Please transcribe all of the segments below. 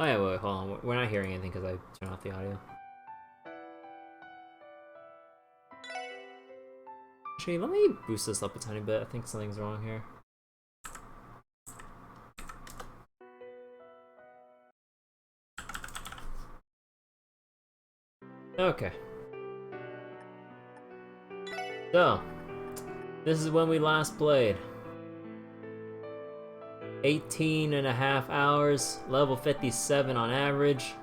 Oh yeah, wait, hold on. We're not hearing anything because I turned off the audio. Actually, let me boost this up a tiny bit. I think something's wrong here. Okay. So, this is when we last played. 18.5 hours, level 57 on average.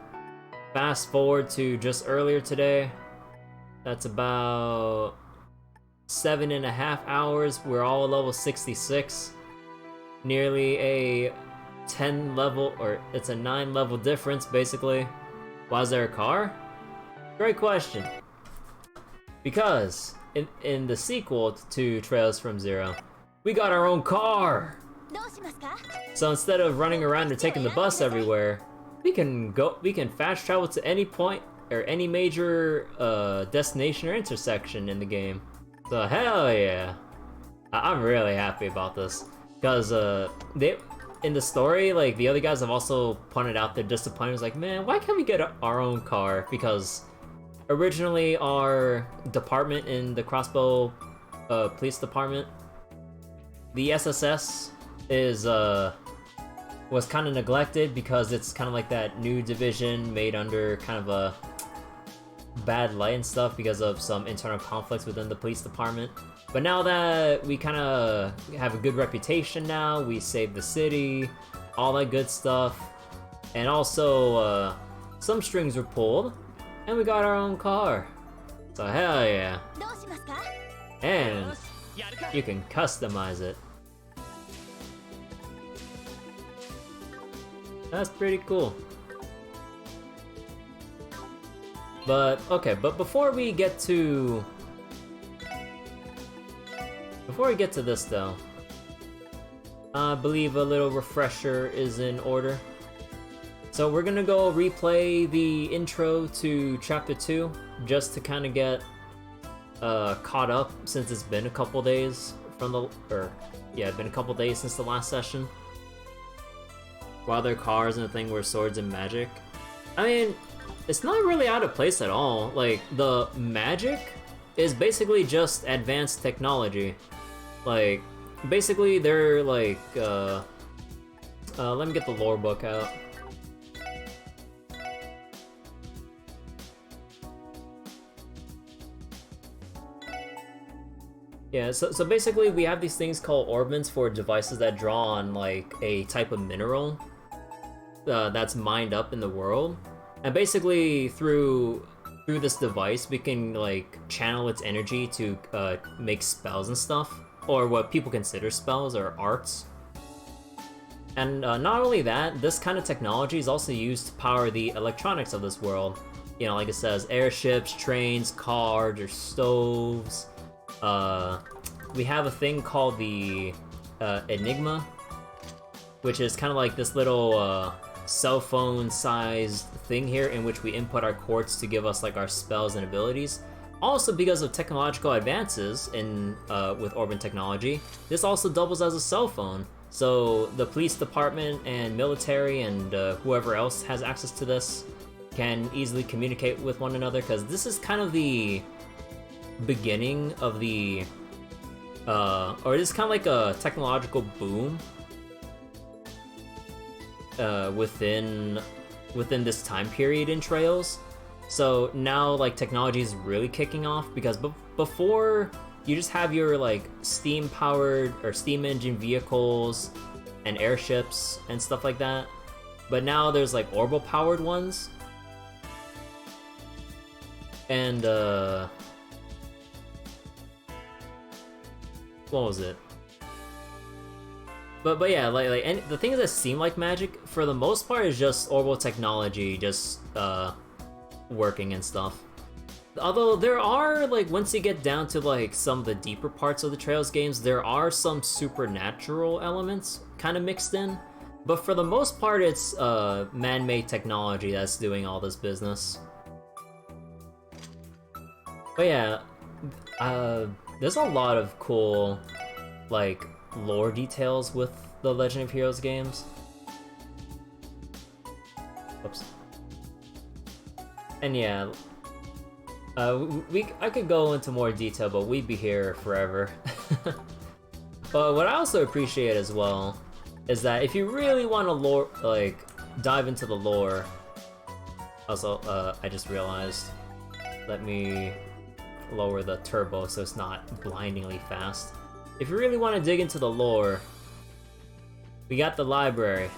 Fast forward to just earlier today. That's about 7.5 hours. We're all level 66. Nearly a 10 level, or it's a 9 level difference basically. Why is there a car? Great question. Because in the sequel to Trails from Zero, we got our own car. So instead of running around and taking the bus everywhere, we can fast travel to any point or any major destination or intersection in the game. So hell yeah. I'm really happy about this. Because they in the story, like the other guys have also pointed out their disappointment. Was like, man, why can't we get our own car? Because originally our department in the Crossbell police department, the SSS is was kind of neglected because it's kind of like that new division made under kind of a bad light and stuff because of some internal conflicts within the police department. But now that we kind of have a good reputation now, we saved the city, all that good stuff, and also some strings were pulled, and we got our own car. So hell yeah. And you can customize it. That's pretty cool. But okay, but before we get to this though, I believe a little refresher is in order. So we're gonna go replay the intro to Chapter 2 just to kind of get caught up since it's been a couple days from it's been a couple days since the last session. While their cars and the thing were swords and magic. I mean, it's not really out of place at all. Like, the magic is basically just advanced technology. Like, basically they're like, let me get the lore book out. Yeah, so basically we have these things called orbments for devices that draw on like a type of mineral that's mined up in the world. And basically through this device we can like channel its energy to make spells and stuff, or what people consider spells or arts. And not only that, this kind of technology is also used to power the electronics of this world. You know, like it says, airships, trains, cars, or stoves. We have a thing called the Enigma, which is kind of like this little cell phone sized thing here in which we input our quartz to give us like our spells and abilities. Also, because of technological advances in with Orbit technology, this also doubles as a cell phone. So the police department and military and whoever else has access to this can easily communicate with one another, because this is kind of the beginning of the or it is kind of like a technological boom within this time period in Trails. So now like technology is really kicking off, because before you just have your like steam powered or steam engine vehicles and airships and stuff like that, but now there's like orbital powered ones. And what was it? But yeah, like and the things that seem like magic for the most part is just orbital technology, just working and stuff. Although there are, like, once you get down to like some of the deeper parts of the Trails games, there are some supernatural elements kind of mixed in. But for the most part, it's man-made technology that's doing all this business. But yeah, there's a lot of cool, like, lore details with the Legend of Heroes games. Oops. And yeah, I could go into more detail, but we'd be here forever. But what I also appreciate as well is that if you really want to dive into the lore. Also, I just realized, let me lower the turbo so it's not blindingly fast. If you really want to dig into the lore, we got the library.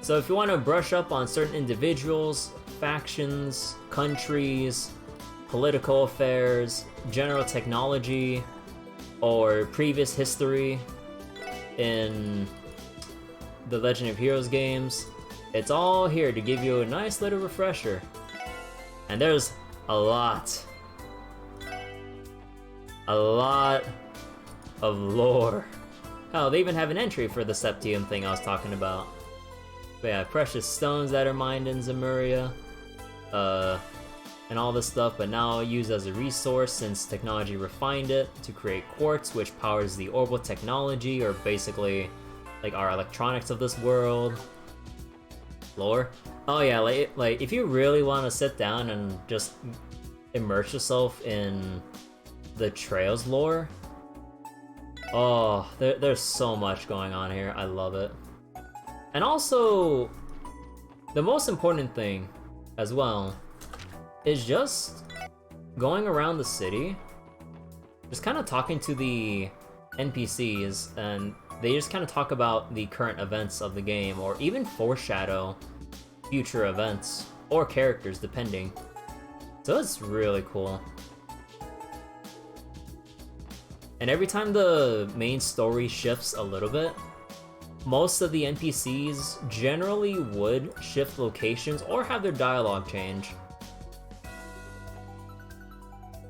So if you want to brush up on certain individuals, factions, countries, political affairs, general technology, or previous history in the Legend of Heroes games, it's all here to give you a nice little refresher. And there's a lot of lore. Hell, they even have an entry for the Septium thing I was talking about. But yeah, precious stones that are mined in Zemuria, and all this stuff, but now used as a resource since technology refined it to create quartz, which powers the orbital technology, or basically like our electronics of this world. Lore. Oh yeah, like if you really want to sit down and just immerse yourself in the Trails lore, oh, there's so much going on here. I love it. And also, the most important thing as well is just going around the city, just kind of talking to the NPCs, and they just kind of talk about the current events of the game, or even foreshadow future events, or characters, depending. So it's really cool. And every time the main story shifts a little bit, most of the NPCs generally would shift locations or have their dialogue change.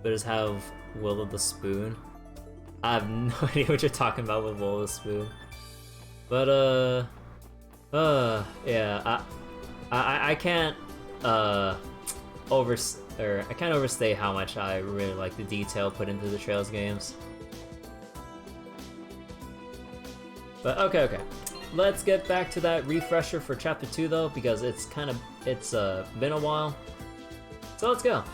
But just have Will of the Spoon. I have no idea what you're talking about with Will of the Spoon. But, yeah, I can't, I can't overstate how much I really like the detail put into the Trails games. But okay. Let's get back to that refresher for Chapter 2 though, because it's been a while. So let's go.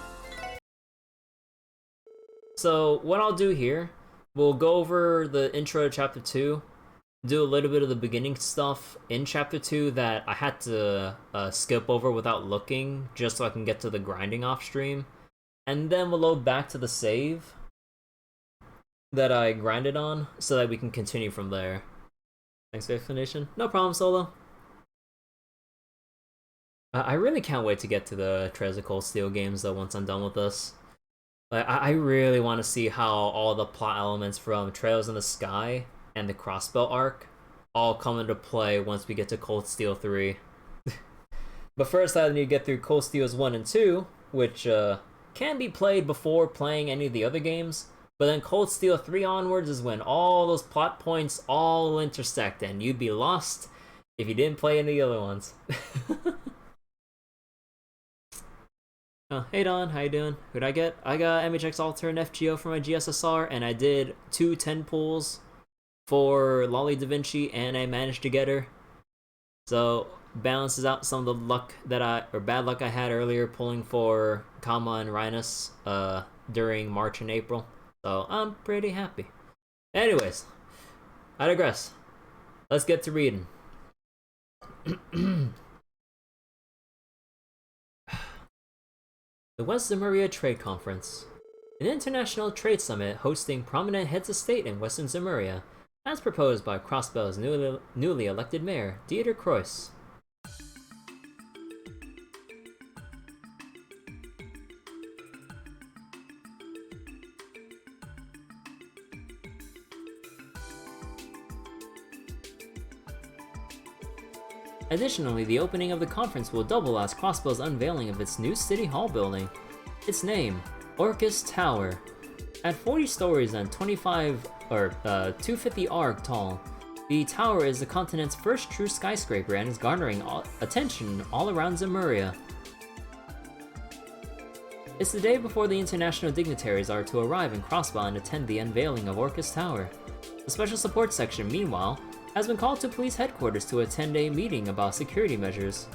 So what I'll do here, we'll go over the intro to Chapter 2, do a little bit of the beginning stuff in Chapter 2 that I had to skip over without looking, just so I can get to the grinding off stream. And then we'll load back to the save that I grinded on, so that we can continue from there. Thanks for the explanation. No problem, Solo. I really can't wait to get to the Trails of Cold Steel games though once I'm done with this. Like, I really want to see how all the plot elements from Trails in the Sky and the Crossbell arc all come into play once we get to Cold Steel 3. But first I need to get through Cold Steels 1 and 2, which can be played before playing any of the other games. But then Cold Steel 3 onwards is when all those plot points all intersect, and you'd be lost if you didn't play any of the other ones. Oh, hey Don, how you doing? Who'd I get? I got MHX Alter and FGO for my GSSR, and I did 2 10 pulls for Lolly Da Vinci, and I managed to get her. So, balances out some of the luck that bad luck I had earlier pulling for Kama and Rhinus during March and April. So I'm pretty happy. Anyways, I digress. Let's get to reading. The West Zemuria Trade Conference. An international trade summit hosting prominent heads of state in Western Zemuria, as proposed by Crossbell's newly elected mayor, Dieter Kreuss. Additionally, the opening of the conference will double as Crossbell's unveiling of its new City Hall building. Its name, Orcus Tower. At 40 stories and 250 arc tall, the tower is the continent's first true skyscraper and is garnering attention all around Zemuria. It's the day before the international dignitaries are to arrive in Crossbell and attend the unveiling of Orcus Tower. The Special Support Section, meanwhile, has been called to police headquarters to attend a meeting about security measures.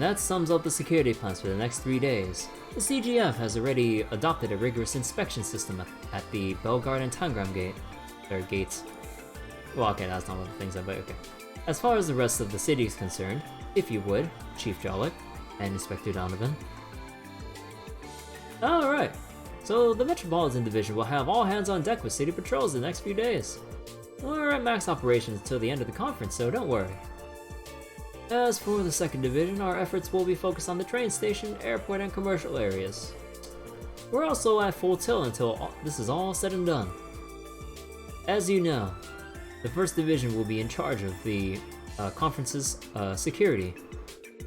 And that sums up the security plans for the next 3 days. The CGF has already adopted a rigorous inspection system at the Bellegarde and Tangram gates. Well, okay, that's not one of the things but okay. As far as the rest of the city is concerned, if you would, Chief Jollick and Inspector Donovan. Alright, so the Metropolitan Division will have all hands on deck with city patrols the next few days. We're at max operations until the end of the conference, so don't worry. As for the 2nd Division, our efforts will be focused on the train station, airport, and commercial areas. We're also at full tilt until this is all said and done. As you know, the 1st Division will be in charge of the conference's security.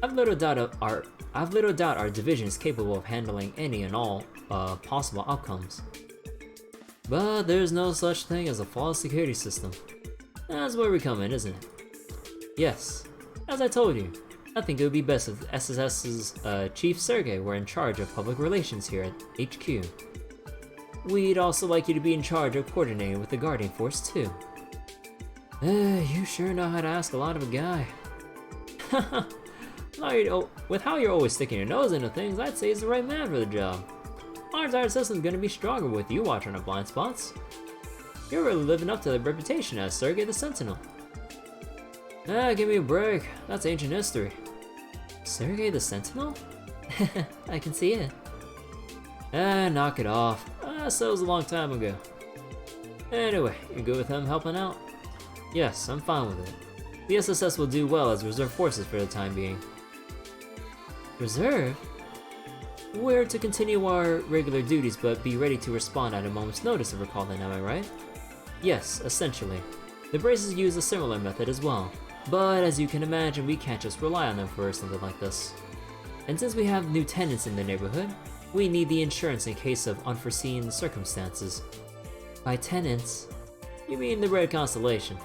I've little doubt our division is capable of handling any and all possible outcomes. But there's no such thing as a flawless security system. That's where we come in, isn't it? Yes. As I told you, I think it would be best if SSS's Chief Sergey were in charge of public relations here at HQ. We'd also like you to be in charge of coordinating with the Guardian Force too. You sure know how to ask a lot of a guy. With how you're always sticking your nose into things, I'd say he's the right man for the job. Our entire system's gonna be stronger with you watching our blind spots. You're really living up to the reputation as Sergey the Sentinel. Give me a break. That's ancient history. Sergey the Sentinel? I can see it. Knock it off. So was a long time ago. Anyway, you good with him helping out? Yes, I'm fine with it. The SSS will do well as reserve forces for the time being. Reserve? We're to continue our regular duties but be ready to respond at a moment's notice if we're called in, am I right? Yes, essentially. The braces use a similar method as well. But as you can imagine, we can't just rely on them for something like this. And since we have new tenants in the neighborhood, we need the insurance in case of unforeseen circumstances. By tenants, you mean the Red Constellation?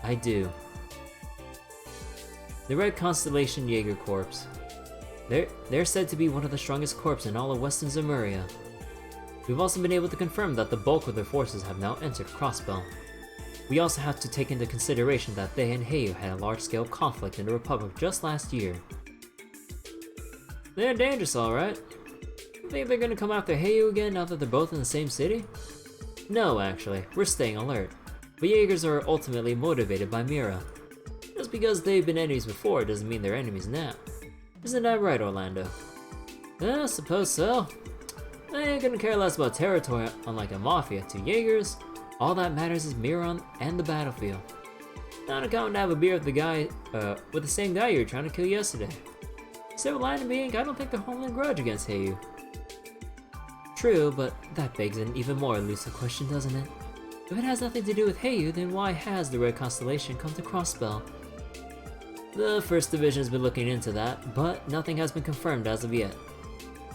I do. The Red Constellation Jaeger Corps. They're said to be one of the strongest corps in all of Western Zemuria. We've also been able to confirm that the bulk of their forces have now entered Crossbell. We also have to take into consideration that they and Heiyu had a large-scale conflict in the Republic just last year. They're dangerous, alright. You think they're gonna come after Heiyu again now that they're both in the same city? No, actually, we're staying alert. But Jaegers are ultimately motivated by Mira. Just because they've been enemies before doesn't mean they're enemies now. Isn't that right, Orlando? I suppose so. They ain't gonna care less about territory, unlike a mafia. To Jaegers, all that matters is Mira and the battlefield. Not accounting to have a beer with the same guy you were trying to kill yesterday. Silver lining being, I don't think they're holding a grudge against Heiyu. True, but that begs an even more elusive question, doesn't it? If it has nothing to do with Heiyu, then why has the Red Constellation come to Crossbell? The 1st Division has been looking into that, but nothing has been confirmed as of yet.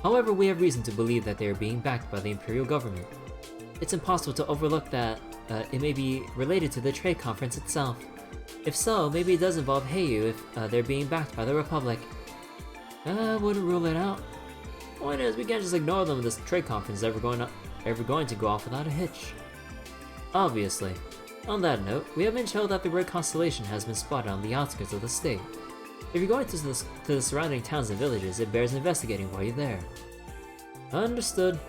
However, we have reason to believe that they are being backed by the Imperial government. It's impossible to overlook that it may be related to the trade conference itself. If so, maybe it does involve Heiyu if they're being backed by the Republic. I wouldn't rule it out. Point is, we can't just ignore them if this trade conference is ever going to go off without a hitch. Obviously. On that note, we have intel that the Red Constellation has been spotted on the outskirts of the state. If you're going to the surrounding towns and villages, it bears investigating while you're there. Understood.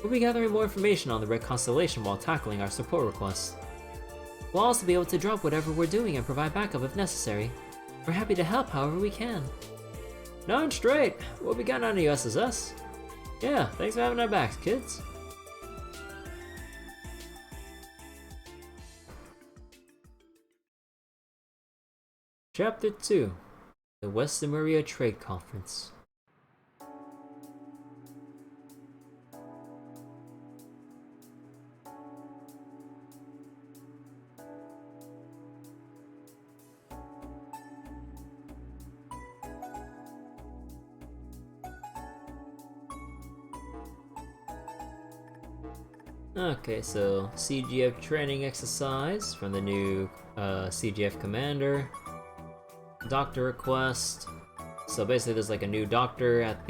We'll be gathering more information on the Red Constellation while tackling our support requests. We'll also be able to drop whatever we're doing and provide backup if necessary. We're happy to help however we can. Darn straight! What we got on the USSS? Yeah, thanks for having our backs, kids. Chapter 2: The West Zemuria Trade Conference. Okay, so CGF training exercise from the new CGF commander. Doctor request. So basically there's like a new doctor at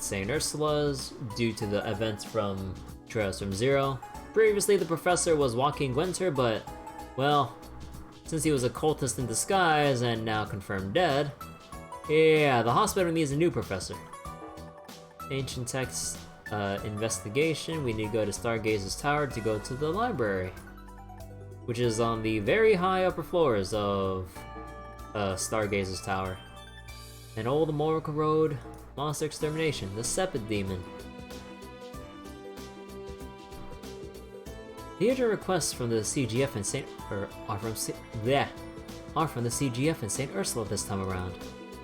St. Ursula's due to the events from Trails from Zero. Previously the professor was Joaquin Winter, but well, since he was a cultist in disguise and now confirmed dead, Yeah, the hospital needs a new professor. Ancient text investigation. We need to go to Stargazer's Tower to go to the library, which is on the very high upper floors of Stargazer's Tower. And Old Morica Road, Monster Extermination, the Sepid Demon. The urgent requests from the CGF and are from the CGF and St. Ursula this time around.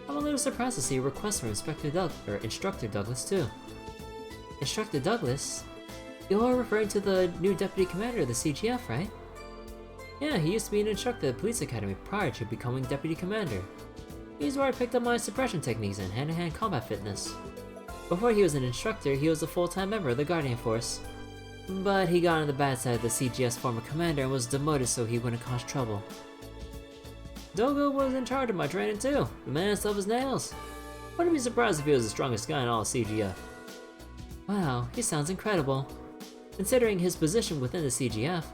I'm a little surprised to see a request from Instructor Douglas too. Instructor Douglas? You're referring to the new Deputy Commander of the CGF, right? Yeah, he used to be an instructor at the Police Academy prior to becoming Deputy Commander. He's where I picked up my suppression techniques and hand-to-hand combat fitness. Before he was an instructor, he was a full-time member of the Guardian Force. But he got on the bad side of the CGF's former commander and was demoted so he wouldn't cause trouble. Dogo was in charge of my training too. The man stuff his nails. Wouldn't be surprised if he was the strongest guy in all of CGF. Wow, he sounds incredible. Considering his position within the CGF,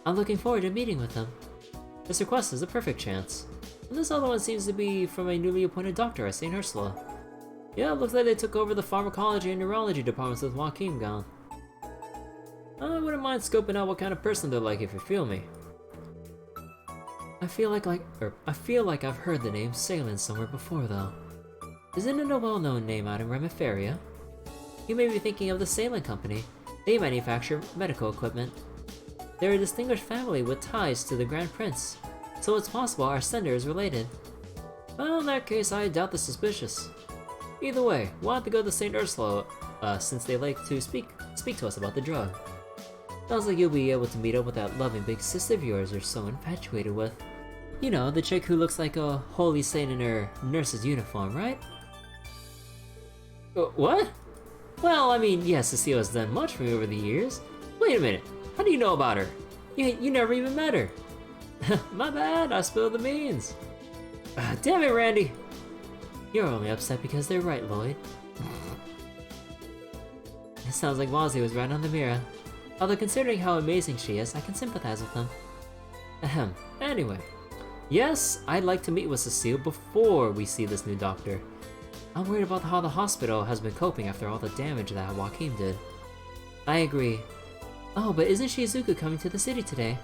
I'm looking forward to meeting with him. This request is a perfect chance. And this other one seems to be from a newly appointed doctor at St. Ursula. Yeah, it looks like they took over the pharmacology and neurology departments with Joaquin gone. I wouldn't mind scoping out what kind of person they're like if you feel me. I feel like I've heard the name Salin somewhere before though. Isn't it a well-known name out in Remiferia? You may be thinking of the Salin Company. They manufacture medical equipment. They're a distinguished family with ties to the Grand Prince, so it's possible our sender is related. Well, in that case, I doubt the suspicious. Either way, we'll have to go to St. Ursula, since they like to speak to us about the drug. Sounds like you'll be able to meet up with that loving big sister of yours you're so infatuated with. You know, the chick who looks like a holy saint in her nurse's uniform, right? What? Well, I mean, yes, Cecile has done much for me over the years. Wait a minute, how do you know about her? You never even met her. My bad, I spilled the beans. Damn it, Randy. You're only upset because they're right, Lloyd. It sounds like Wazzy was right on the mirror. Although considering how amazing she is, I can sympathize with them. Ahem. Anyway. Yes, I'd like to meet with Cecile before we see this new doctor. I'm worried about how the hospital has been coping after all the damage that Joaquin did. I agree. Oh, but isn't Shizuku coming to the city today?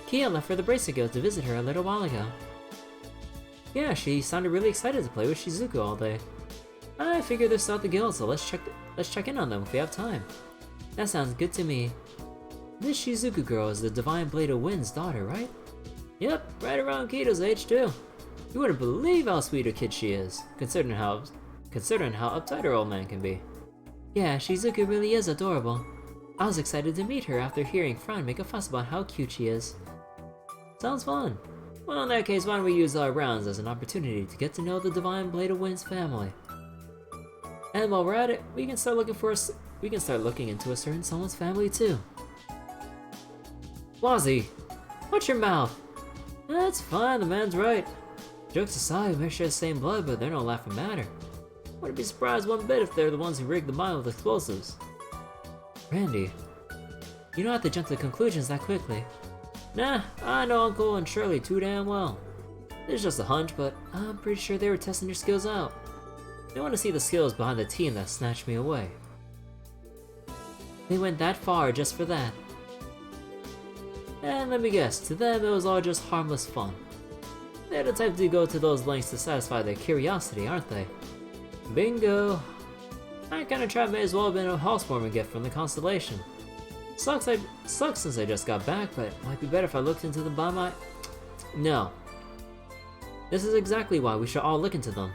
Kia left for the Bracer Guild to visit her a little while ago. Yeah, she sounded really excited to play with Shizuku all day. I figured they're still at the guild, so let's check in on them if we have time. That sounds good to me. This Shizuku girl is the Divine Blade of Wind's daughter, right? Yep, right around Kito's age too. You wouldn't believe how sweet a kid she is, considering how uptight her old man can be. Yeah, Shizuku really is adorable. I was excited to meet her after hearing Fran make a fuss about how cute she is. Sounds fun. Well, in that case, why don't we use our rounds as an opportunity to get to know the Divine Blade of Wind's family. And while we're at it, we can start looking into a certain someone's family too. Wazzy, watch your mouth. That's fine, the man's right. Jokes aside, we may share the same blood, but they're no laughing matter. Wouldn't be surprised one bit if they're the ones who rigged the mine with explosives. Randy, you don't have to jump to conclusions that quickly. Nah, I know Uncle and Shirley too damn well. It's just a hunch, but I'm pretty sure they were testing your skills out. They want to see the skills behind the team that snatched me away. They went that far just for that. And let me guess, to them it was all just harmless fun. They're the type to go to those lengths to satisfy their curiosity, aren't they? Bingo! That kind of trap may as well have been a housewarming gift from the constellation. Sucks since I just got back, but it might be better if I looked into them by my... No. This is exactly why we should all look into them.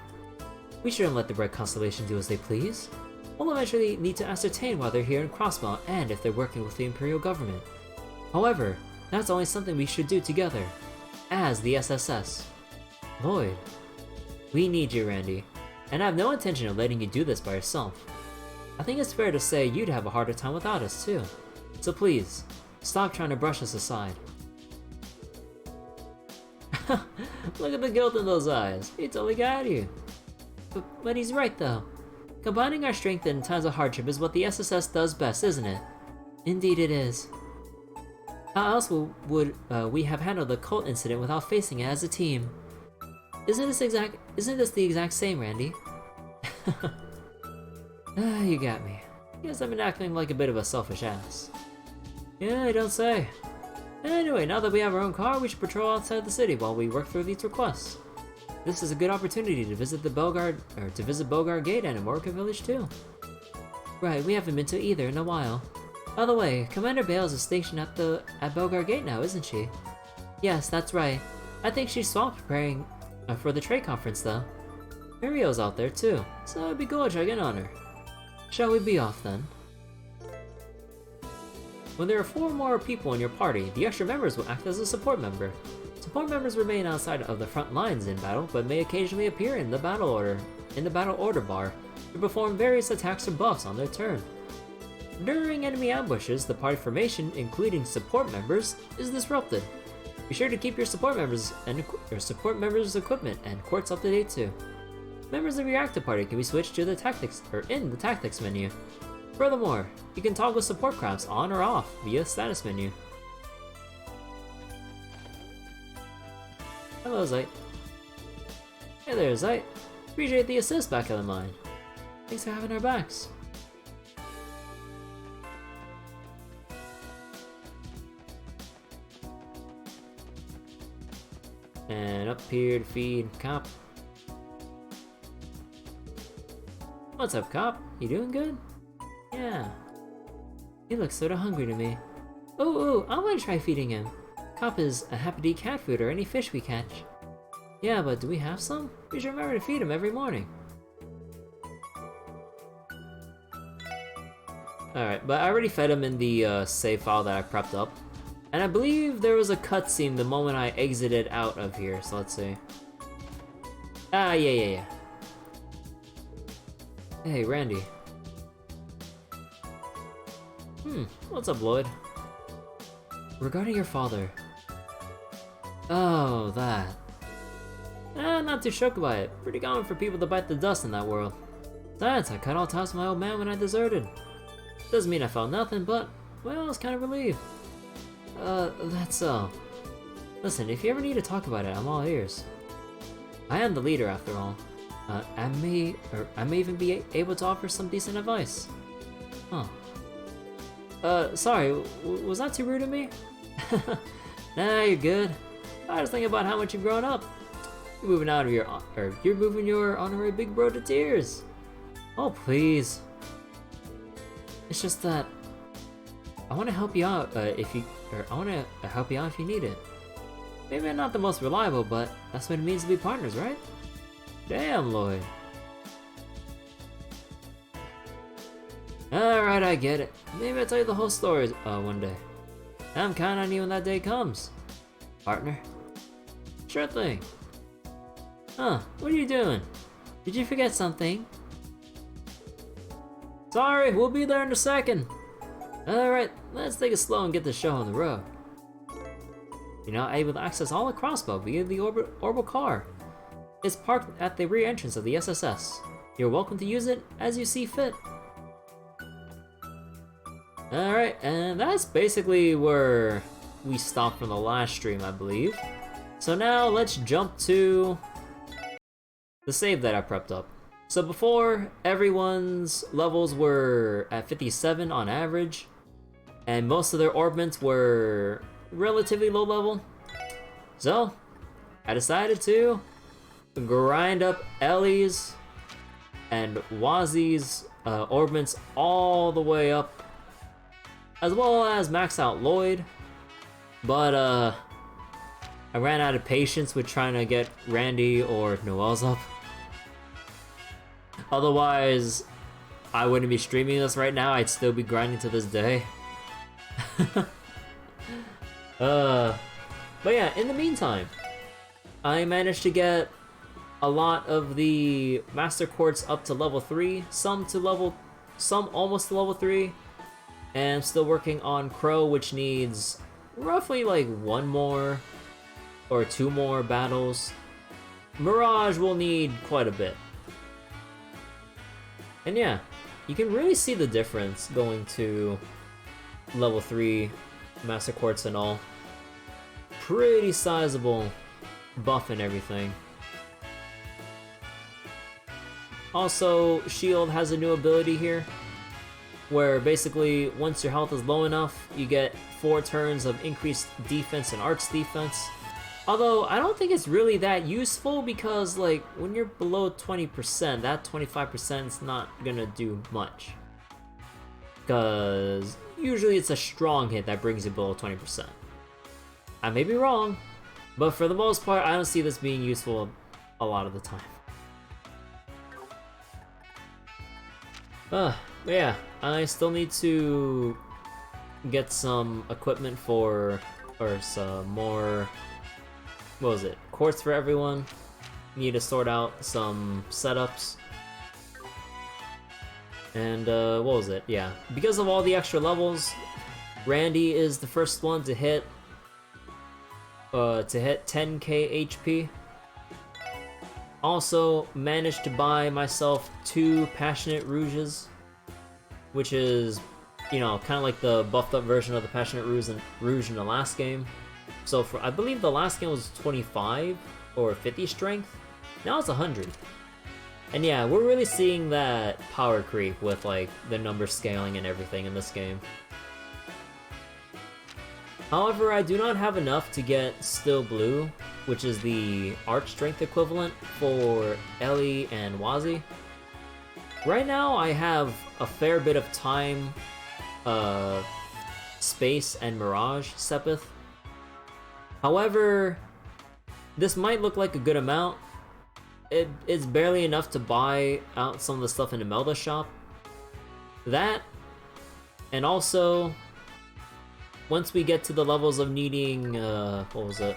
We shouldn't let the Red Constellation do as they please. We'll eventually need to ascertain why they're here in Crossbell and if they're working with the Imperial Government. However, that's only something we should do together, as the SSS. Lloyd, we need you, Randy, and I have no intention of letting you do this by yourself. I think it's fair to say you'd have a harder time without us too. So please, stop trying to brush us aside. Look at the guilt in those eyes. He totally got you. But he's right though. Combining our strength in times of hardship is what the SSS does best, isn't it? Indeed it is. How else would we have handled the cult incident without facing it as a team? Isn't this the exact same, Randy? You got me. Guess I've been acting like a bit of a selfish ass. Yeah, I don't say. Anyway, now that we have our own car, we should patrol outside the city while we work through these requests. This is a good opportunity to visit Bogard Gate and Amorica Village too. Right, we haven't been to either in a while. By the way, Commander Bales is stationed at Bogard Gate now, isn't she? Yes, that's right. I think she's swamped preparing for the trade conference though. Mario's out there too, so it'd be cool to check in on her. Shall we be off then? When there are 4 more people in your party, the extra members will act as a support member. Support members remain outside of the front lines in battle, but may occasionally appear in the battle order bar to perform various attacks or buffs on their turn. During enemy ambushes, the party formation, including support members, is disrupted. Be sure to keep your support members' equipment and quartz up to date too. Members of your active party can be switched to the tactics in the tactics menu. Furthermore, you can toggle support crafts on or off via status menu. Hello, Zeit. Hey there, Zeit. Appreciate the assist back of the mine. Thanks for having our backs. And up here to feed Cop. What's up, Cop? You doing good? Yeah. He looks sorta hungry to me. Ooh, I wanna try feeding him. Cop is happy to eat cat food or any fish we catch. Yeah, but do we have some? We should remember to feed him every morning. Alright, but I already fed him in the save file that I prepped up. And I believe there was a cutscene the moment I exited out of here, so let's see. Yeah. Hey, Randy. What's up, Lloyd? Regarding your father. Oh, that. Not too shocked by it. Pretty common for people to bite the dust in that world. Besides, I cut all ties with my old man when I deserted. Doesn't mean I felt nothing, but, well, I was kind of relieved. That's all. Listen, if you ever need to talk about it, I'm all ears. I am the leader, after all. I may even be able to offer some decent advice. Huh. Sorry, was that too rude of me? Nah, you're good. I was thinking about how much you've grown up. You're moving your honorary big bro to tears. Oh, please. It's just that I want to help you out if you need it. Maybe I'm not the most reliable, but that's what it means to be partners, right? Damn, Lloyd. Alright, I get it. Maybe I'll tell you the whole story one day. I'm counting on you when that day comes. Partner? Sure thing. Huh, what are you doing? Did you forget something? Sorry, we'll be there in a second. Alright, let's take it slow and get the show on the road. You're now able to access all of Crossbell via the orbital car. It's parked at the rear entrance of the SSS. You're welcome to use it as you see fit. Alright, and that's basically where we stopped from the last stream, I believe. So now let's jump to the save that I prepped up. So before, everyone's levels were at 57 on average, and most of their orbments were relatively low level. So, I decided to grind up Ellie's and Wazi's orbments all the way up, as well as max out Lloyd, but I ran out of patience with trying to get Randy or Noel's up. Otherwise, I wouldn't be streaming this right now, I'd still be grinding to this day. But yeah, in the meantime, I managed to get a lot of the Master Quartz up to level 3, some almost to level 3, and I'm still working on Crow, which needs roughly like 1 more or 2 more battles. Mirage will need quite a bit. And yeah, you can really see the difference going to level 3 Master Quartz and all. Pretty sizable buff and everything. Also, Shield has a new ability here, where basically once your health is low enough, you get 4 turns of increased defense and arch defense. Although, I don't think it's really that useful because, like, when you're below 20%, that 25% is not gonna do much. Because usually it's a strong hit that brings you below 20%. I may be wrong, but for the most part, I don't see this being useful a lot of the time. But yeah, I still need to get some equipment for, or some more, what was it, quartz for everyone. Need to sort out some setups. And what was it? Yeah, because of all the extra levels, Randy is the first one to hit 10k HP. Also managed to buy myself 2 Passionate Rouges, which is, you know, kind of like the buffed up version of the Passionate Rouge in the last game. So for, I believe the last game was 25 or 50 strength. Now it's 100. And yeah, we're really seeing that power creep with like the number scaling and everything in this game. However, I do not have enough to get Still Blue, which is the arch strength equivalent for Ellie and Wazi. Right now, I have a fair bit of time, Space, and Mirage Sepith. However, this might look like a good amount. It's barely enough to buy out some of the stuff in the Melda shop. That, and also, once we get to the levels of needing, what was it?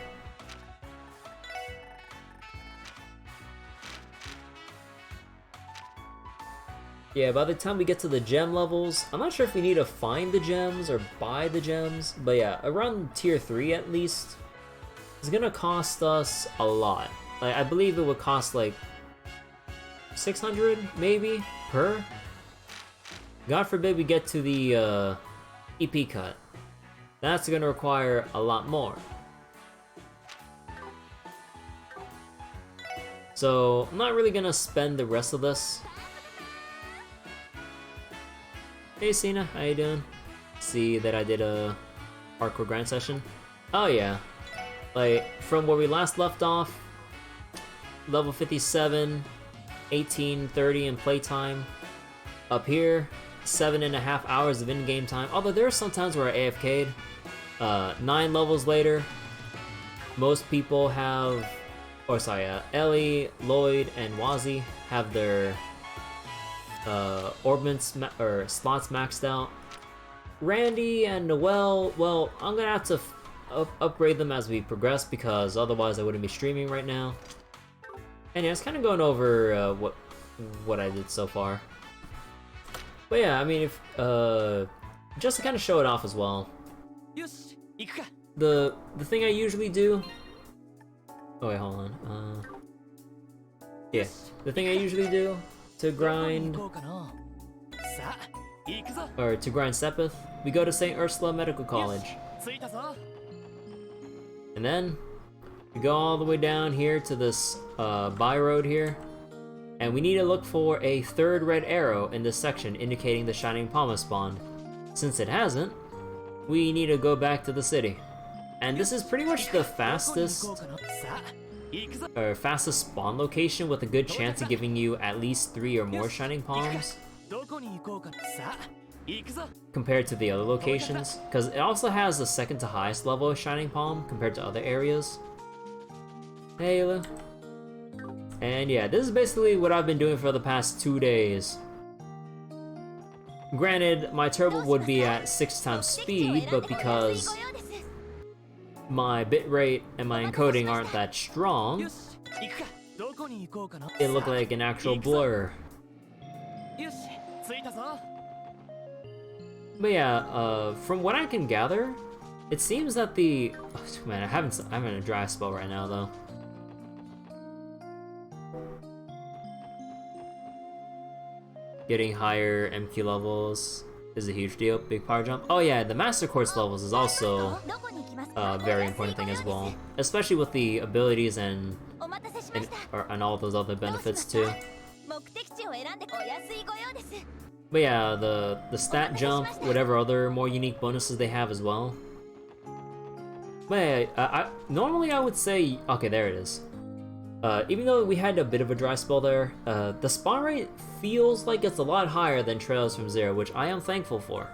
Yeah, by the time we get to the gem levels, I'm not sure if we need to find the gems or buy the gems, but yeah, around tier 3 at least, it's gonna cost us a lot. Like, I believe it would cost like 600 maybe per. God forbid we get to the EP cut. That's gonna require a lot more. So I'm not really gonna spend the rest of this. Hey Cena, how you doing? See that I did a hardcore grind session? Oh yeah. Like, from where we last left off, level 57, 18:30 in playtime. Up here, 7.5 hours of in-game time. Although there are some times where I AFK'd. 9 levels later, most people have, or sorry, Ellie, Lloyd, and Wazi have their orbments or slots maxed out. Randy and Noelle, well, I'm gonna have to upgrade them as we progress because otherwise I wouldn't be streaming right now. And yeah, it's kind of going over what I did so far. But yeah, I mean, if just to kind of show it off as well. The thing I usually do. Oh wait, hold on. Yeah, the thing I usually do to grind, or to grind Sepith, we go to St. Ursula Medical College, and then we go all the way down here to this by road here, and we need to look for a 3rd red arrow in this section indicating the Shining Palm has spawned. Since it hasn't, we need to go back to the city. And this is pretty much the fastest spawn location with a good chance of giving you at least 3 or more Shining Palms compared to the other locations, because it also has the 2nd to highest level of Shining Palm compared to other areas. Hey, Lu. And yeah, this is basically what I've been doing for the past 2 days. Granted, my turbo would be at 6 times speed, but because my bitrate and my encoding aren't that strong, it looked like an actual blur. But yeah, from what I can gather, it seems that the... Oh, man, I'm in a dry spell right now, though. Getting higher MQ levels is a huge deal, big power jump. Oh yeah, the Master Quartz levels is also a very important thing as well, especially with the abilities and all those other benefits too. But yeah, the stat jump, whatever other more unique bonuses they have as well. But yeah, normally I would say, okay, there it is. Even though we had a bit of a dry spell there, the spawn rate feels like it's a lot higher than Trails from Zero, which I am thankful for.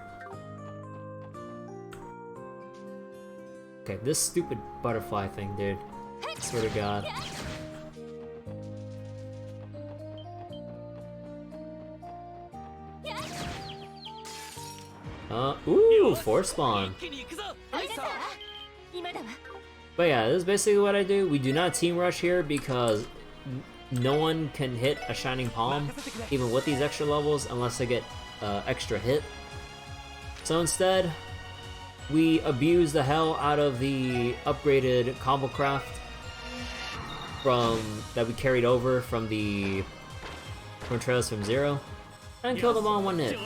Okay, this stupid butterfly thing, dude. I swear to God. Ooh, force spawn. But yeah, this is basically what I do. We do not team rush here because no one can hit a Shining Palm, even with these extra levels, unless they get extra hit. So instead, we abuse the hell out of the upgraded combo craft that we carried over from Trails from Zero, and kill them all in one hit.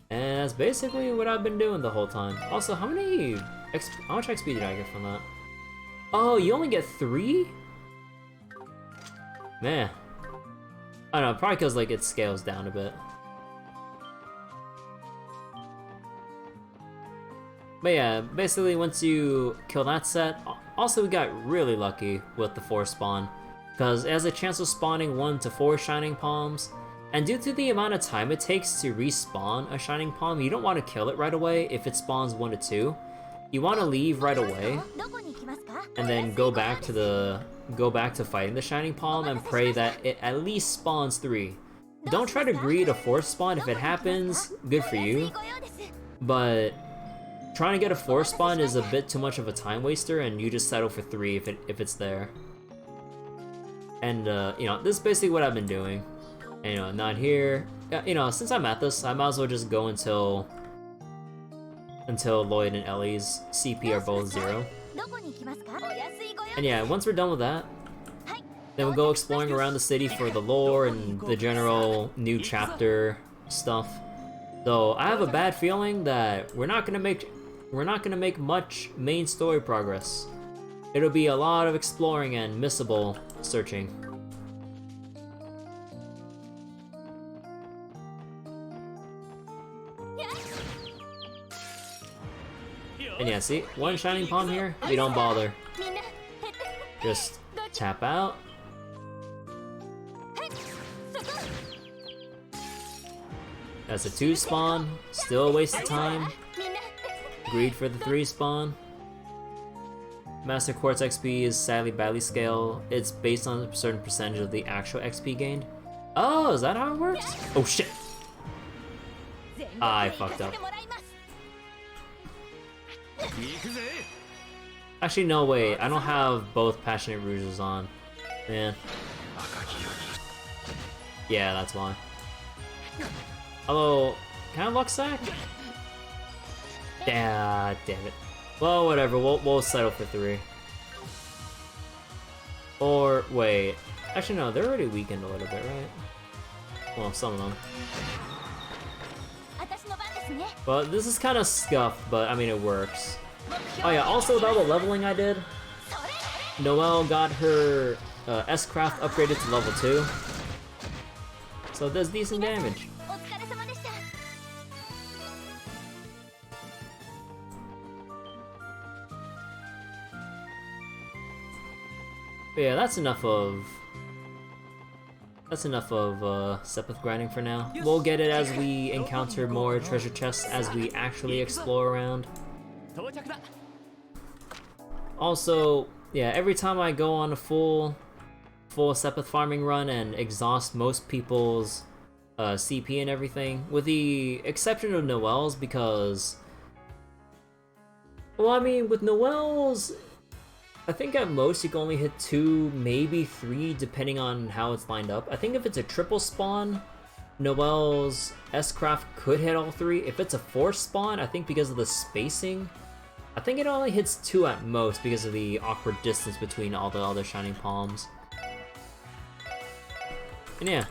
And that's basically what I've been doing the whole time. Also, how much XP did I get from that? Oh, you only get 3? Man. I don't know, probably because like it scales down a bit. But yeah, basically once you kill that set, also we got really lucky with the 4 spawn, because it has a chance of spawning 1 to 4 Shining Palms, and due to the amount of time it takes to respawn a Shining Palm, you don't want to kill it right away if it spawns 1 to 2. You want to leave right away, and then go back to fighting the Shining Palm and pray that it at least spawns 3. Don't try to greed a 4th spawn. If it happens, good for you, but trying to get a 4th spawn is a bit too much of a time waster, and you just settle for 3 if it's there. And you know, this is basically what I've been doing. And, you know, not here. You know, since I'm at this, I might as well just go until Lloyd and Ellie's CP are both 0. And yeah, once we're done with that, then we'll go exploring around the city for the lore and the general new chapter stuff. Though I have a bad feeling that we're not gonna make much main story progress. It'll be a lot of exploring and missable searching. And yeah, see, 1 Shining Palm here, we don't bother. Just tap out. That's a 2 spawn, still a waste of time. Greed for the 3 spawn. Master Quartz XP is sadly badly scaled. It's based on a certain percentage of the actual XP gained. Oh, is that how it works? Oh shit! I fucked up. Actually, no, wait. I don't have both Passionate Rouges on. Man. Yeah, that's why. Although, can I luck sack? Yeah, damn it. Well, whatever. We'll settle for 3. Or wait. Actually, no. They're already weakened a little bit, right? Well, some of them. But this is kind of scuffed, but I mean it works. Oh yeah, also with all the leveling I did, Noelle got her S-Craft upgraded to level 2. So it does decent damage. But yeah, that's enough of Sepith grinding for now. We'll get it as we encounter more treasure chests as we actually explore around. Also, yeah, every time I go on a full Sepith farming run and exhaust most people's CP and everything, with the exception of Noelle's, because, well, I mean, with Noelle's, I think at most you can only hit 2, maybe 3, depending on how it's lined up. I think if it's a triple spawn, Noelle's S-Craft could hit all 3. If it's a 4th spawn, I think because of the spacing, I think it only hits 2 at most because of the awkward distance between all the other Shining Palms. And yeah,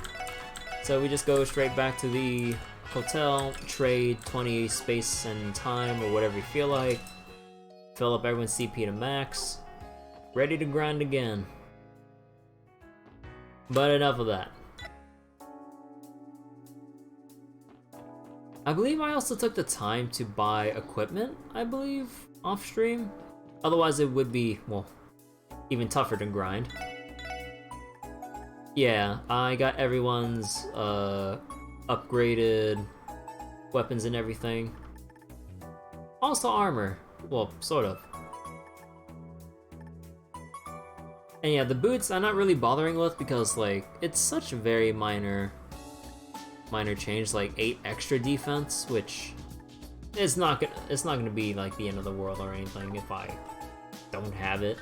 so we just go straight back to the hotel, trade 20 space and time or whatever you feel like, fill up everyone's CP to max, ready to grind again. But enough of that. I believe I also took the time to buy equipment, I believe, off stream. Otherwise it would be, well, even tougher to grind. Yeah, I got everyone's upgraded weapons and everything. Also armor. Well, sort of. And yeah, the boots I'm not really bothering with because like it's such a very minor change, like 8 extra defense, which it's not gonna be like the end of the world or anything if I don't have it.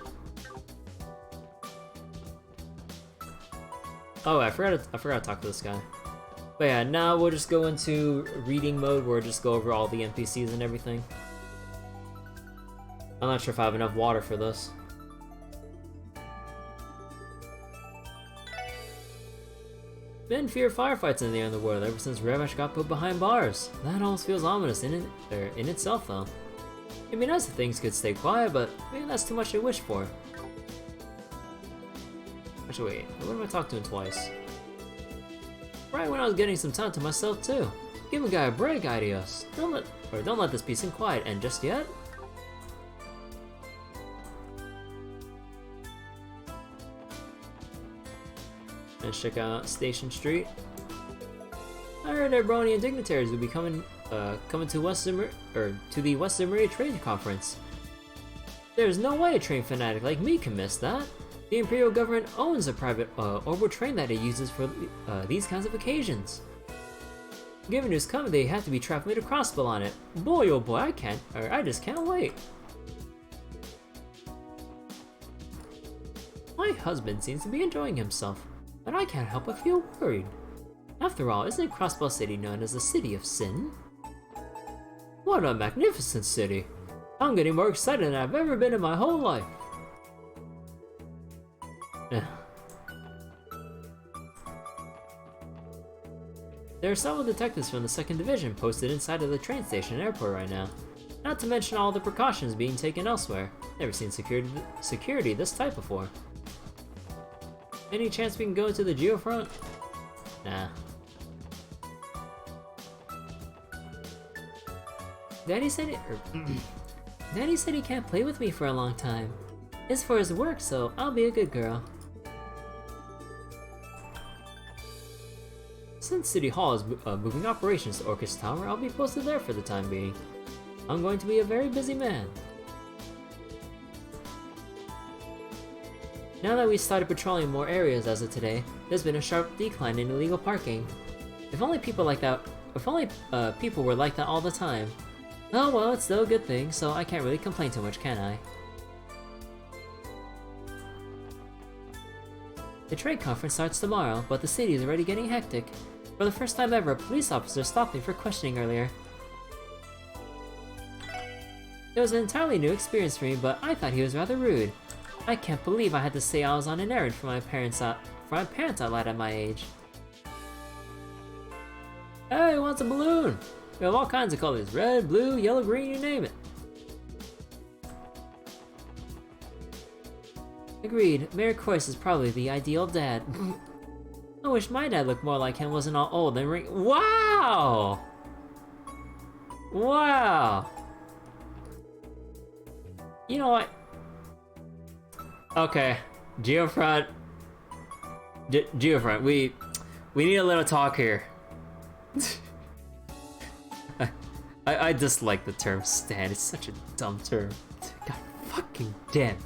Oh, I forgot to talk to this guy. But yeah, now we'll just go into reading mode where we'll just go over all the NPCs and everything. I'm not sure if I have enough water for this. Been fewer firefights in the underworld ever since Revesh got put behind bars. That almost feels ominous in itself, though. It'd be nice if things could stay quiet, but maybe that's too much to wish for. Actually, wait, what if I talked to him twice? Right when I was getting some time to myself too. Give a guy a break, Idios. Don't let this peace and quiet end just yet. Let's check out Station Street. I heard our Bronian dignitaries will be coming to the Western Maria Trade Conference. There's no way a train fanatic like me can miss that. The Imperial government owns a private orbital train that it uses for these kinds of occasions. Given who's coming, they have to be traveling to Crossbell on it. Boy, oh boy, I just can't wait. My husband seems to be enjoying himself, but I can't help but feel worried. After all, isn't Crossbell City known as the City of Sin? What a magnificent city! I'm getting more excited than I've ever been in my whole life. There are several detectives from the 2nd Division posted inside of the train station and airport right now. Not to mention all the precautions being taken elsewhere. Never seen security this tight before. Any chance we can go to the geofront? Nah. Daddy said he can't play with me for a long time. It's for his work, so I'll be a good girl. Since City Hall is moving operations to Orchis Tower, I'll be posted there for the time being. I'm going to be a very busy man. Now that we started patrolling more areas as of today, there's been a sharp decline in illegal parking. If only people were like that all the time. Oh well, it's still a good thing, so I can't really complain too much, can I? The trade conference starts tomorrow, but the city is already getting hectic. For the first time ever, a police officer stopped me for questioning earlier. It was an entirely new experience for me, but I thought he was rather rude. I can't believe I had to say I was on an errand for my parents out loud at my age. Hey, who wants a balloon? We have all kinds of colors: red, blue, yellow, green, you name it. Agreed, Mayor Croyce is probably the ideal dad. I wish my dad looked more like him, wasn't all old and Wow! Wow! You know what? Okay, Geofront. Geofront, we need a little talk here. I dislike the term stan, it's such a dumb term. God fucking damn.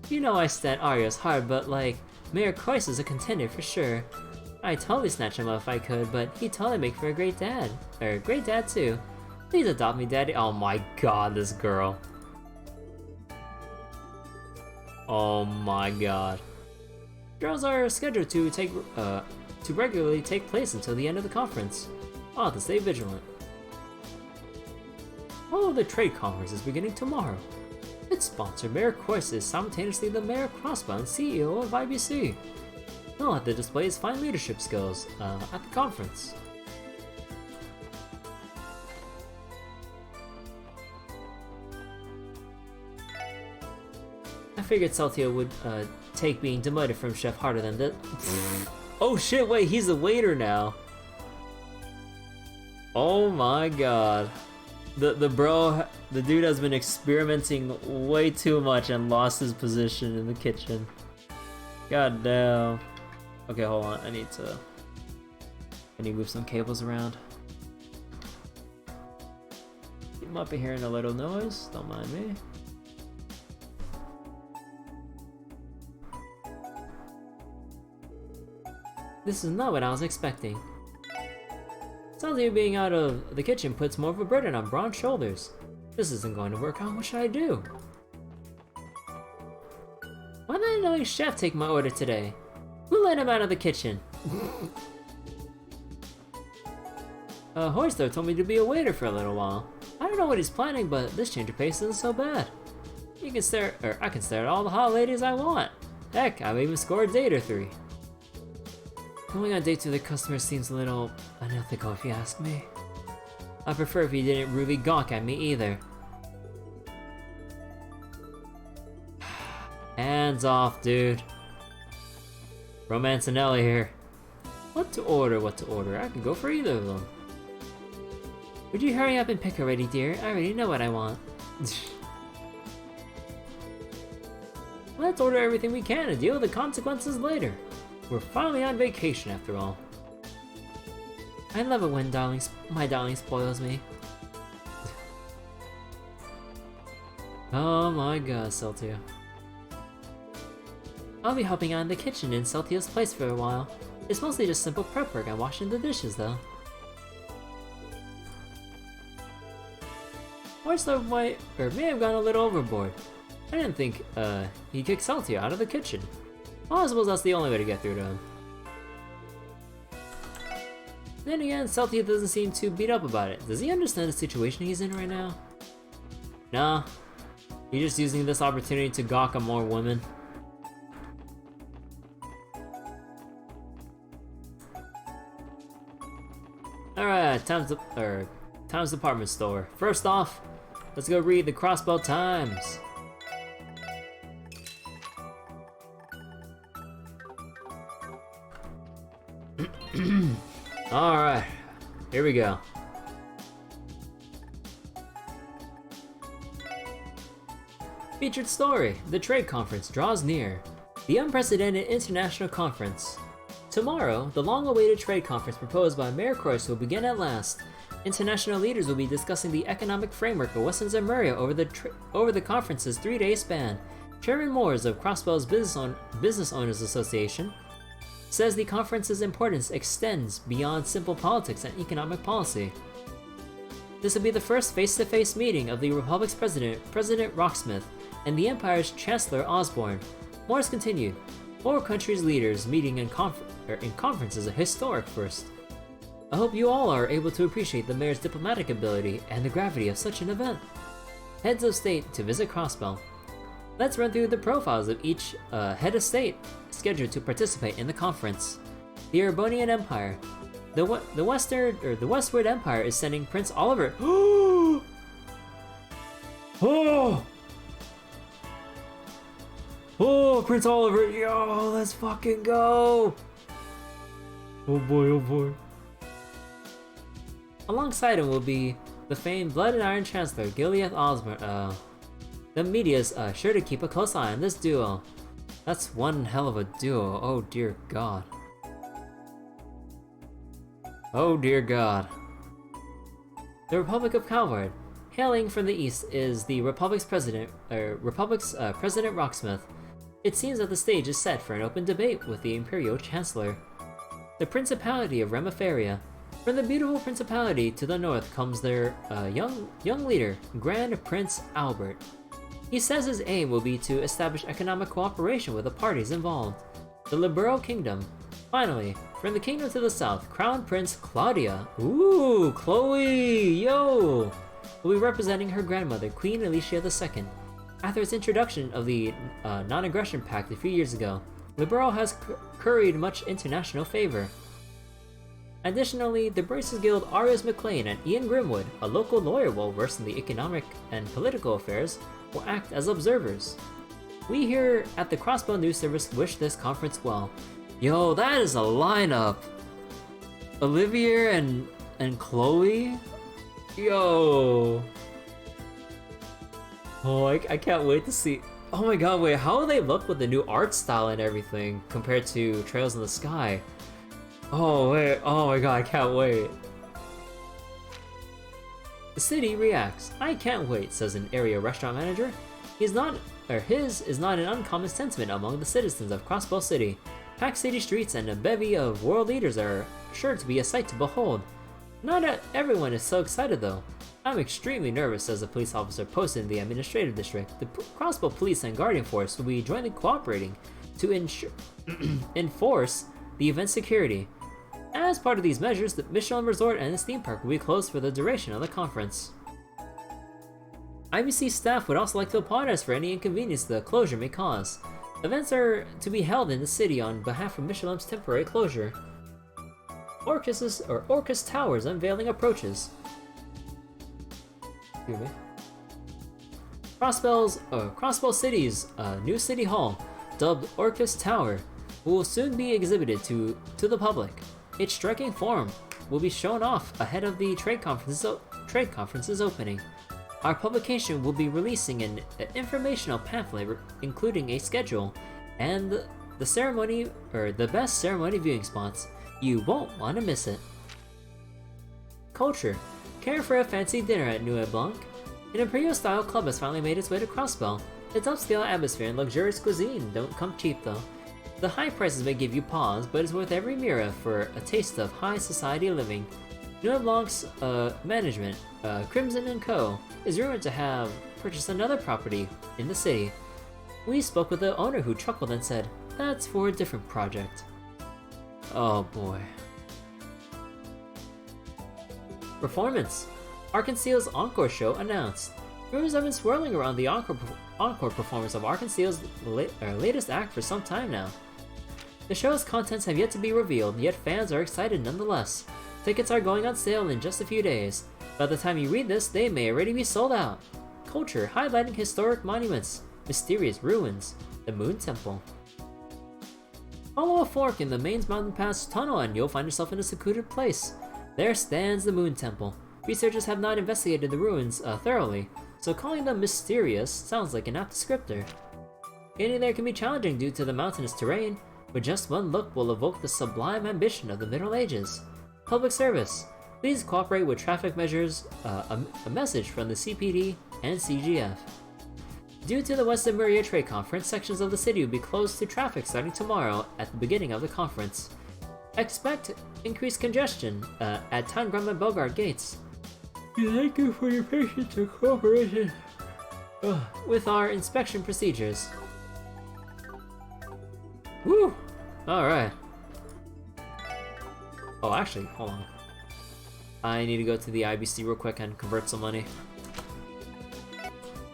You know I stand Arya's hard, but like, Mayor Croyce is a contender for sure. I'd totally snatch him up if I could, but he'd totally make for a great dad. Or a great dad too. Please adopt me, Daddy. Oh my god, this girl. Oh my god. Girls are scheduled to regularly take place until the end of the conference. I'll have to stay vigilant. Oh, the trade conference is beginning tomorrow. Its sponsor, Mayor Croyce, is simultaneously the Mayor of Crossbell and CEO of IBC. He'll have to display his fine leadership skills at the conference. figured Celtia would take being demoted from chef harder than this. Oh shit, wait, he's a waiter now. Oh my god. The dude has been experimenting way too much and lost his position in the kitchen. God damn. Okay, hold on, I need to move some cables around. You might be hearing a little noise, don't mind me. This is not what I was expecting. Sounds like you being out of the kitchen puts more of a burden on Braun's shoulders. This isn't going to work out, what should I do? Why did the annoying chef take my order today? Who let him out of the kitchen? Hoyster told me to be a waiter for a little while. I don't know what he's planning, but this change of pace isn't so bad. You can stare, or I can stare at all the hot ladies I want. Heck, I've even scored a date or 3. Going on dates with a customer seems a little unethical if you ask me. I prefer if you didn't really gawk at me either. Hands off, dude. Romancinelli here. What to order, what to order? I can go for either of them. Would you hurry up and pick already, dear? I already know what I want. Let's order everything we can and deal with the consequences later. We're finally on vacation after all. I love it when my darling spoils me. Oh my god, Celtia. I'll be helping out in the kitchen in Celtia's place for a while. It's mostly just simple prep work and washing the dishes though. Hoyster may have gone a little overboard. I didn't think he kicked Celtia out of the kitchen. Well, I suppose that's the only way to get through to him. Then again, Celtia doesn't seem too beat up about it. Does he understand the situation he's in right now? Nah. He's just using this opportunity to gawk at more women. Alright, Times Department Store. First off, let's go read the Crossbell Times. Alright, here we go. Featured story: the trade conference draws near. The unprecedented international conference. Tomorrow, the long-awaited trade conference proposed by Mayor Croyce will begin at last. International leaders will be discussing the economic framework of Western Zemuria over the conference's 3-day span. Chairman Moores of Crossbell's Business Owners Association says the conference's importance extends beyond simple politics and economic policy. This will be the first face-to-face meeting of the Republic's President Rocksmith, and the Empire's Chancellor Osborne. Morris continued, 4 countries' leaders meeting in conference is a historic first. I hope you all are able to appreciate the Mayor's diplomatic ability and the gravity of such an event. Heads of state to visit Crossbell. Let's run through the profiles of each head of state scheduled to participate in the conference. The Erebonian Empire. The Westward Empire is sending Prince Oliver. Oh! Oh, Prince Oliver! Yo, let's fucking go! Oh boy, oh boy. Alongside him will be the famed Blood and Iron Chancellor Gilead Osborne. The media's sure to keep a close eye on this duo. That's one hell of a duo, oh dear god. Oh dear god. The Republic of Calvard. Hailing from the east is the Republic's President Rocksmith. It seems that the stage is set for an open debate with the Imperial Chancellor. The Principality of Remiferia. From the beautiful Principality to the north comes their young leader, Grand Prince Albert. He says his aim will be to establish economic cooperation with the parties involved. The Liberal Kingdom. Finally, from the kingdom to the south, Crown Prince Claudia. Ooh, Chloe, yo! Will be representing her grandmother, Queen Alicia II. After its introduction of the Non-Aggression Pact a few years ago, Liberal has curried much international favor. Additionally, the Braces Guild Arias McLean and Ian Grimwood, a local lawyer well versed in the economic and political affairs, will act as observers. We here at the Crossbell News Service wish this conference well. Yo, that is a lineup! Olivia and Chloe? Yo! Oh, I can't wait to see... Oh my god, wait, how will they look with the new art style and everything compared to Trails in the Sky? Oh wait, oh my god, I can't wait. The city reacts. I can't wait, says an area restaurant manager. His is not an uncommon sentiment among the citizens of Crossbell City. Packed city streets and a bevy of world leaders are sure to be a sight to behold. Not everyone is so excited though. I'm extremely nervous, says a police officer posted in the administrative district. The Crossbell Police and Guardian Force will be jointly cooperating to enforce the event's security. As part of these measures, the Michelin Resort and its theme park will be closed for the duration of the conference. IBC staff would also like to apologize for any inconvenience the closure may cause. Events are to be held in the city on behalf of Michelin's temporary closure. Orcus Towers unveiling approaches. Excuse me. Crossbell City's new city hall, dubbed Orcus Tower, will soon be exhibited to the public. Its striking form will be shown off ahead of the trade conference's opening. Our publication will be releasing an informational pamphlet including a schedule and the best ceremony viewing spots. You won't want to miss it. Culture. Care for a fancy dinner at Nuit Blanc? An Imperial-style club has finally made its way to Crossbell. Its upscale atmosphere and luxurious cuisine don't come cheap though. The high prices may give you pause, but it's worth every mira for a taste of high society living. Nuit Blanc's management, Crimson & Co., is rumored to have purchased another property in the city. We spoke with the owner who chuckled and said, "That's for a different project." Oh boy. Performance. Arc&Ciel's Encore show announced. Rumors have been swirling around the encore performance of Arc&Ciel's latest act for some time now. The show's contents have yet to be revealed, yet fans are excited nonetheless. Tickets are going on sale in just a few days. By the time you read this, they may already be sold out. Culture, highlighting historic monuments, mysterious ruins, the Moon Temple. Follow a fork in the Maine's Mountain Pass tunnel and you'll find yourself in a secluded place. There stands the Moon Temple. Researchers have not investigated the ruins thoroughly, so calling them mysterious sounds like an apt descriptor. Getting there can be challenging due to the mountainous terrain, but just one look will evoke the sublime ambition of the Middle Ages. Public service. Please cooperate with traffic measures, a message from the CPD and CGF. Due to the Western Maria Trade Conference, sections of the city will be closed to traffic starting tomorrow at the beginning of the conference. Expect increased congestion at Tangram and Bogart gates. Thank you for your patience and cooperation with our inspection procedures. Woo! Alright. Oh, actually, hold on. I need to go to the IBC real quick and convert some money.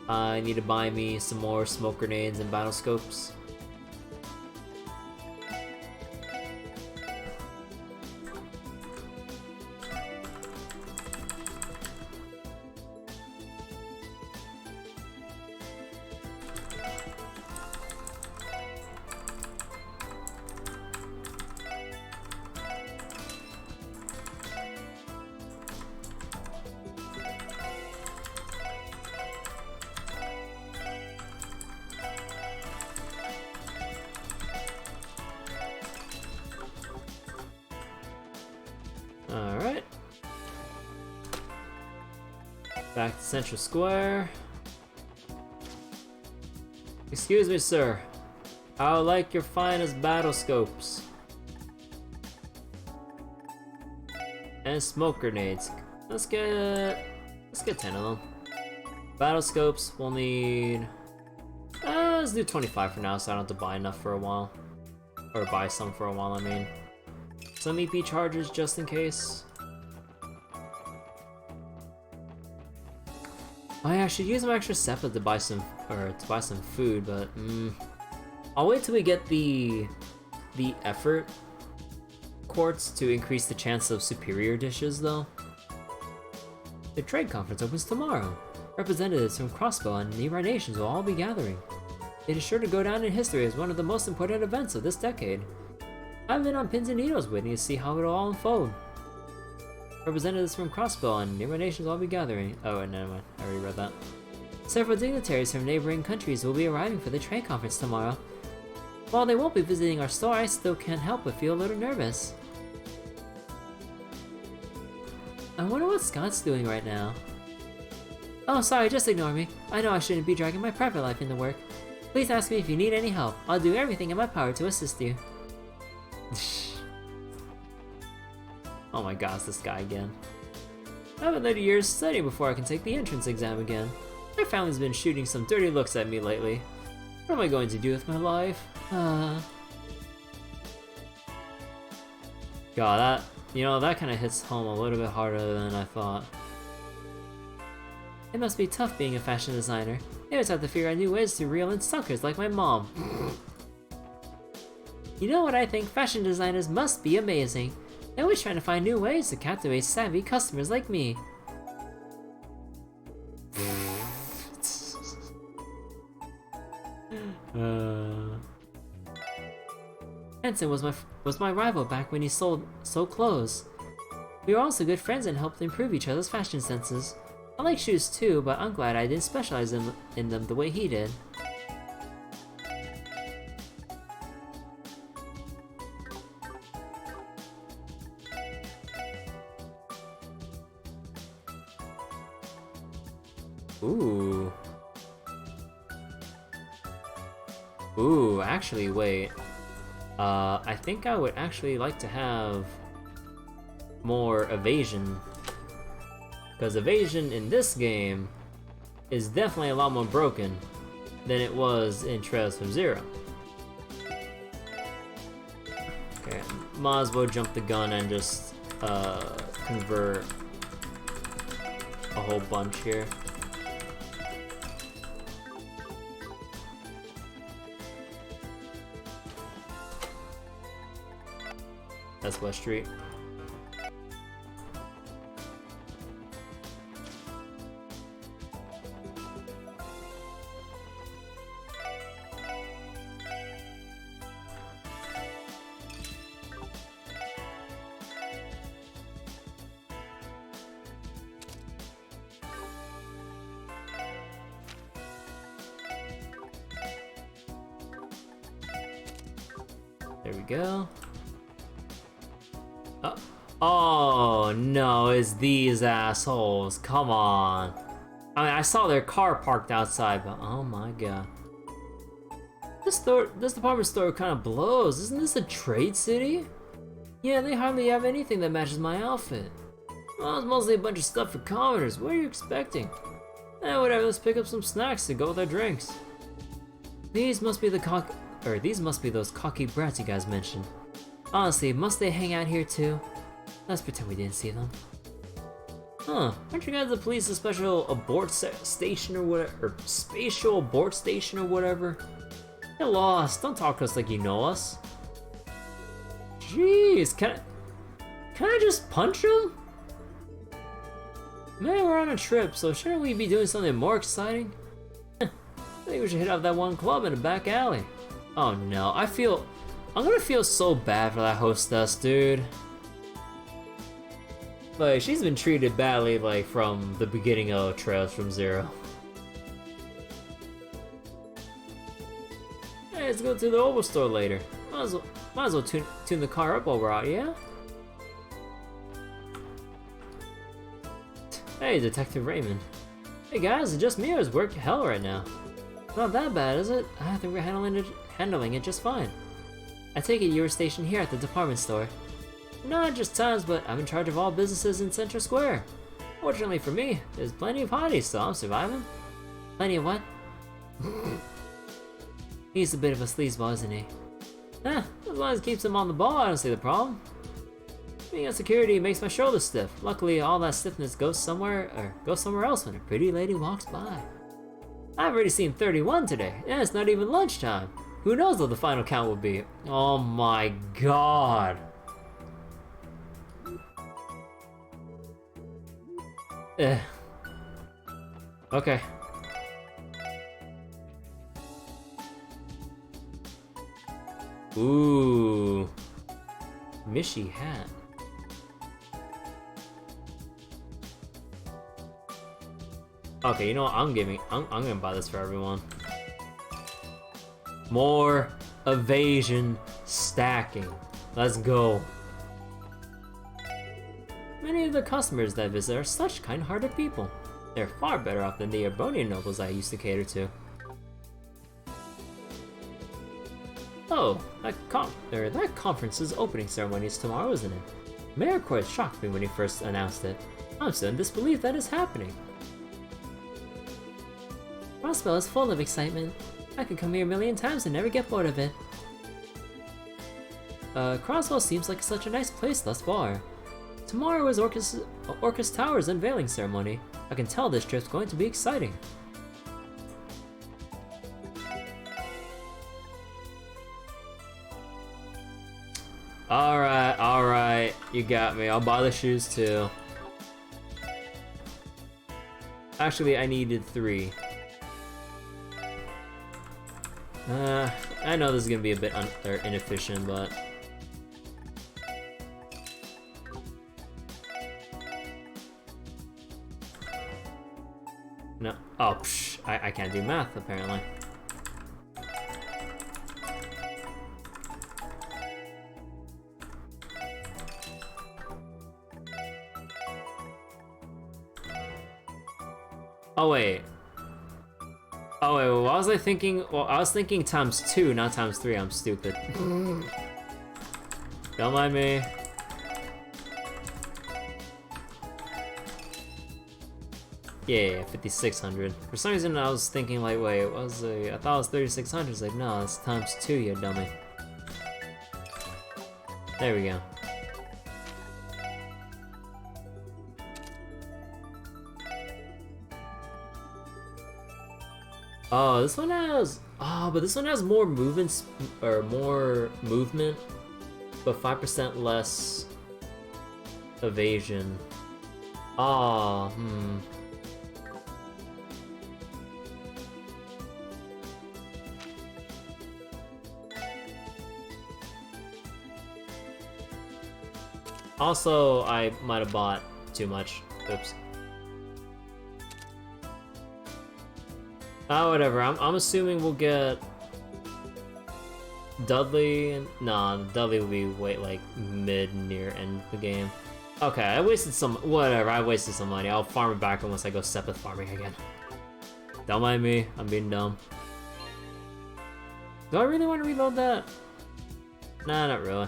I need to buy me some more smoke grenades and battle scopes. Alright. Back to Central Square. Excuse me, sir. I would like your finest battle scopes. And smoke grenades. Let's get 10 of them. Battle scopes, we'll need... let's do 25 for now so I don't have to buy enough for a while. Or buy some for a while, I mean. Some EP chargers just in case. I should use some extra SEPA to buy some food, but I'll wait till we get the effort quartz to increase the chance of superior dishes though. The trade conference opens tomorrow. Representatives from Crossbell and nearby nations will all be gathering. It is sure to go down in history as one of the most important events of this decade. I've been on pins and needles waiting to see how it'll all unfold. Representatives from Crossbell and neighboring nations will all be gathering. Oh, never mind. I already read that. Several dignitaries from neighboring countries will be arriving for the trade conference tomorrow. While they won't be visiting our store, I still can't help but feel a little nervous. I wonder what Scott's doing right now. Oh, sorry, just ignore me. I know I shouldn't be dragging my private life into work. Please ask me if you need any help. I'll do everything in my power to assist you. Oh my gosh, this guy again. I haven't had a year's study before I can take the entrance exam again. My family's been shooting some dirty looks at me lately. What am I going to do with my life? God, that kind of hits home a little bit harder than I thought. It must be tough being a fashion designer. They always have to figure out new ways to reel in suckers like my mom. You know what I think? Fashion designers must be amazing. They're always trying to find new ways to captivate savvy customers like me. Hanson was my rival back when he sold clothes. We were also good friends and helped improve each other's fashion senses. I like shoes too, but I'm glad I didn't specialize in them the way he did. Ooh. Ooh, actually, wait. I think I would actually like to have more evasion. Because evasion in this game is definitely a lot more broken than it was in Trails from Zero. Okay, might as well jump the gun and just convert a whole bunch here. That's West Street. There we go. Oh no, it's these assholes. Come on. I mean, I saw their car parked outside, but oh my god. This department store kind of blows. Isn't this a trade city? Yeah, they hardly have anything that matches my outfit. Well, it's mostly a bunch of stuff for commoners. What are you expecting? Whatever, let's pick up some snacks to go with our drinks. These must be those cocky brats you guys mentioned. Honestly, must they hang out here too? Let's pretend we didn't see them. Huh, aren't you guys the police, a special abort station or whatever, or spatial abort station or whatever? Get lost, don't talk to us like you know us. Jeez, can I just punch him? Man, we're on a trip, so shouldn't we be doing something more exciting? I think we should hit up that one club in the back alley. Oh no, I'm gonna feel so bad for that hostess, dude. Like, she's been treated badly, like, from the beginning of Trails from Zero. Hey, let's go to the Oval store later. Might as well tune the car up while we're out, yeah? Hey, Detective Raymond. Hey guys, it's just me or is work hell right now? Not that bad, is it? I think we're handling it just fine. I take it you were stationed here at the department store. Not just times, but I'm in charge of all businesses in Central Square. Fortunately for me, there's plenty of hotties, so I'm surviving. Plenty of what? He's a bit of a sleazeball, isn't he? As long as it keeps him on the ball, I don't see the problem. Being on security makes my shoulders stiff. Luckily, all that stiffness goes somewhere else when a pretty lady walks by. I've already seen 31 today, and it's not even lunchtime. Who knows what the final count will be? Oh my god. Ooh. Mishy hat. Okay, you know what? I'm gonna buy this for everyone. More evasion stacking. Let's go. Many of the customers that visit are such kind-hearted people. They're far better off than the Erbonian nobles I used to cater to. Oh, that conference's opening ceremony is tomorrow, isn't it? Mayor quite shocked me when he first announced it. I'm still in disbelief that is happening. Crossbell is full of excitement. I could come here a million times and never get bored of it. Crossbell seems like such a nice place thus far. Tomorrow is Orcus Tower's unveiling ceremony. I can tell this trip's going to be exciting. Alright, you got me. I'll buy the shoes too. Actually, I needed 3. I know this is gonna be a bit inefficient, but... No. Oh, psh, I can't do math, apparently. Oh, wait. Oh, wait, what was I thinking? Well, I was thinking times 2, not times 3. I'm stupid. Don't mind me. Yeah, 5,600. For some reason, I was thinking like, wait, what was it? I thought it was 3,600. It's like, no, it's times 2, you dummy. There we go. Oh, this one has... Oh, but this one has more movements, or more movement, but 5% less evasion. Oh, Also, I might have bought too much. Oops. Oh, whatever. I'm assuming we'll get Dudley. And nah, Dudley will be like near end of the game. Okay, I wasted some. Whatever. I wasted some money. I'll farm it back once I go Sepith farming again. Don't mind me. I'm being dumb. Do I really want to reload that? Nah, not really.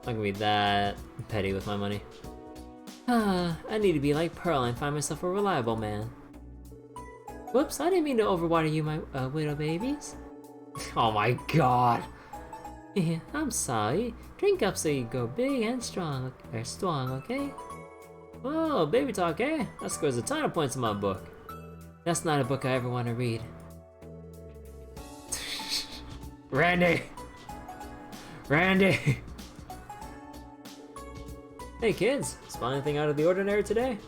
I'm gonna be that petty with my money. I need to be like Pearl and find myself a reliable man. Whoops, I didn't mean to overwater you, my widow babies. Oh my god. Yeah, I'm sorry. Drink up so you go big and strong, okay? Whoa, baby talk, eh? That scores a ton of points in my book. That's not a book I ever want to read. Randy! Randy! Hey kids, spot anything out of the ordinary today?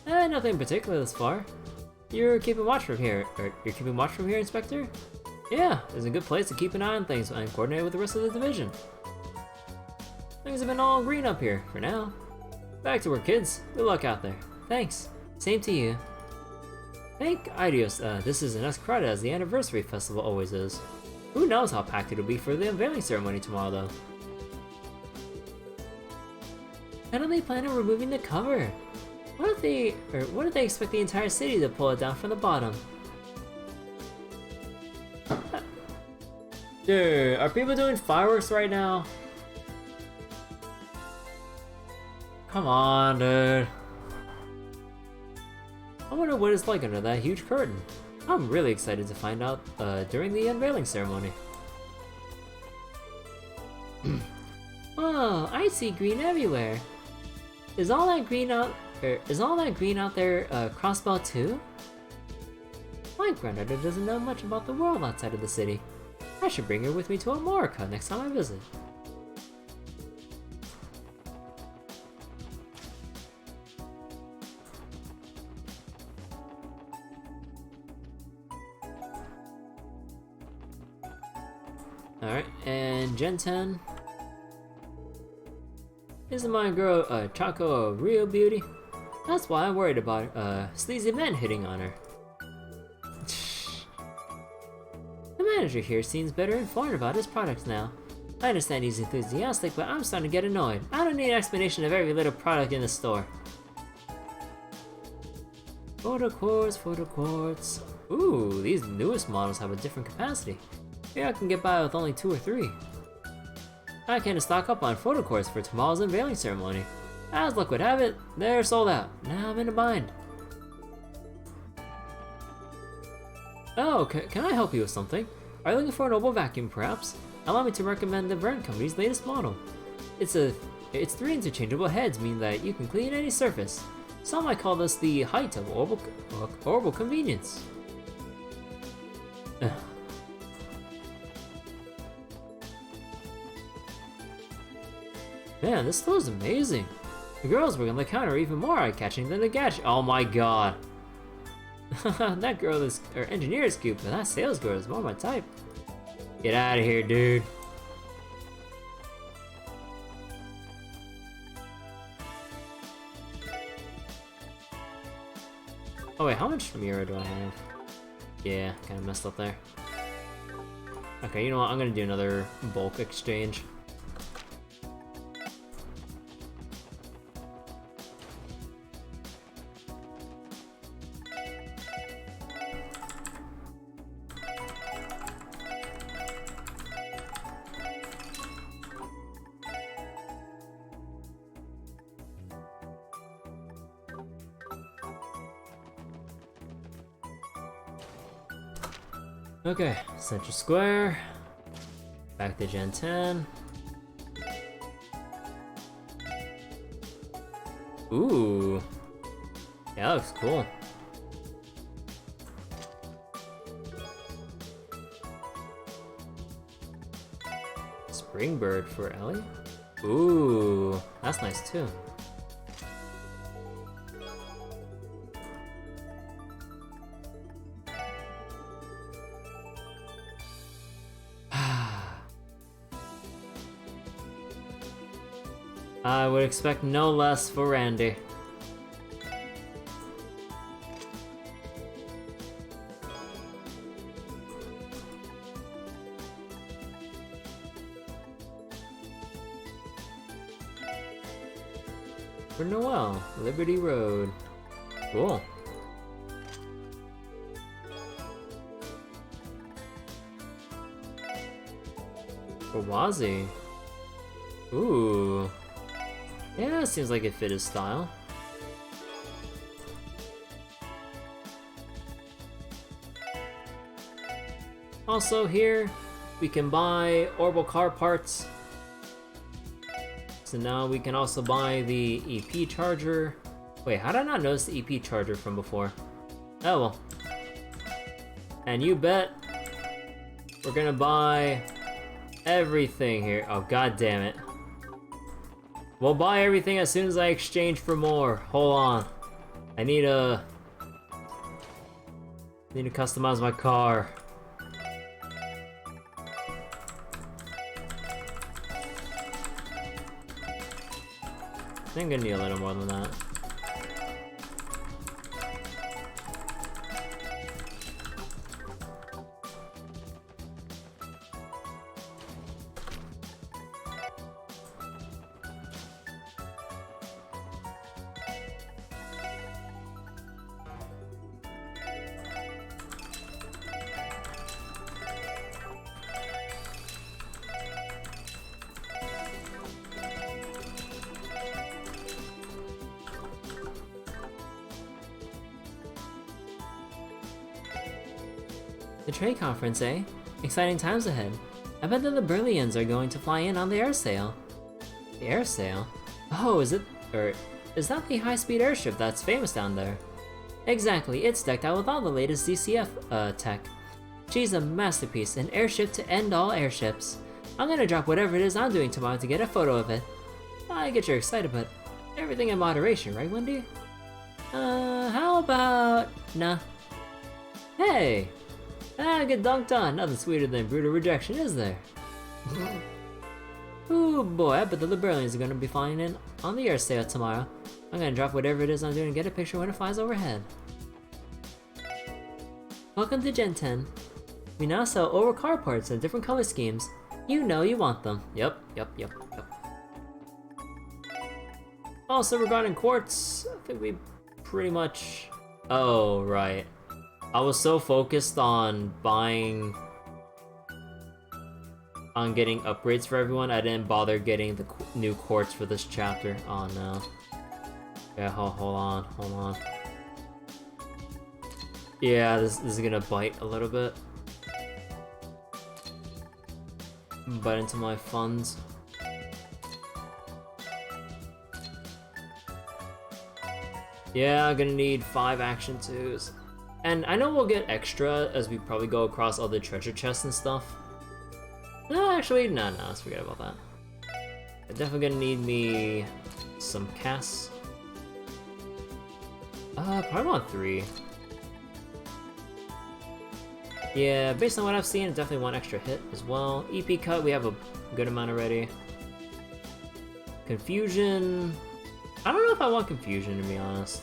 Nothing particular thus far. You're keeping watch from here, Inspector? Yeah, it's a good place to keep an eye on things and coordinate with the rest of the division. Things have been all green up here, for now. Back to work, kids. Good luck out there. Thanks. Same to you. Thank Idios, this isn't as crowded as the anniversary festival always is. Who knows how packed it'll be for the unveiling ceremony tomorrow, though. How do they plan on removing the cover? What do they expect the entire city to pull it down from the bottom? Dude, are people doing fireworks right now? Come on, dude. I wonder what it's like under that huge curtain. I'm really excited to find out during the unveiling ceremony. Oh, I see green everywhere. Is all that green out there Crossbell too? My granddaughter doesn't know much about the world outside of the city. I should bring her with me to Amorica next time I visit. Alright, and Gen 10. Isn't my girl, Choco a real beauty? That's why I'm worried about, sleazy men hitting on her. The manager here seems better informed about his products now. I understand he's enthusiastic, but I'm starting to get annoyed. I don't need an explanation of every little product in the store. Photo quartz. Ooh, these newest models have a different capacity. Maybe I can get by with only 2 or 3. I can stock up on photo quartz for tomorrow's unveiling ceremony. As luck would have it, they're sold out. Now I'm in a bind. Oh, can I help you with something? Are you looking for an oval vacuum, perhaps? Allow me to recommend the Vern Company's latest model. Its 3 interchangeable heads mean that you can clean any surface. Some might call this the height of orbital convenience. Man, this store is amazing. The girls working the counter are even more eye-catching than the gadget. Oh my god. That girl is, or engineer is cute, but that sales girl is more my type. Get out of here, dude. Oh wait, how much mirror do I have? Yeah, kind of messed up there. Okay, you know what? I'm gonna do another bulk exchange. Okay, Central Square. Back to Gen 10. Ooh. Yeah, that looks cool. Springbird for Ellie? Ooh, that's nice too. I would expect no less for Randy. For Noel, Liberty Road. Cool. For Wazzy. Ooh. Yeah, seems like it fit his style. Also here, we can buy orbital car parts. So now we can also buy the EP charger. Wait, how did I not notice the EP charger from before? Oh well. And you bet we're gonna buy everything here. Oh god damn it. We'll buy everything as soon as I exchange for more. Hold on. I need to customize my car. I think I'm gonna need a little more than that. The trade conference, eh? Exciting times ahead. I bet that the Berlians are going to fly in on the air sale. The air sale? Oh, is that the high-speed airship that's famous down there? Exactly, it's decked out with all the latest DCF, tech. She's a masterpiece, an airship to end all airships. I'm gonna drop whatever it is I'm doing tomorrow to get a photo of it. I get you're excited, but everything in moderation, right, Wendy? How about... nah. Hey! Ah, get dunked on. Nothing sweeter than brutal rejection, is there? Ooh boy, I bet the Liberalians are gonna be flying in on the air sale tomorrow. I'm gonna drop whatever it is I'm doing and get a picture when it flies overhead. Welcome to Gen 10. We now sell over car parts in different color schemes. You know you want them. Yep. Also, regarding quartz, I think we pretty much... Oh, right. I was so focused on buying... on getting upgrades for everyone, I didn't bother getting the new quartz for this chapter. Oh no. Yeah, hold on. Yeah, this is gonna bite a little bit. Bite into my funds. Yeah, I'm gonna need 5 action 2s. And I know we'll get extra as we probably go across all the treasure chests and stuff. No, actually, no, let's forget about that. I'm definitely gonna need me some casts. Probably want 3. Yeah, based on what I've seen, I definitely want extra hit as well. EP cut, we have a good amount already. Confusion... I don't know if I want confusion, to be honest.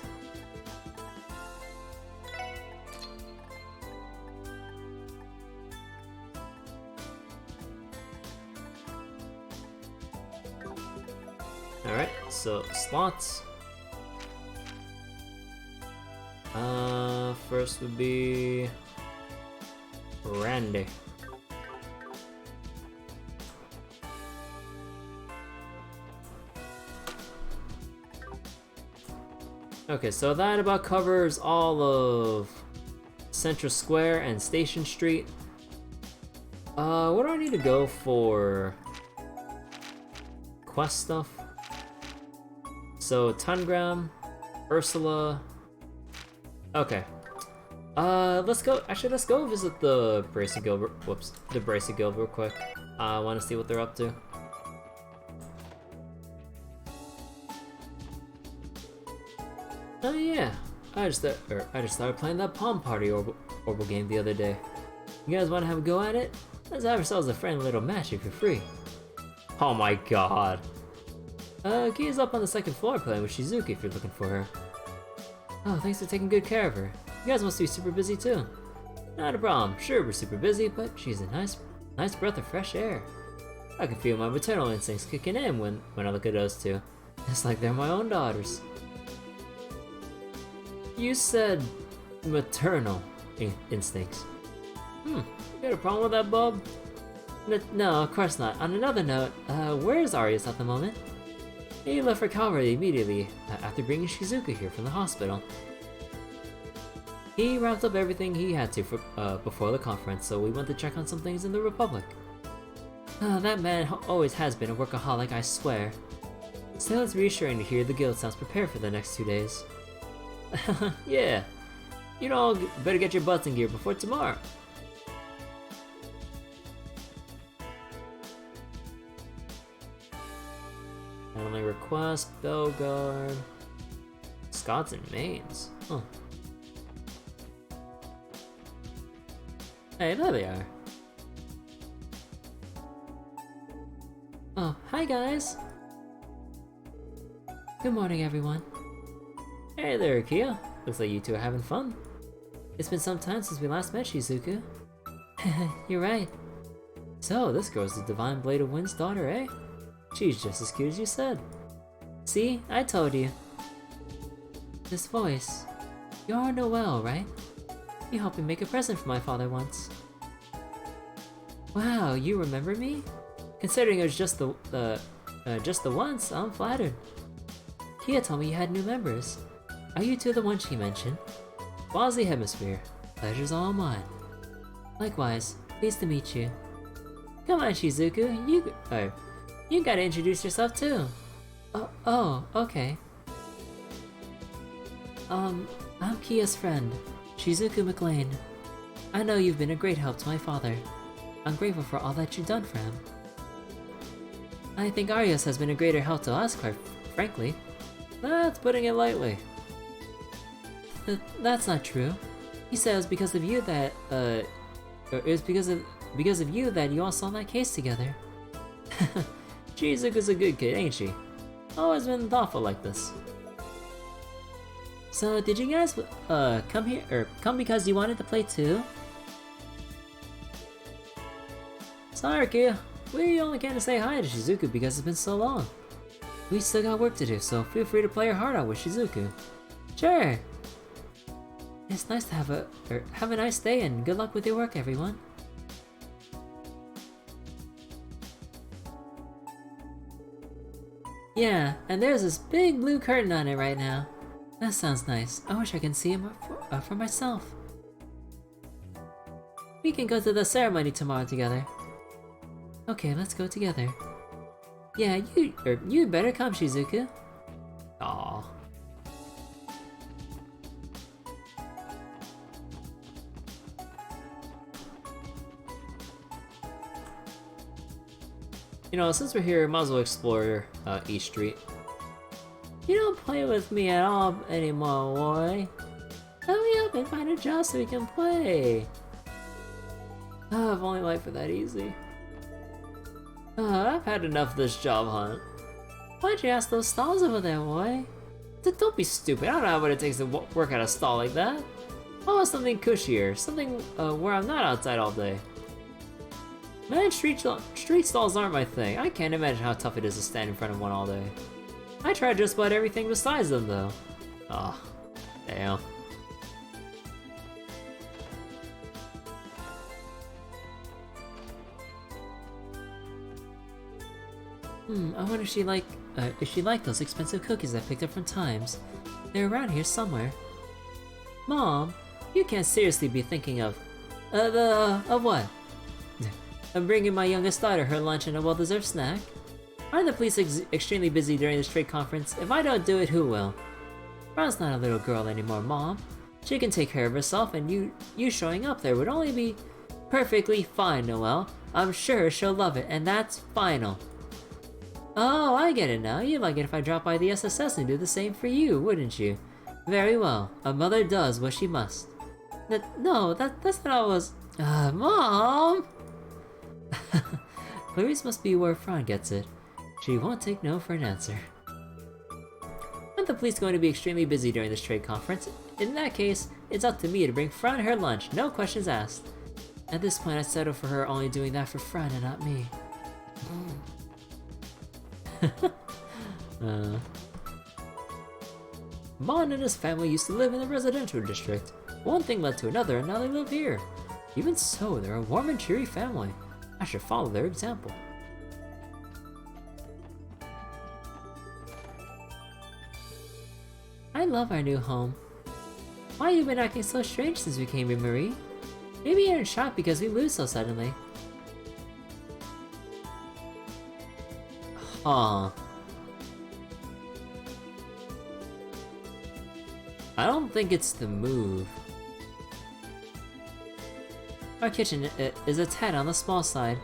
Alright, so slots. First would be... Randy. Okay, so that about covers all of Central Square and Station Street. What do I need to go for? Quest stuff. So Tangram, Ursula. Okay. Let's go. Actually, let's go visit the Bracer Guild. Whoops, the Bracer Guild real quick. I want to see what they're up to. Oh yeah, I just started playing that Palm Party Orbital game the other day. You guys want to have a go at it? Let's have ourselves a friendly little match for free. Oh my god. Kia's up on the 2nd floor playing with Shizuki if you're looking for her. Oh, thanks for taking good care of her. You guys must be super busy too. Not a problem. Sure, we're super busy, but she's a nice breath of fresh air. I can feel my maternal instincts kicking in when I look at those two. It's like they're my own daughters. You said maternal instincts. You got a problem with that, bub? No, of course not. On another note, where is Arias at the moment? He left for Calvary immediately after bringing Shizuka here from the hospital. He wrapped up everything he had to before the conference, so we went to check on some things in the Republic. That man always has been a workaholic, I swear. Still, it's reassuring to hear the guild sounds prepared for the next 2 days. Yeah, you all better get your butts in gear before tomorrow. Handling request, Bellegarde, Scots and Mains. Huh. Hey, there they are. Oh, hi guys. Good morning, everyone. Hey there, Kia. Looks like you two are having fun. It's been some time since we last met, Shizuku. You're right. So, this girl's the Divine Blade of Wind's daughter, eh? She's just as cute as you said. See? I told you. This voice. You're Noelle, right? You helped me make a present for my father once. Wow, you remember me? Considering it was just the once, I'm flattered. Kia told me you had new members. Are you two the ones she mentioned? Quasi Hemisphere. Pleasure's all mine. Likewise, pleased to meet you. Come on, Shizuku, you gotta introduce yourself too. Oh, okay. I'm Kia's friend, Shizuku McLean. I know you've been a great help to my father. I'm grateful for all that you've done for him. I think Arias has been a greater help to us, quite frankly. That's putting it lightly. That's not true. He said it was because of you that, it was because of you that you all saw that case together. Shizuku's a good kid, ain't she? Always been thoughtful like this. So, did you guys come here, or come because you wanted to play too? Sorry, Kia. We only came to say hi to Shizuku because it's been so long. We still got work to do, so feel free to play your heart out with Shizuku. Sure. It's nice to have a nice day and good luck with your work, everyone. Yeah, and there's this big blue curtain on it right now. That sounds nice. I wish I can see him for myself. We can go to the ceremony tomorrow together. Okay, let's go together. Yeah, you better come, Shizuku. Aww. You know, since we're here, might as well explore East Street. You don't play with me at all anymore, boy. Hurry up and find a job so we can play. Oh, if only life were that easy. I've had enough of this job hunt. Why'd you ask those stalls over there, boy? Don't be stupid. I don't know what it takes to work at a stall like that. I want something cushier, something where I'm not outside all day. Man, street stalls aren't my thing. I can't imagine how tough it is to stand in front of one all day. I tried just about everything besides them, though. Oh, damn. I wonder if she liked those expensive cookies I picked up from Times. They're around here somewhere. Mom, you can't seriously be thinking of what? I'm bringing my youngest daughter her lunch and a well-deserved snack. Aren't the police extremely busy during this trade conference? If I don't do it, who will? Ron's not a little girl anymore, Mom. She can take care of herself, and you showing up there would only be perfectly fine, Noelle. I'm sure she'll love it, and that's final. Oh, I get it now. You'd like it if I drop by the SSS and do the same for you, wouldn't you? Very well. A mother does what she must. No, that's not how it was. Mom! Clarice must be where Fran gets it. She won't take no for an answer. Aren't the police going to be extremely busy during this trade conference? In that case, it's up to me to bring Fran her lunch, no questions asked. At this point, I'd settle for her only doing that for Fran and not me. Mon and his family used to live in the residential district. One thing led to another, and now they live here. Even so, they're a warm and cheery family. I should follow their example. I love our new home. Why you been acting so strange since we came here, Marie? Maybe you're in shock because we moved so suddenly. Huh. I don't think it's the move. Our kitchen is a tad on the small side.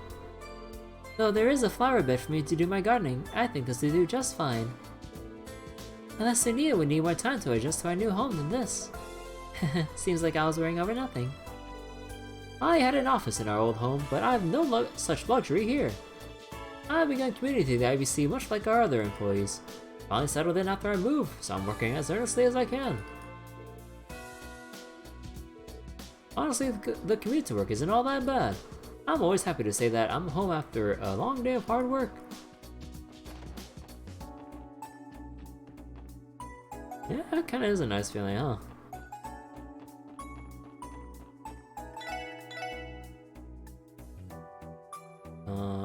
Though there is a flower bed for me to do my gardening, I think this will do just fine. Unless Sonia would need more time to adjust to our new home than this. Seems like I was worrying over nothing. I had an office in our old home, but I have no such luxury here. I've begun communicating the IBC much like our other employees. Finally settled in after I moved, so I'm working as earnestly as I can. Honestly, the commute to work isn't all that bad. I'm always happy to say that I'm home after a long day of hard work. Yeah, that kinda is a nice feeling, huh?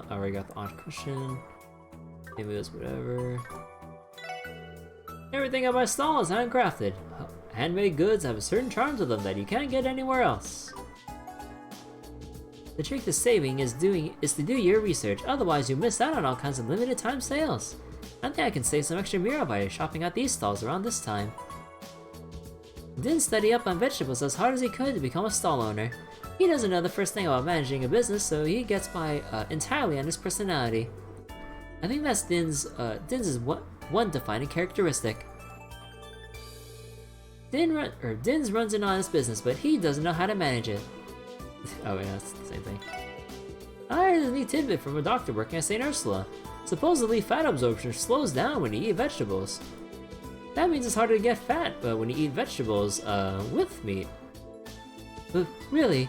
I already got the odd cushion. Maybe it was whatever. Everything at my stall is handcrafted. Handmade goods have a certain charm to them that you can't get anywhere else. The trick to saving is to do your research, otherwise you miss out on all kinds of limited time sales. I think I can save some extra mirror by shopping at these stalls around this time. Didn't study up on vegetables as hard as he could to become a stall owner. He doesn't know the first thing about managing a business, so he gets by entirely on his personality. I think that's Din's one defining characteristic. Din's runs an honest business, but he doesn't know how to manage it. Oh yeah, that's the same thing. I heard a neat tidbit from a doctor working at St. Ursula. Supposedly, fat absorption slows down when you eat vegetables. That means it's harder to get fat when you eat vegetables with meat. Really?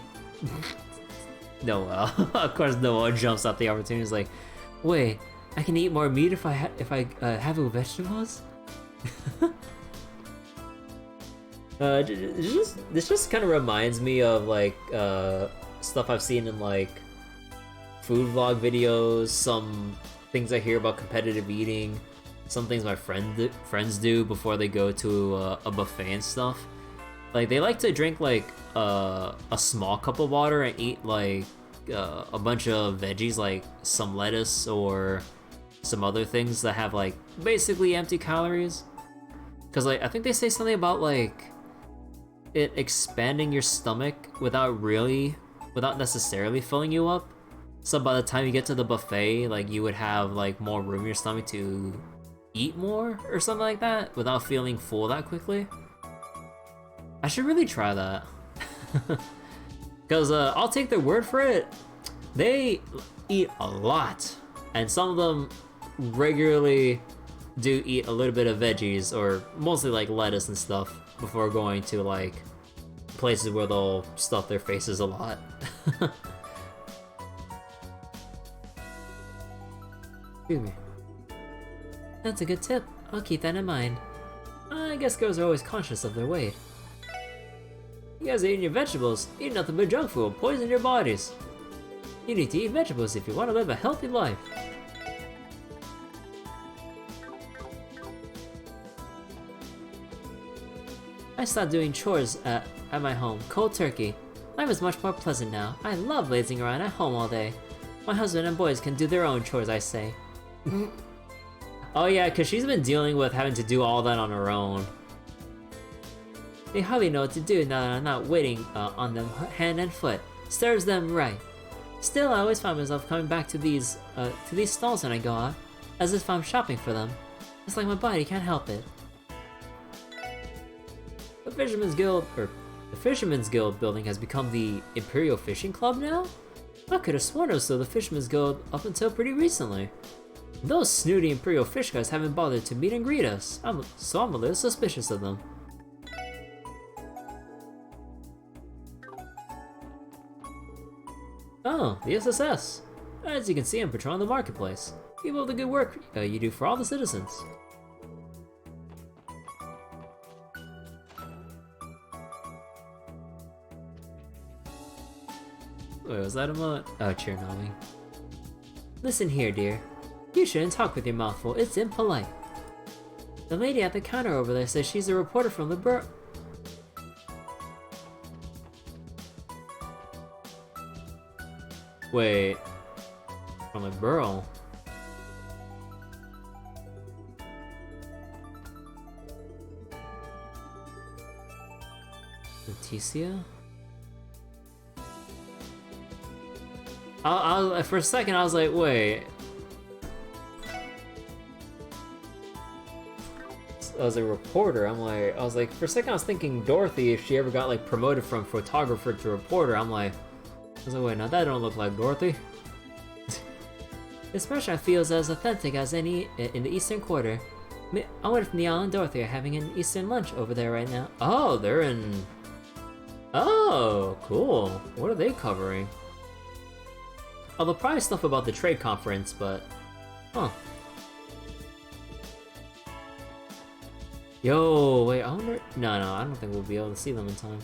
Noel. Of course, Noel jumps at the opportunity. He's like, wait, I can eat more meat if I have it with vegetables? This just kind of reminds me of like stuff I've seen in like food vlog videos, some things I hear about competitive eating, some things my friends do before they go to a buffet and stuff. Like they like to drink like a small cup of water and eat like a bunch of veggies, like some lettuce or some other things that have like basically empty calories. Cause like I think they say something about like it expanding your stomach without necessarily filling you up. So by the time you get to the buffet, like you would have like more room in your stomach to eat more or something like that without feeling full that quickly. I should really try that. Cause I'll take their word for it. They eat a lot, and some of them regularly do eat a little bit of veggies or mostly like lettuce and stuff before going to like places where they'll stuff their faces a lot. Excuse me. That's a good tip. I'll keep that in mind. I guess girls are always conscious of their weight. You guys are eating your vegetables. Eat nothing but junk food will poison your bodies. You need to eat vegetables if you want to live a healthy life. I stopped doing chores at my home, cold turkey. Life is much more pleasant now. I love lazing around at home all day. My husband and boys can do their own chores, I say. Oh yeah, cause she's been dealing with having to do all that on her own. They hardly know what to do now that I'm not waiting on them hand and foot. Serves them right. Still, I always find myself coming back to these stalls when I go out, as if I'm shopping for them. It's like my body can't help it. The Fisherman's Guild building has become the Imperial Fishing Club now? I could have sworn it was still the Fisherman's Guild up until pretty recently. Those snooty Imperial fish guys haven't bothered to meet and greet us, so I'm a little suspicious of them. Oh, the SSS. As you can see, I'm patrolling the marketplace. Keep up the good work you do for all the citizens. Wait, was that a moment? Oh, cheer nodding. Listen here, dear. You shouldn't talk with your mouth full. It's impolite. The lady at the counter over there says she's a reporter from the Bur- Wait. From the Burl? Leticia? For a second I was like, wait. As a reporter, I was like, for a second I was thinking Dorothy, if she ever got like promoted from photographer to reporter, I was like, wait, now that don't look like Dorothy. This restaurant feels as authentic as any in the Eastern Quarter. I wonder if Neil and Dorothy are having an Eastern lunch over there right now. Oh, they're in... Oh, cool. What are they covering? Although probably stuff about the trade conference, but... Huh. Yo, wait, I wonder... No, I don't think we'll be able to see them in time.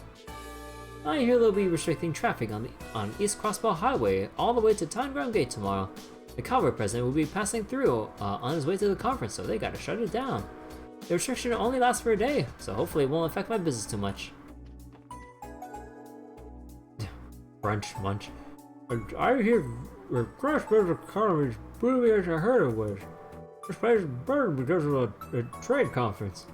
I hear they'll be restricting traffic on East Crossbell Highway all the way to Town Ground Gate tomorrow. The Cowboy president will be passing through on his way to the conference, so they gotta shut it down. The restriction only lasts for a day, so hopefully it won't affect my business too much. Brunch munch. I hear Crossbell's economy is booming as I heard it was. This place is burned because of a trade conference.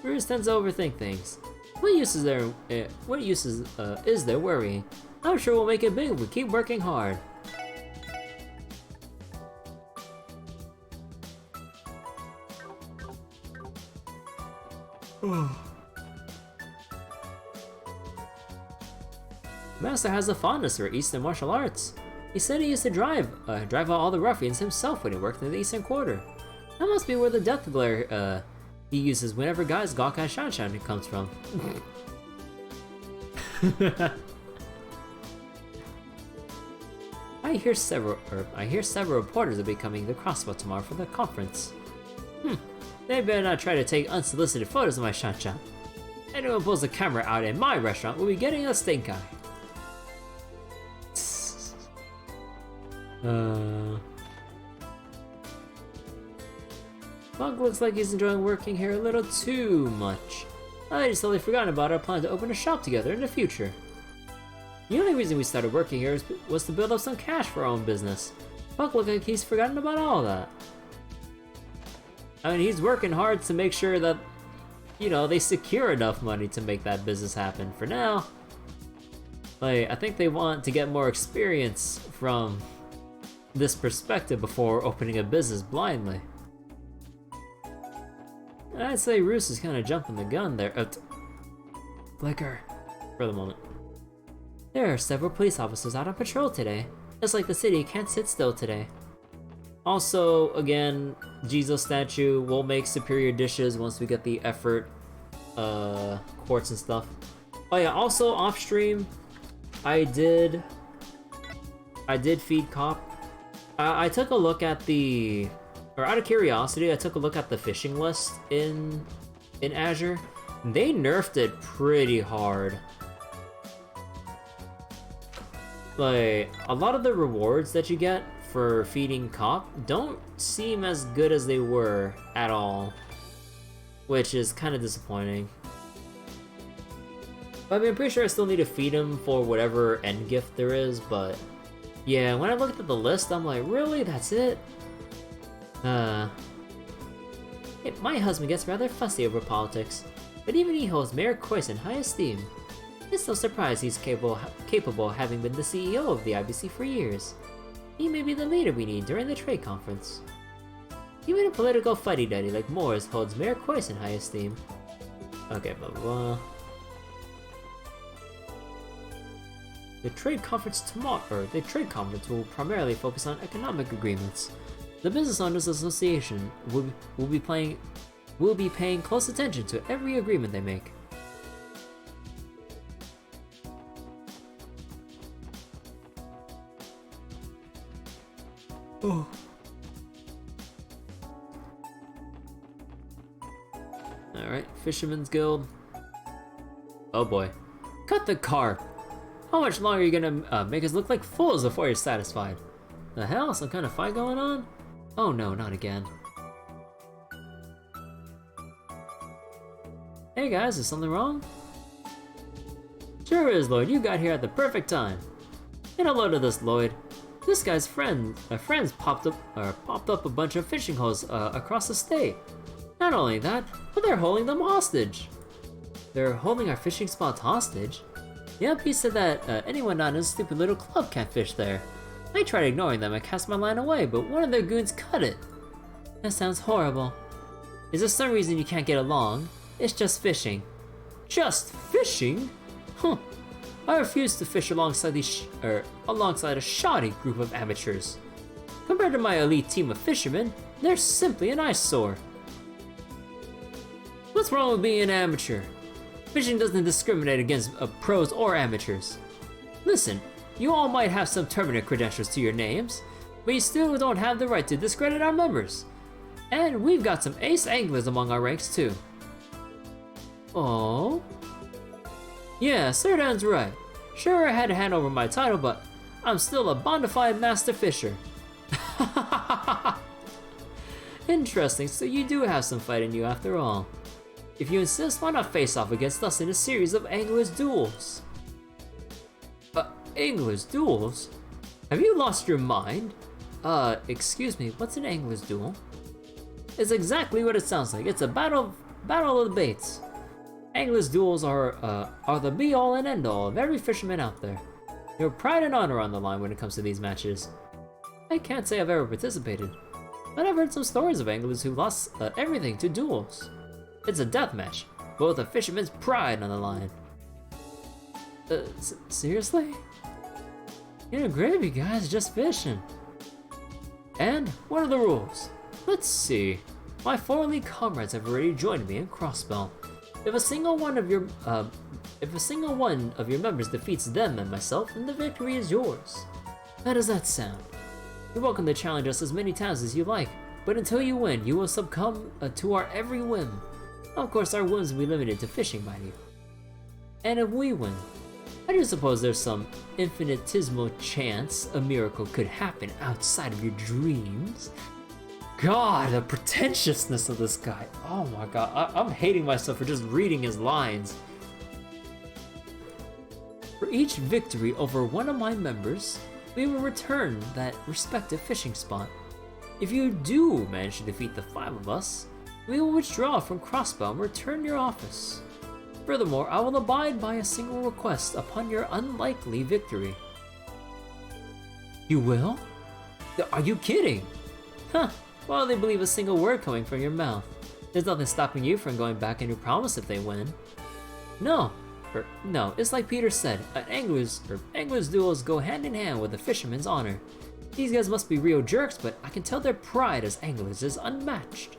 Bruce tends to overthink things. What use is there? Is there worrying? I'm sure we'll make it big if we keep working hard. Master has a fondness for Eastern martial arts. He said he used to drive out all the ruffians himself when he worked in the Eastern Quarter. That must be where the death glare he uses whenever guys gawk at Shanshan comes from. I hear several reporters will be coming to Crossbell tomorrow for the conference. They better not try to take unsolicited photos of my Shanshan. Anyone pulls a camera out in my restaurant will be getting a stink eye. Bug looks like he's enjoying working here a little too much. I just totally forgotten about our plan to open a shop together in the future. The only reason we started working here was to build up some cash for our own business. Buck looks like he's forgotten about all that. I mean, he's working hard to make sure that, you know, they secure enough money to make that business happen. For now, like, I think they want to get more experience from this perspective before opening a business blindly. I'd say Roos is kind of jumping the gun there. Flicker. For the moment. There are several police officers out on patrol today. Just like the city can't sit still today. Also, again, Jizo statue will make superior dishes once we get the effort quartz and stuff. Oh yeah, also off stream, I did feed Cop. I took a look at out of curiosity, I took a look at the fishing list in Azure. They nerfed it pretty hard. Like, a lot of the rewards that you get for feeding Cop don't seem as good as they were at all, which is kind of disappointing. I mean, I'm pretty sure I still need to feed him for whatever end gift there is, but yeah, when I looked at the list, I'm like, really? That's it? My husband gets rather fussy over politics, but even he holds Mayor Kois in high esteem. It's no surprise he's capable having been the CEO of the IBC for years. He may be the leader we need during the trade conference. Even a political fuddy-duddy like Moores holds Mayor Kois in high esteem. Okay, blah blah blah. The trade conference will primarily focus on economic agreements. The Business Owners Association will be paying close attention to every agreement they make. Oh. Alright, Fisherman's Guild. Oh boy. Cut the carp! How much longer are you gonna make us look like fools before you're satisfied? The hell? Some kind of fight going on? Oh no, not again. Hey guys, is something wrong? Sure is, Lloyd. You got here at the perfect time. Get a load of this, Lloyd. This guy's friends popped up a bunch of fishing holes across the state. Not only that, but they're holding them hostage. They're holding our fishing spots hostage? Yep, he said that anyone not in his stupid little club can't fish there. I tried ignoring them and cast my line away, but one of their goons cut it. That sounds horrible. Is there some reason you can't get along? It's just fishing. Just fishing? Huh. I refuse to fish alongside a shoddy group of amateurs. Compared to my elite team of fishermen, they're simply an eyesore. What's wrong with being an amateur? Fishing doesn't discriminate against pros or amateurs. Listen, you all might have some tournament credentials to your names, but you still don't have the right to discredit our members. And we've got some ace anglers among our ranks too. Oh? Yeah, Serdan's right. Sure, I had to hand over my title, but I'm still a bonafide master fisher. Interesting, so you do have some fight in you after all. If you insist, why not face off against us in a series of anglers duels? Anglers duels? Have you lost your mind? Excuse me, what's an angler's duel? It's exactly what it sounds like. It's a battle of the baits. Anglers duels are the be-all and end-all of every fisherman out there. Your pride and honor on the line when it comes to these matches. I can't say I've ever participated, but I've heard some stories of anglers who lost everything to duels. It's a death match, but with a fisherman's pride on the line. Seriously? You're a gravy, guys, just fishing. And what are the rules? Let's see. My 4 elite comrades have already joined me in Crossbell. If a single one of your members defeats them and myself, then the victory is yours. How does that sound? You're welcome to challenge us as many times as you like, but until you win, you will succumb to our every whim. Of course, our whims will be limited to fishing, mind you. And if we win, I do suppose there's some infinitesimal chance a miracle could happen outside of your dreams. God, the pretentiousness of this guy. Oh my god, I'm hating myself for just reading his lines. For each victory over one of my members, we will return that respective fishing spot. If you do manage to defeat the 5 of us, we will withdraw from Crossbell and return your office. Furthermore, I will abide by a single request upon your unlikely victory. You will? Are you kidding? Huh. Why don't they believe a single word coming from your mouth? There's nothing stopping you from going back on your promise if they win. No, it's like Peter said, anglers duels go hand in hand with a fisherman's honor. These guys must be real jerks, but I can tell their pride as anglers is unmatched.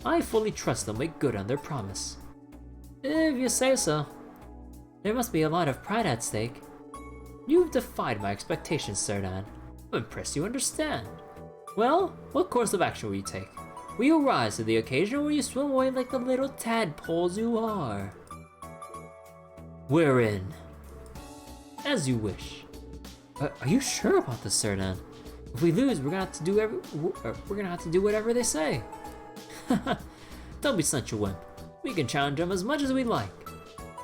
I fully trust they'll make good on their promise. If you say so. There must be a lot of pride at stake. You've defied my expectations, Serdan. I'm impressed you understand. Well, what course of action will you take? Will you rise to the occasion, or will you swim away like the little tadpoles you are? We're in. As you wish. Are you sure about this, Serdan? If we lose, we're gonna have to do whatever they say. Don't be such a wimp. We can challenge them as much as we like.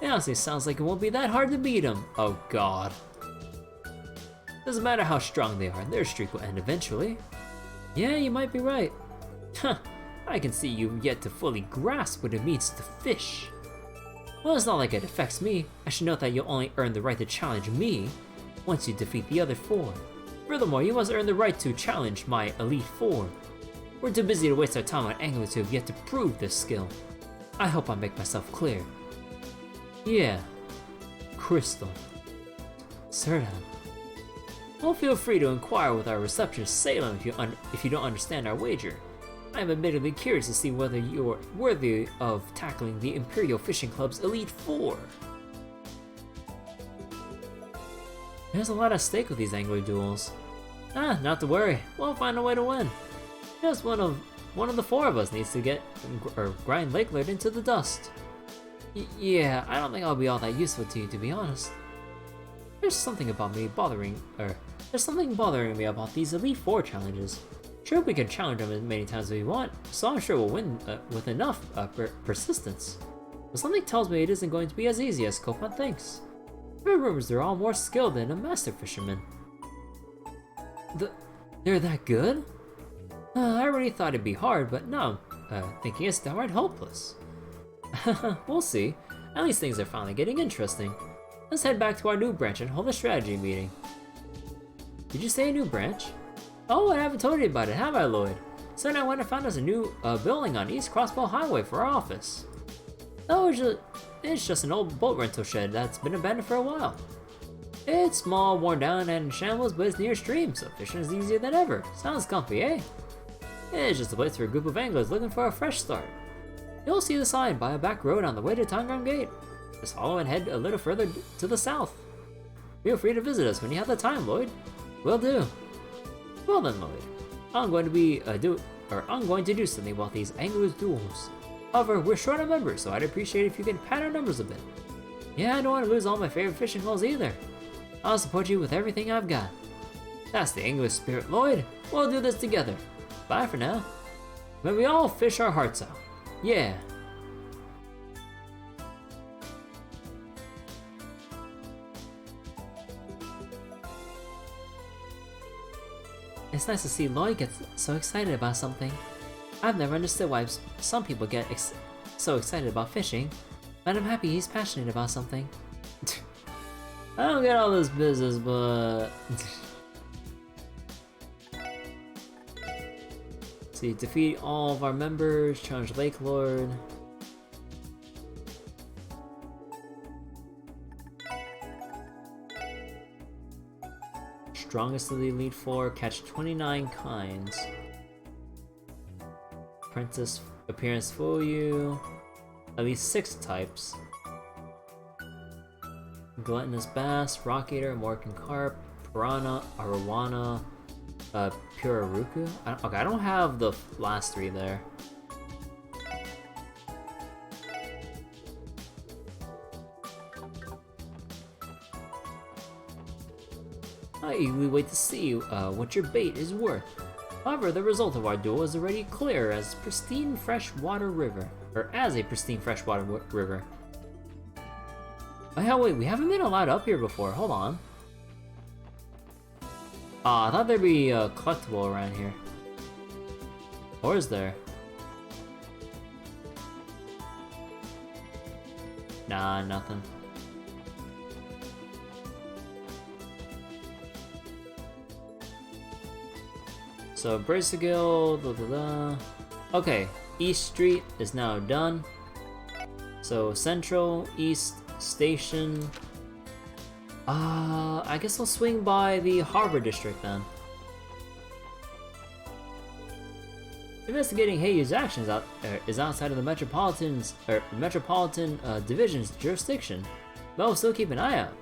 It honestly sounds like it won't be that hard to beat them. Oh god. Doesn't matter how strong they are, their streak will end eventually. Yeah, you might be right. I can see you've yet to fully grasp what it means to fish. Well, it's not like it affects me. I should note that you'll only earn the right to challenge me once you defeat the other 4. Furthermore, you must earn the right to challenge my Elite 4. We're too busy to waste our time on anglers who have yet to prove this skill. I hope I make myself clear. Yeah. Crystal. Serdan. Well, feel free to inquire with our receptionist Salem if you don't understand our wager. I am admittedly curious to see whether you're worthy of tackling the Imperial Fishing Club's Elite 4. There's a lot at stake with these angler duels. Not to worry. We'll find a way to win. Just one of the 4 of us needs to grind Lake Lord into the dust. Yeah, I don't think I'll be all that useful to you, to be honest. There's something bothering me about these Elite 4 challenges. Sure, we can challenge them as many times as we want, so I'm sure we'll win with enough persistence. But something tells me it isn't going to be as easy as Kopan thinks. There are rumors they're all more skilled than a master fisherman. They're that good? I already thought it'd be hard, but now I'm thinking it's downright hopeless. We'll see. At least things are finally getting interesting. Let's head back to our new branch and hold a strategy meeting. Did you say a new branch? Oh, I haven't told you about it, have I, Lloyd? So I went and found us a new building on East Crossbell Highway for our office. Oh, it's just an old boat rental shed that's been abandoned for a while. It's small, worn down, and in shambles, but it's near a stream, so fishing is easier than ever. Sounds comfy, eh? It's just a place for a group of anglers looking for a fresh start. You'll see the sign by a back road on the way to Tangram Gate. Just follow and head a little further to the south. Feel free to visit us when you have the time, Lloyd. Will do. Well then, Lloyd, I'm going to do something about these anglers' duels. However, we're short on members, so I'd appreciate if you can pad our numbers a bit. Yeah, I don't want to lose all my favorite fishing holes either. I'll support you with everything I've got. That's the English spirit, Lloyd. We'll do this together. Bye for now. May we all fish our hearts out. Yeah. It's nice to see Lloyd get so excited about something. I've never understood why some people get so excited about fishing, but I'm happy he's passionate about something. I don't get all this business, but... See, defeat all of our members, challenge Lake Lord. Strongest of the Elite Four, catch 29 kinds. Princess appearance fool you. At least 6 types. Gluttonous Bass, Rock Eater, Morgan Carp, Piranha, Arowana, Puraruku? Okay, I don't have the last 3 there. I eagerly wait to see what your bait is worth. However, the result of our duel is already clear as pristine freshwater river, or as a pristine freshwater river. Oh yeah, wait, we haven't been allowed up here before. Hold on. I thought there'd be a collectible around here. Or is there? Nah, nothing. So Bracegill, Okay, East Street is now done. So Central, East Station. I guess I'll swing by the Harbor District then. Investigating Heiyu's actions is outside of the Metropolitan Division's jurisdiction, but we'll still keep an eye out.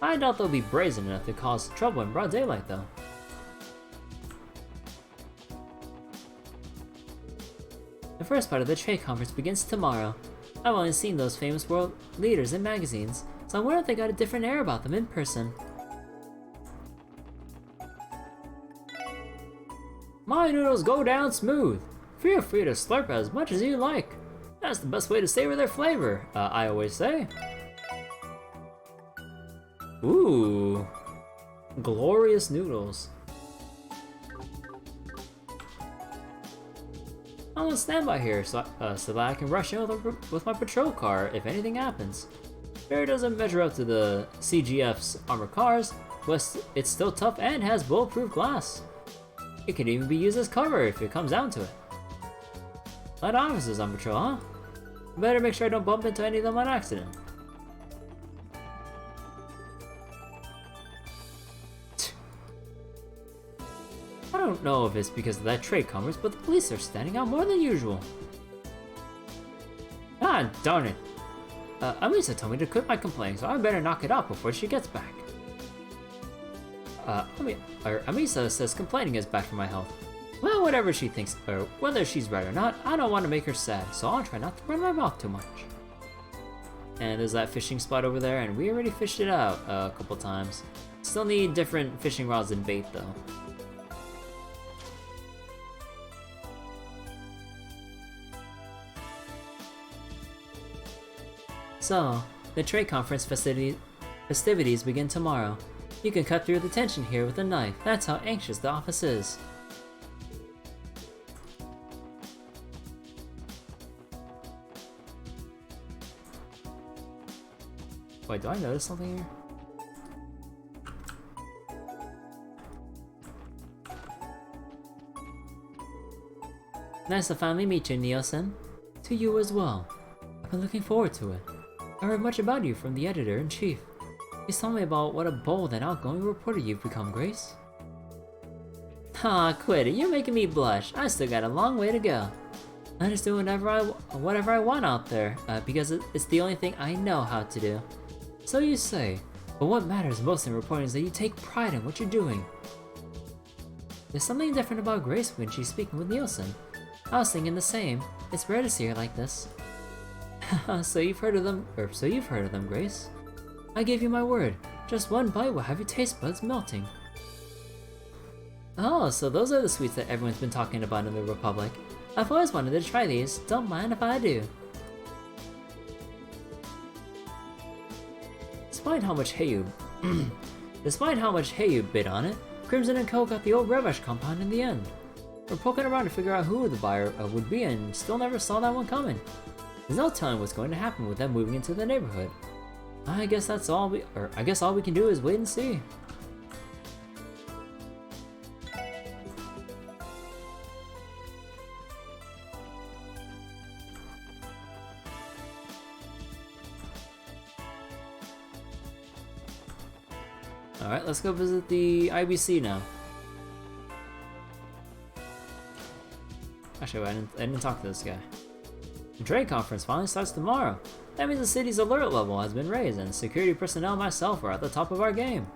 I doubt they'll be brazen enough to cause trouble in broad daylight though. The first part of the trade conference begins tomorrow. I've only seen those famous world leaders in magazines, so I wonder if they got a different air about them in person. My noodles go down smooth. Feel free to slurp as much as you like. That's the best way to savor their flavor, I always say. Ooh. Glorious noodles. I'm on standby here so that I can rush in with my patrol car if anything happens. Sure, it doesn't measure up to the CGF's armored cars, but it's still tough and has bulletproof glass. It can even be used as cover if it comes down to it. Light officers on patrol, huh? Better make sure I don't bump into any of them on accident. I don't know if it's because of that trade conference, but the police are standing out more than usual. Ah, darn it. Amisa told me to quit my complaining, so I better knock it out before she gets back. Amisa says complaining is bad for my health. Well, whatever she thinks, or whether she's right or not, I don't want to make her sad, so I'll try not to run my mouth too much. And there's that fishing spot over there, and we already fished it out a couple times. Still need different fishing rods and bait, though. So, the trade conference festivities begin tomorrow. You can cut through the tension here with a knife. That's how anxious the office is. Wait, do I notice something here? Nice to finally meet you, Neo-san. To you as well. I've been looking forward to it. I heard much about you from the editor-in-chief. He's telling me about what a bold and outgoing reporter you've become, Grace. Ah, quit it. You're making me blush. I still got a long way to go. I just do whatever I want out there, because it's the only thing I know how to do. So you say, but what matters most in reporting is that you take pride in what you're doing. There's something different about Grace when she's speaking with Nielsen. I was thinking the same. It's rare to see her like this. So you've heard of them, Grace. I give you my word. Just one bite will have your taste buds melting. Oh, so those are the sweets that everyone's been talking about in the Republic. I've always wanted to try these. Don't mind if I do. Despite how much Heyu bid on it, Crimson & Co. got the old Revesh compound in the end. We're poking around to figure out who the buyer would be and still never saw that one coming. There's no telling what's going to happen with them moving into the neighborhood. I guess all we can do is wait and see. Alright, let's go visit the IBC now. Actually, I didn't talk to this guy. The trade conference finally starts tomorrow. That means the city's alert level has been raised, and security personnel and myself are at the top of our game.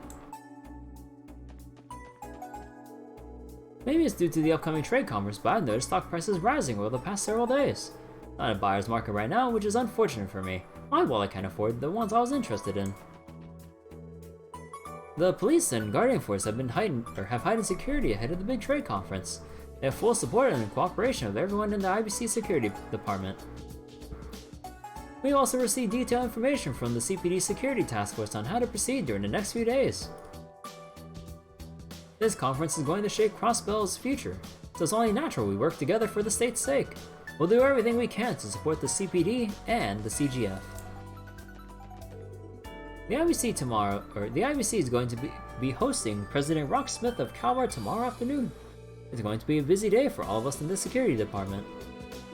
Maybe it's due to the upcoming trade conference, but I've noticed stock prices rising over the past several days. Not a buyer's market right now, which is unfortunate for me. My wallet can't afford the ones I was interested in. The police and guardian force have heightened security ahead of the big trade conference. They have full support and cooperation of everyone in the IBC security department. We also received detailed information from the CPD security task force on how to proceed during the next few days. This conference is going to shape Crossbell's future, so it's only natural we work together for the state's sake. We'll do everything we can to support the CPD and the CGF. The IBC is going to be hosting President Rocksmith of Calvar tomorrow afternoon. It's going to be a busy day for all of us in the security department.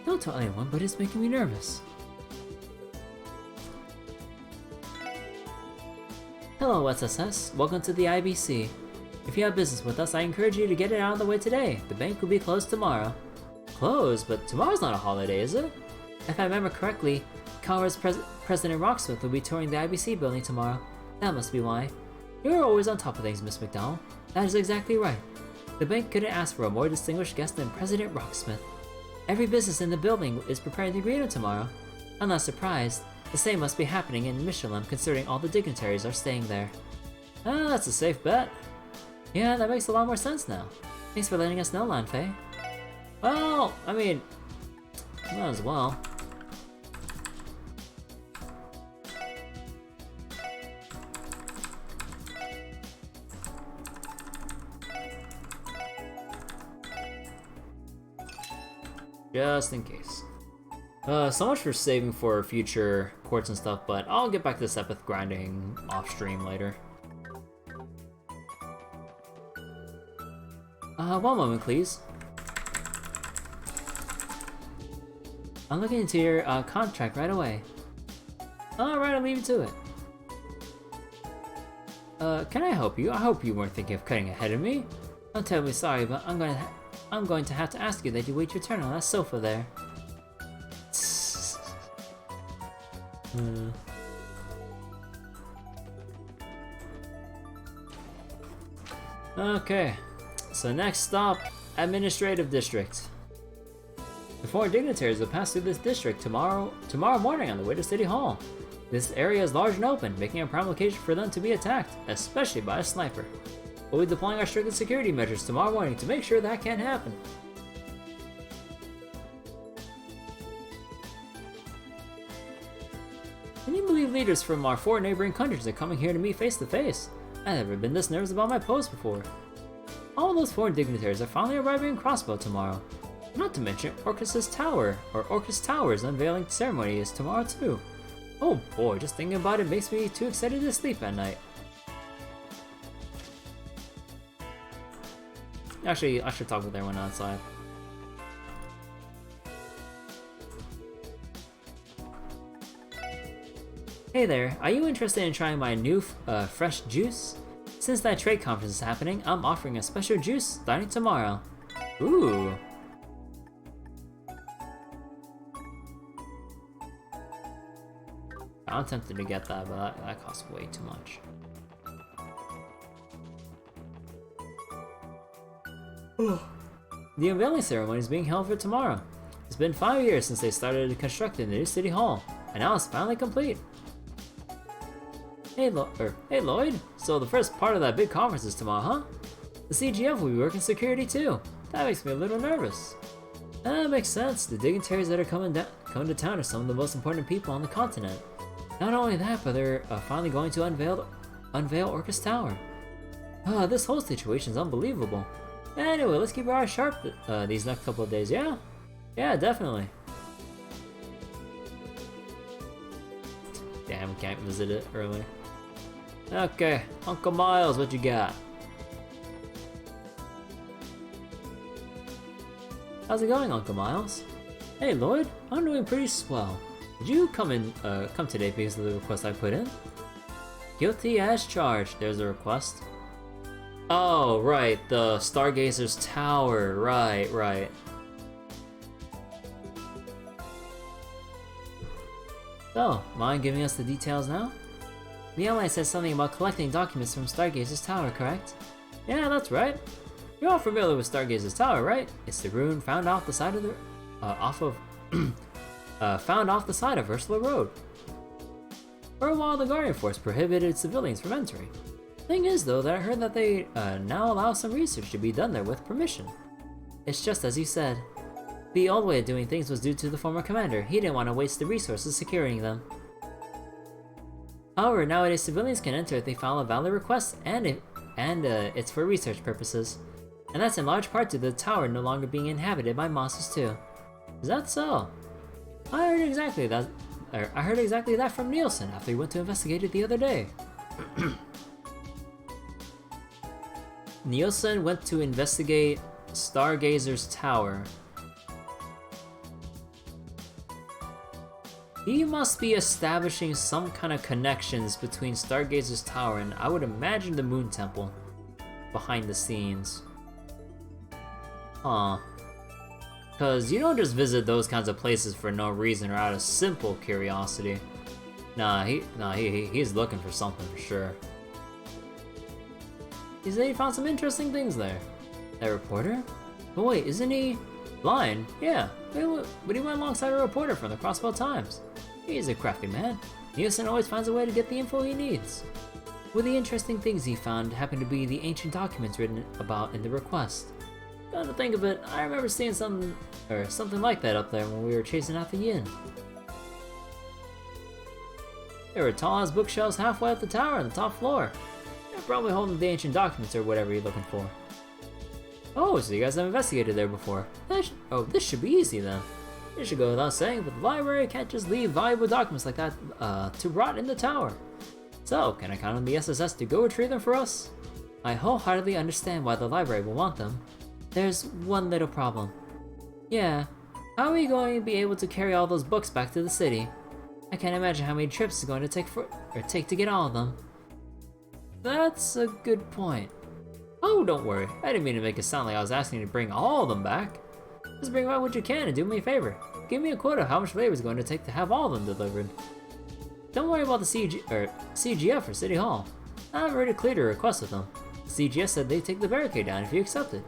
Don't tell anyone, but it's making me nervous. Hello, SSS. Welcome to the IBC. If you have business with us, I encourage you to get it out of the way today. The bank will be closed tomorrow. Closed? But tomorrow's not a holiday, is it? If I remember correctly, Calvar's President Rocksmith will be touring the IBC building tomorrow. That must be why. You're always on top of things, Miss McDowell. That is exactly right. The bank couldn't ask for a more distinguished guest than President Rocksmith. Every business in the building is preparing to greet him tomorrow. I'm not surprised. The same must be happening in Michelin, considering all the dignitaries are staying there. Ah, that's a safe bet. Yeah, that makes a lot more sense now. Thanks for letting us know, Lanfei. Well, I mean, might as well. Just in case. So much for saving for future quartz and stuff, but I'll get back to this Epith grinding off stream later. One moment, please. I'm looking into your contract right away. Alright, I'll leave you to it. Can I help you? I hope you weren't thinking of cutting ahead of me. I'm terribly sorry, but I'm going to have to ask you that you wait your turn on that sofa there. Okay, so next stop, Administrative District. The 4 dignitaries will pass through this district tomorrow morning on the way to City Hall. This area is large and open, making it a prime location for them to be attacked, especially by a sniper. We'll be deploying our strictest security measures tomorrow morning to make sure that can't happen. Can you believe leaders from our 4 neighboring countries are coming here to meet face to face? I've never been this nervous about my post before. All those 4 dignitaries are finally arriving in Crossbell tomorrow. Not to mention Orcus's Tower's unveiling ceremony is tomorrow too. Oh boy, just thinking about it makes me too excited to sleep at night. Actually, I should talk with everyone outside. Hey there, are you interested in trying my new fresh juice? Since that trade conference is happening, I'm offering a special juice starting tomorrow. Ooh. I'm tempted to get that, but that costs way too much. The unveiling ceremony is being held for tomorrow. It's been 5 years since they started constructing the new City Hall, and now it's finally complete. Hey Lloyd, so the first part of that big conference is tomorrow, huh? The CGF will be working security too. That makes me a little nervous. That makes sense. The dignitaries that are coming to town are some of the most important people on the continent. Not only that, but they're finally going to unveil Orcus Tower. This whole situation is unbelievable. Anyway, let's keep our eyes sharp these next couple of days, yeah? Yeah, definitely. Damn, can't visit it early. Okay, Uncle Miles, what you got? How's it going, Uncle Miles? Hey Lloyd, I'm doing pretty swell. Did you come today because of the request I put in? Guilty as charged. There's a request. Oh, right, the Stargazer's Tower. Right. So, mind giving us the details now? The ally said something about collecting documents from Stargazer's Tower, correct? Yeah, that's right. You're all familiar with Stargazer's Tower, right? It's the ruin found off the side of the found off the side of Ursula Road. For a while, the Guardian Force prohibited civilians from entering. Thing is, though, that I heard that they now allow some research to be done there with permission. It's just as you said. The old way of doing things was due to the former commander. He didn't want to waste the resources securing them. However, nowadays civilians can enter if they file a valid request, and it's for research purposes. And that's in large part due to the tower no longer being inhabited by monsters too. Is that so? I heard exactly that from Nielsen after he went to investigate it the other day. Nielsen went to investigate Stargazer's Tower. He must be establishing some kind of connections between Stargazer's Tower and, I would imagine, the Moon Temple behind the scenes. Huh. Cause you don't just visit those kinds of places for no reason or out of simple curiosity. He's looking for something for sure. He said he found some interesting things there. That reporter? But wait, isn't he blind? Yeah, but he went alongside a reporter from the Crossbell Times. He's a crafty man. Nielsen always finds a way to get the info he needs. One of the interesting things he found happened to be the ancient documents written about in the request. Come to think of it, I remember seeing something like that up there when we were chasing out the yin. There were tall as bookshelves halfway up the tower on the top floor. They're probably holding the ancient documents or whatever you're looking for. Oh, so you guys have investigated there before. This should be easy then. It should go without saying, but the library can't just leave valuable documents like that to rot in the tower. So, can I count on the SSS to go retrieve them for us? I wholeheartedly understand why the library will want them. There's one little problem. Yeah, how are we going to be able to carry all those books back to the city? I can't imagine how many trips it's going to take to get all of them. That's a good point. Oh, don't worry. I didn't mean to make it sound like I was asking you to bring all of them back. Just bring back what you can and do me a favor. Give me a quote of how much labor it's going to take to have all of them delivered. Don't worry about the CGF or City Hall. I've already cleared a request with them. The CGS said they'd take the barricade down if you accept it.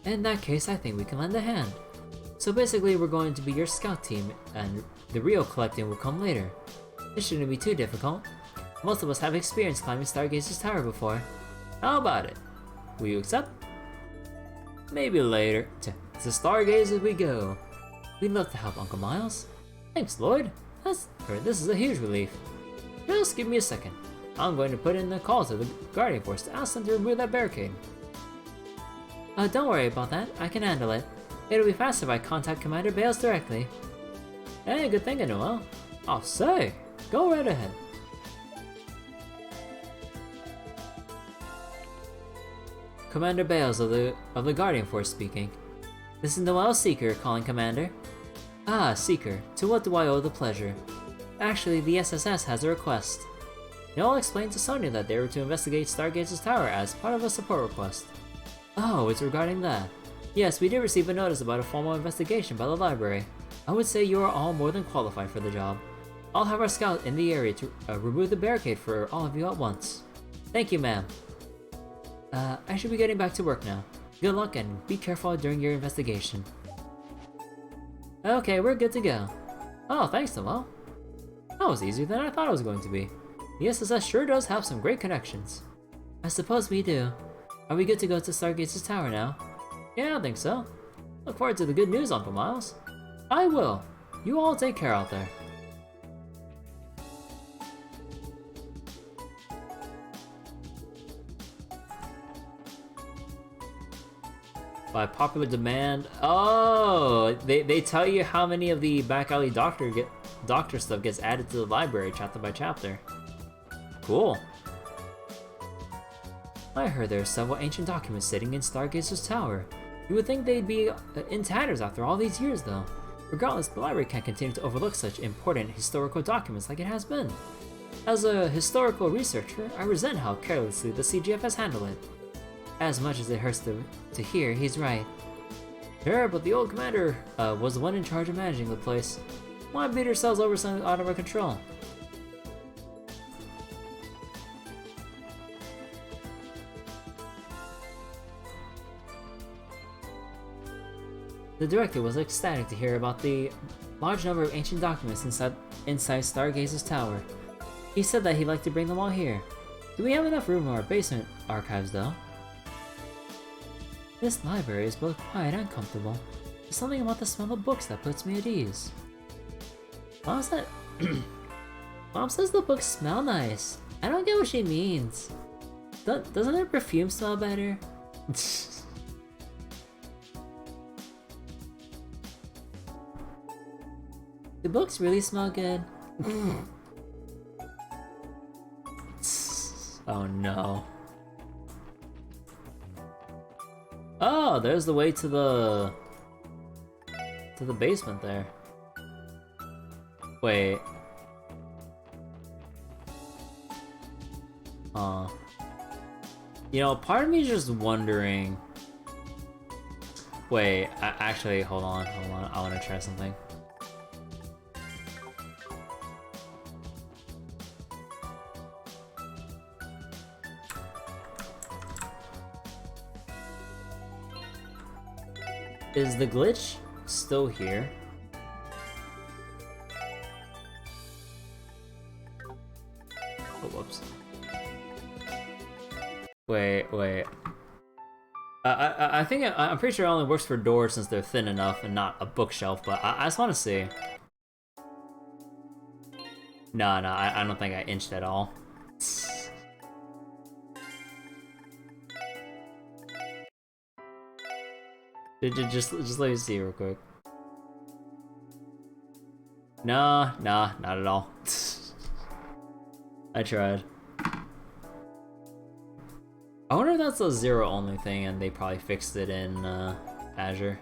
In that case, I think we can lend a hand. So basically, we're going to be your scout team, and the real collecting will come later. This shouldn't be too difficult. Most of us have experience climbing Stargazer's Tower before. How about it? Will you accept? Maybe later. To Stargazer we go. We'd love to help, Uncle Miles. Thanks, Lloyd. This is a huge relief. Just give me a second. I'm going to put in a call to the Guardian Force to ask them to remove that barricade. Don't worry about that. I can handle it. It'll be faster if I contact Commander Bales directly. Hey, good thinking, Noel. I'll say. Go right ahead. Commander Bales of the Guardian Force speaking. This is Noel Seeker calling, Commander. Ah, Seeker. To what do I owe the pleasure? Actually, the SSS has a request. Noel explained to Sonia that they were to investigate Stargazer's Tower as part of a support request. Oh, it's regarding that. Yes, we did receive a notice about a formal investigation by the library. I would say you are all more than qualified for the job. I'll have our scout in the area to remove the barricade for all of you at once. Thank you, ma'am. I should be getting back to work now. Good luck and be careful during your investigation. Okay, we're good to go. Oh, thanks, Noel. That was easier than I thought it was going to be. The SSS sure does have some great connections. I suppose we do. Are we good to go to Stargazer's Tower now? Yeah, I think so. Look forward to the good news, Uncle Miles. I will. You all take care out there. By popular demand. Oh, they tell you how many of the back alley doctor stuff gets added to the library chapter by chapter. Cool. I heard there are several ancient documents sitting in Stargazer's Tower. You would think they'd be in tatters after all these years, though. Regardless, the library can't continue to overlook such important historical documents like it has been. As a historical researcher, I resent how carelessly the CGF has handled it. As much as it hurts to hear, he's right. Sure, but the old commander was the one in charge of managing the place. Why beat ourselves over something out of our control? The director was ecstatic to hear about the large number of ancient documents inside Stargaze's tower. He said that he'd like to bring them all here. Do we have enough room in our basement archives, though? This library is both quiet and comfortable. There's something about the smell of books that puts me at ease. Mom said... Mom says the books smell nice. I don't get what she means. Doesn't her perfume smell better? The books really smell good. Oh no. Oh, there's the way to the basement there. Wait. You know, part of me is just wondering. Wait, actually, hold on. I want to try something. Is the glitch still here? Oh, whoops. Wait. I think I'm pretty sure it only works for doors since they're thin enough and not a bookshelf, but I just want to see. No, I don't think I inched at all. Just let me see real quick. Nah, not at all. I tried. I wonder if that's a zero only thing and they probably fixed it in Azure.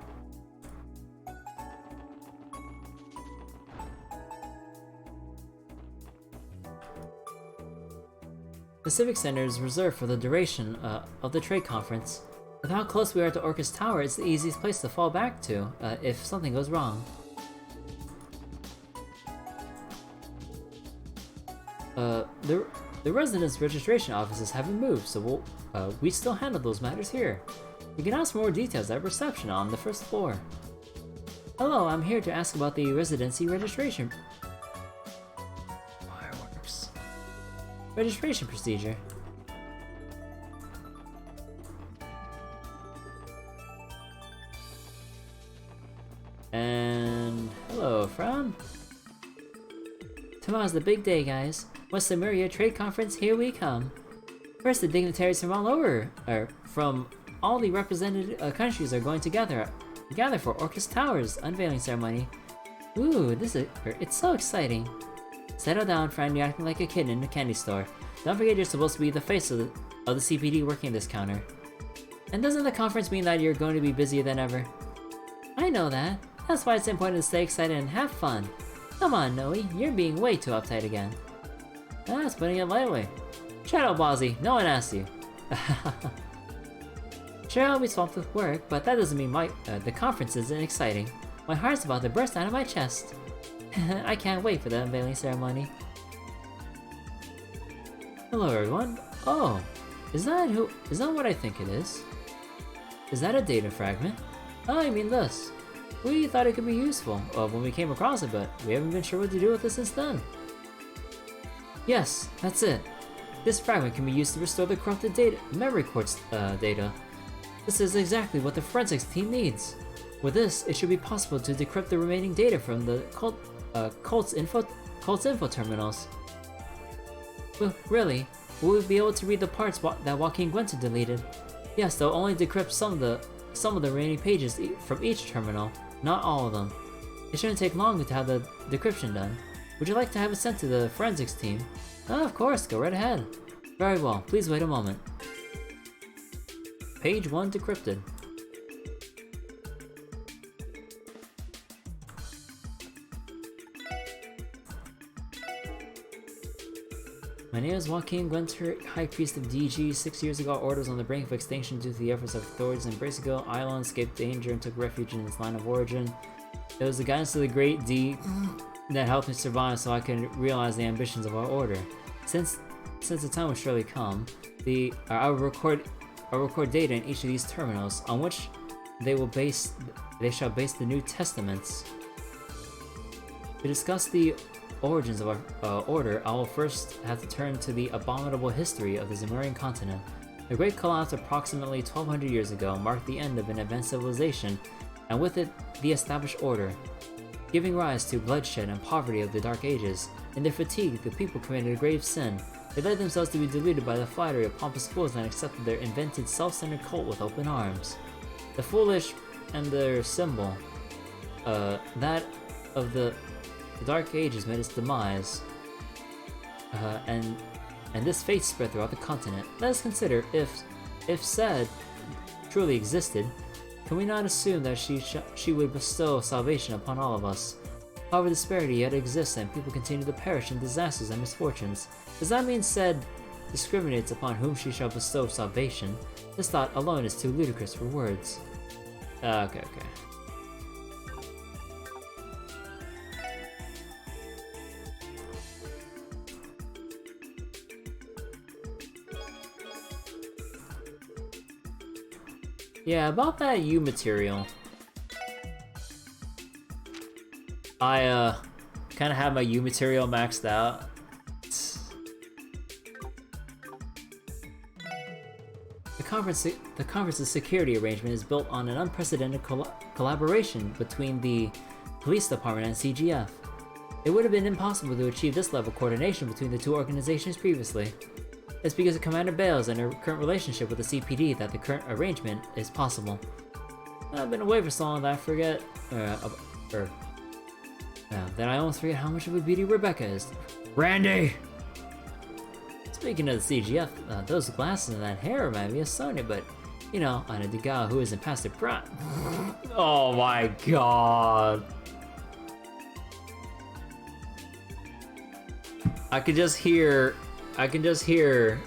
The Civic Center is reserved for the duration of the trade conference. With how close we are to Orcus Tower, it's the easiest place to fall back to if something goes wrong. The residence registration offices haven't moved, so we still handle those matters here. You can ask for more details at reception on the first floor. Hello, I'm here to ask about the residency registration. Fireworks. Registration procedure. And hello, Fran. Tomorrow's the big day, guys. What's the Myria Trade Conference? Here we come. First, the dignitaries from all over, from all the represented countries are going to gather for Orcus Tower's unveiling ceremony. Ooh, it's so exciting. Settle down, Fran. You're acting like a kid in a candy store. Don't forget you're supposed to be the face of the CPD working this counter. And doesn't the conference mean that you're going to be busier than ever? I know that. That's why it's important to stay excited and have fun. Come on, Noe, you're being way too uptight again. That's putting it lightly. Shut up, Bozzy, no one asked you. Sure, I'll be swamped with work, but that doesn't mean the conference isn't exciting. My heart's about to burst out of my chest. I can't wait for the unveiling ceremony. Hello, everyone. Oh, is that what I think it is? Is that a data fragment? Oh, I mean this. We thought it could be useful when we came across it, but we haven't been sure what to do with it since then. Yes, that's it. This fragment can be used to restore the corrupted memory quartz data. This is exactly what the forensics team needs. With this, it should be possible to decrypt the remaining data from the cult's info terminals. Well, really, will we be able to read the parts that Joaquin Guenta deleted? Yes, they'll only decrypt some of the remaining pages from each terminal, not all of them. It shouldn't take long to have the decryption done. Would you like to have it sent to the forensics team? Oh, of course, go right ahead. Very well, please wait a moment. Page 1 decrypted. My name is Joaquin Gwenter, High Priest of DG. 6 years ago, our order was on the brink of extinction due to the efforts of authorities in Bracegill Island, escaped danger and took refuge in its line of origin. It was the guidance of the Great D that helped me survive so I could realize the ambitions of our order. Since the time will surely come, I will record data in each of these terminals, on which they shall base the New Testaments. To discuss the origins of our order, I will first have to turn to the abominable history of the Zemurian continent. The Great Collapse approximately 1200 years ago marked the end of an advanced civilization, and with it, the established order, giving rise to bloodshed and poverty of the Dark Ages. In their fatigue, the people committed a grave sin. They led themselves to be deluded by the flattery of pompous fools and accepted their invented self-centered cult with open arms. The foolish and their symbol, that of the Dark Ages, met its demise, and this fate spread throughout the continent. Let us consider if said truly existed, can we not assume that she would bestow salvation upon all of us? However, disparity yet exists and people continue to perish in disasters and misfortunes. Does that mean said discriminates upon whom she shall bestow salvation? This thought alone is too ludicrous for words. Okay. Yeah, about that U material. I kind of have my U material maxed out. The conference's security arrangement is built on an unprecedented collaboration between the police department and CGF. It would have been impossible to achieve this level of coordination between the two organizations previously. It's because of Commander Bales and her current relationship with the CPD that the current arrangement is possible. I've been away for so long that I forget, that I almost forget how much of a beauty Rebecca is. Randy! Speaking of the CGF, those glasses and that hair remind me of Sonya, but, you know, on a gal who isn't past her prime. Oh my god! I can just hear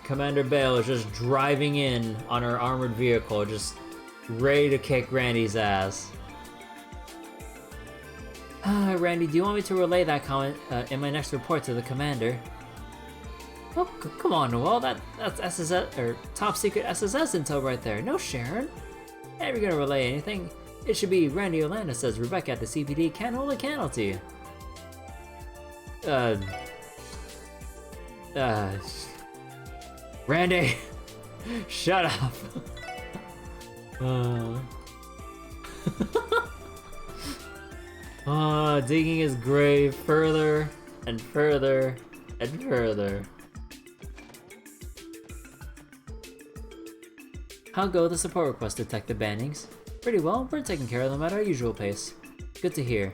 Commander Bale just driving in on her armored vehicle, just ready to kick Randy's ass. Randy, do you want me to relay that comment in my next report to the commander? Oh, come on, Noel, that's SSS, or top secret SSS intel right there. No Sharon. Never gonna relay anything. It should be Randy Orlando says Rebecca at the CPD can't hold a candle to you. Randy, shut up. Digging his grave further and further and further. How go the support request, Detective Bannings? Pretty well, we're taking care of them at our usual pace. Good to hear.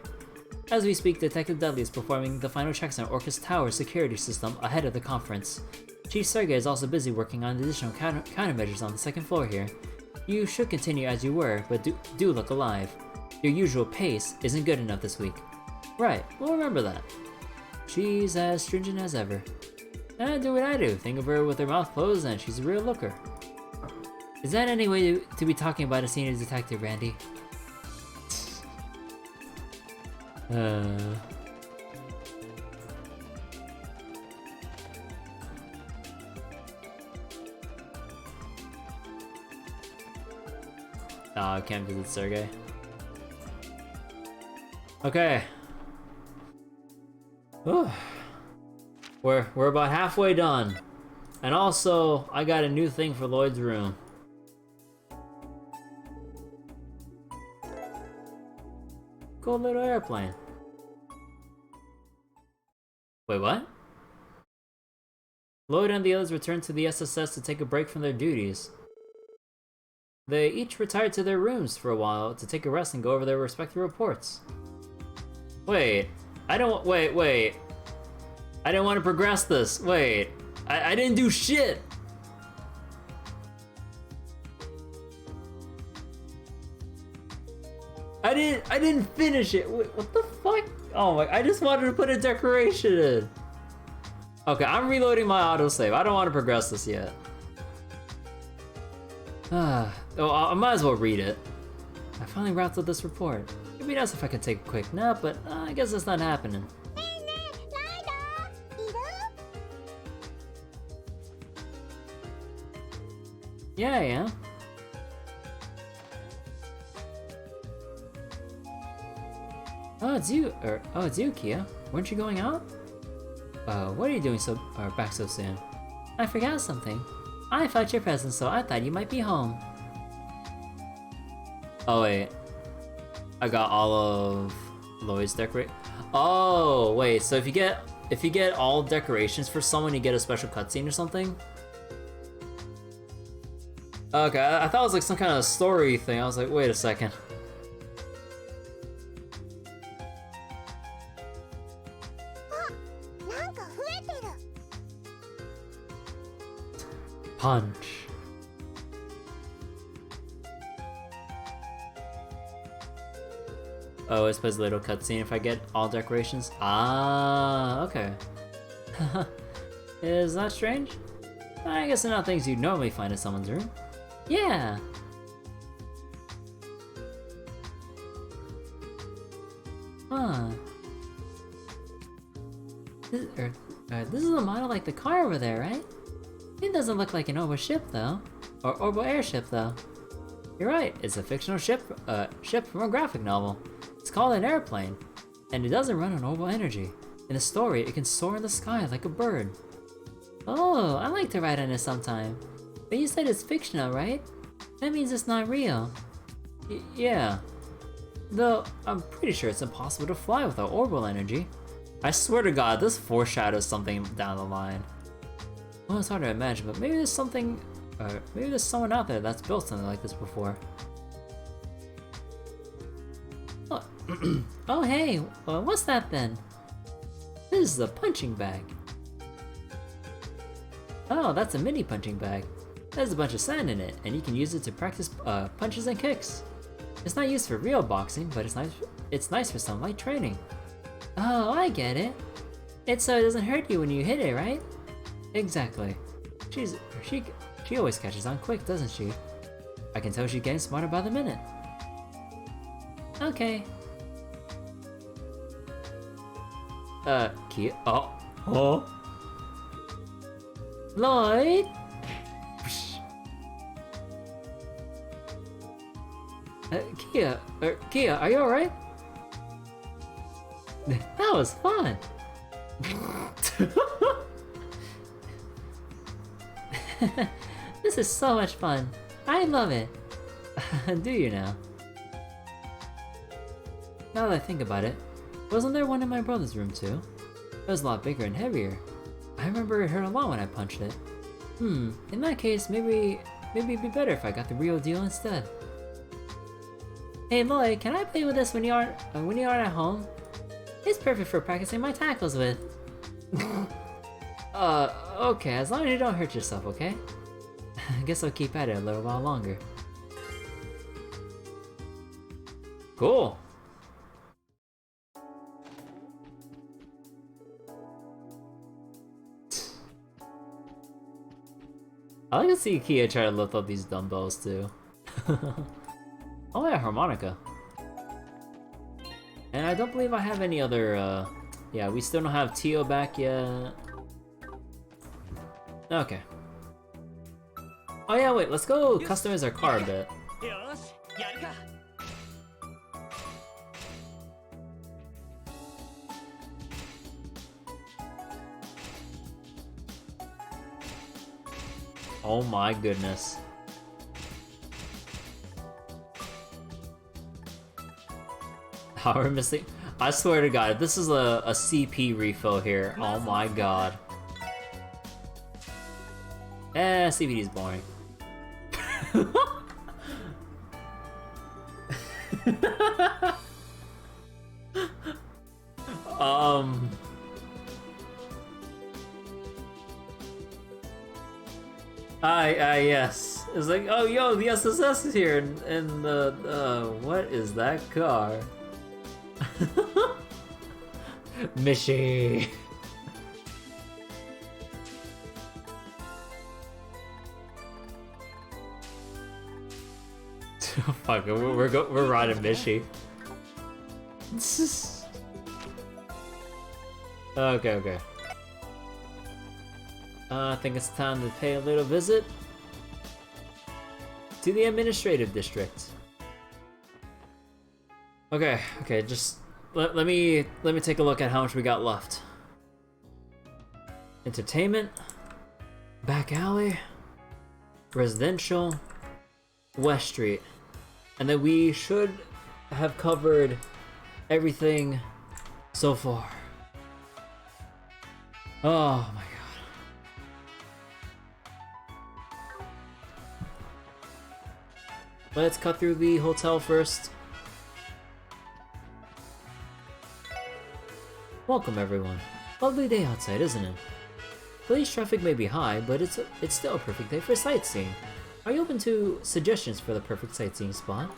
As we speak, Detective Dudley is performing the final checks on Orcus Tower security system ahead of the conference. Chief Sergei is also busy working on additional countermeasures on the second floor here. You should continue as you were, but do look alive. Your usual pace isn't good enough this week. Right, we'll remember that. She's as stringent as ever. Do what I do, think of her with her mouth closed and she's a real looker. Is that any way to be talking about a senior detective, Randy? I can't visit Sergey. Okay. Whew. We're about halfway done. And also, I got a new thing for Lloyd's room. Cool little airplane. Wait, what? Lloyd and the others returned to the SSS to take a break from their duties. They each retired to their rooms for a while to take a rest and go over their respective reports. Wait, I don't want to progress this. Wait, I didn't do shit. I didn't finish it. Wait, what the fuck? Oh my, I just wanted to put a decoration in. Okay, I'm reloading my autosave. I don't want to progress this yet. Oh, I might as well read it. I finally wrapped up this report. It'd be nice if I could take a quick nap, but I guess that's not happening. Yeah, I am. Oh, it's you. It's you, Kia. Weren't you going out? What are you doing back so soon? I forgot something. I felt your presence, so I thought you might be home. Oh wait, I got all of Lloyd's decorate. Oh wait, so if you get all decorations for someone, you get a special cutscene or something. Okay, I thought it was like some kind of story thing. I was like, wait a second. Punch. Oh, it plays a little cutscene if I get all decorations. Ah, okay. Is that strange? I guess they're not things you'd normally find in someone's room. Yeah. Huh. This is a model like the car over there, right? It doesn't look like an orbital ship, though. Or orbital airship, though. You're right, it's a fictional ship from a graphic novel. It's called an airplane, and it doesn't run on orbital energy. In the story, it can soar in the sky like a bird. Oh, I like to ride on it sometime. But you said it's fictional, right? That means it's not real. Yeah. Though, I'm pretty sure it's impossible to fly without orbital energy. I swear to God, this foreshadows something down the line. Well, it's hard to imagine, but maybe there's something, maybe there's someone out there that's built something like this before. Oh, oh hey, what's that then? This is a punching bag. Oh, that's a mini punching bag. There's a bunch of sand in it, and you can use it to practice punches and kicks. It's not used for real boxing, but it's nice for some light training. Oh, I get it. It's so it doesn't hurt you when you hit it, right? Exactly. She always catches on quick, doesn't she? I can tell she's getting smarter by the minute. Okay. Kia. Oh. Lloyd. Kia, are you alright? That was fun. This is so much fun. I love it. Do you now? Now that I think about it, wasn't there one in my brother's room too? It was a lot bigger and heavier. I remember it hurt a lot when I punched it. In that case, maybe it'd be better if I got the real deal instead. Hey Lloyd, can I play with this when you aren't at home? It's perfect for practicing my tackles with. Okay, as long as you don't hurt yourself, okay? I guess I'll keep at it a little while longer. Cool. I like to see Kia try to lift up these dumbbells too. Oh yeah, harmonica. And I don't believe I have any other, yeah, we still don't have Tio back yet. Okay. Oh yeah, wait, let's go customize our car a bit. Oh my goodness. How we're missing. I swear to God, this is a CP refill here. Oh my God. CPD is boring. Yes. It's like, oh, yo, the SSS is here, and the, what is that car? Mishy. Fuck it, we're riding Mishy. Okay. I think it's time to pay a little visit to the administrative district. Okay, just let me take a look at how much we got left. Entertainment, back alley, residential, West Street, and then we should have covered everything so far. Oh my god. Let's cut through the hotel first. Welcome everyone. Lovely day outside, isn't it? Police traffic may be high, but it's still a perfect day for sightseeing. Are you open to suggestions for the perfect sightseeing spot?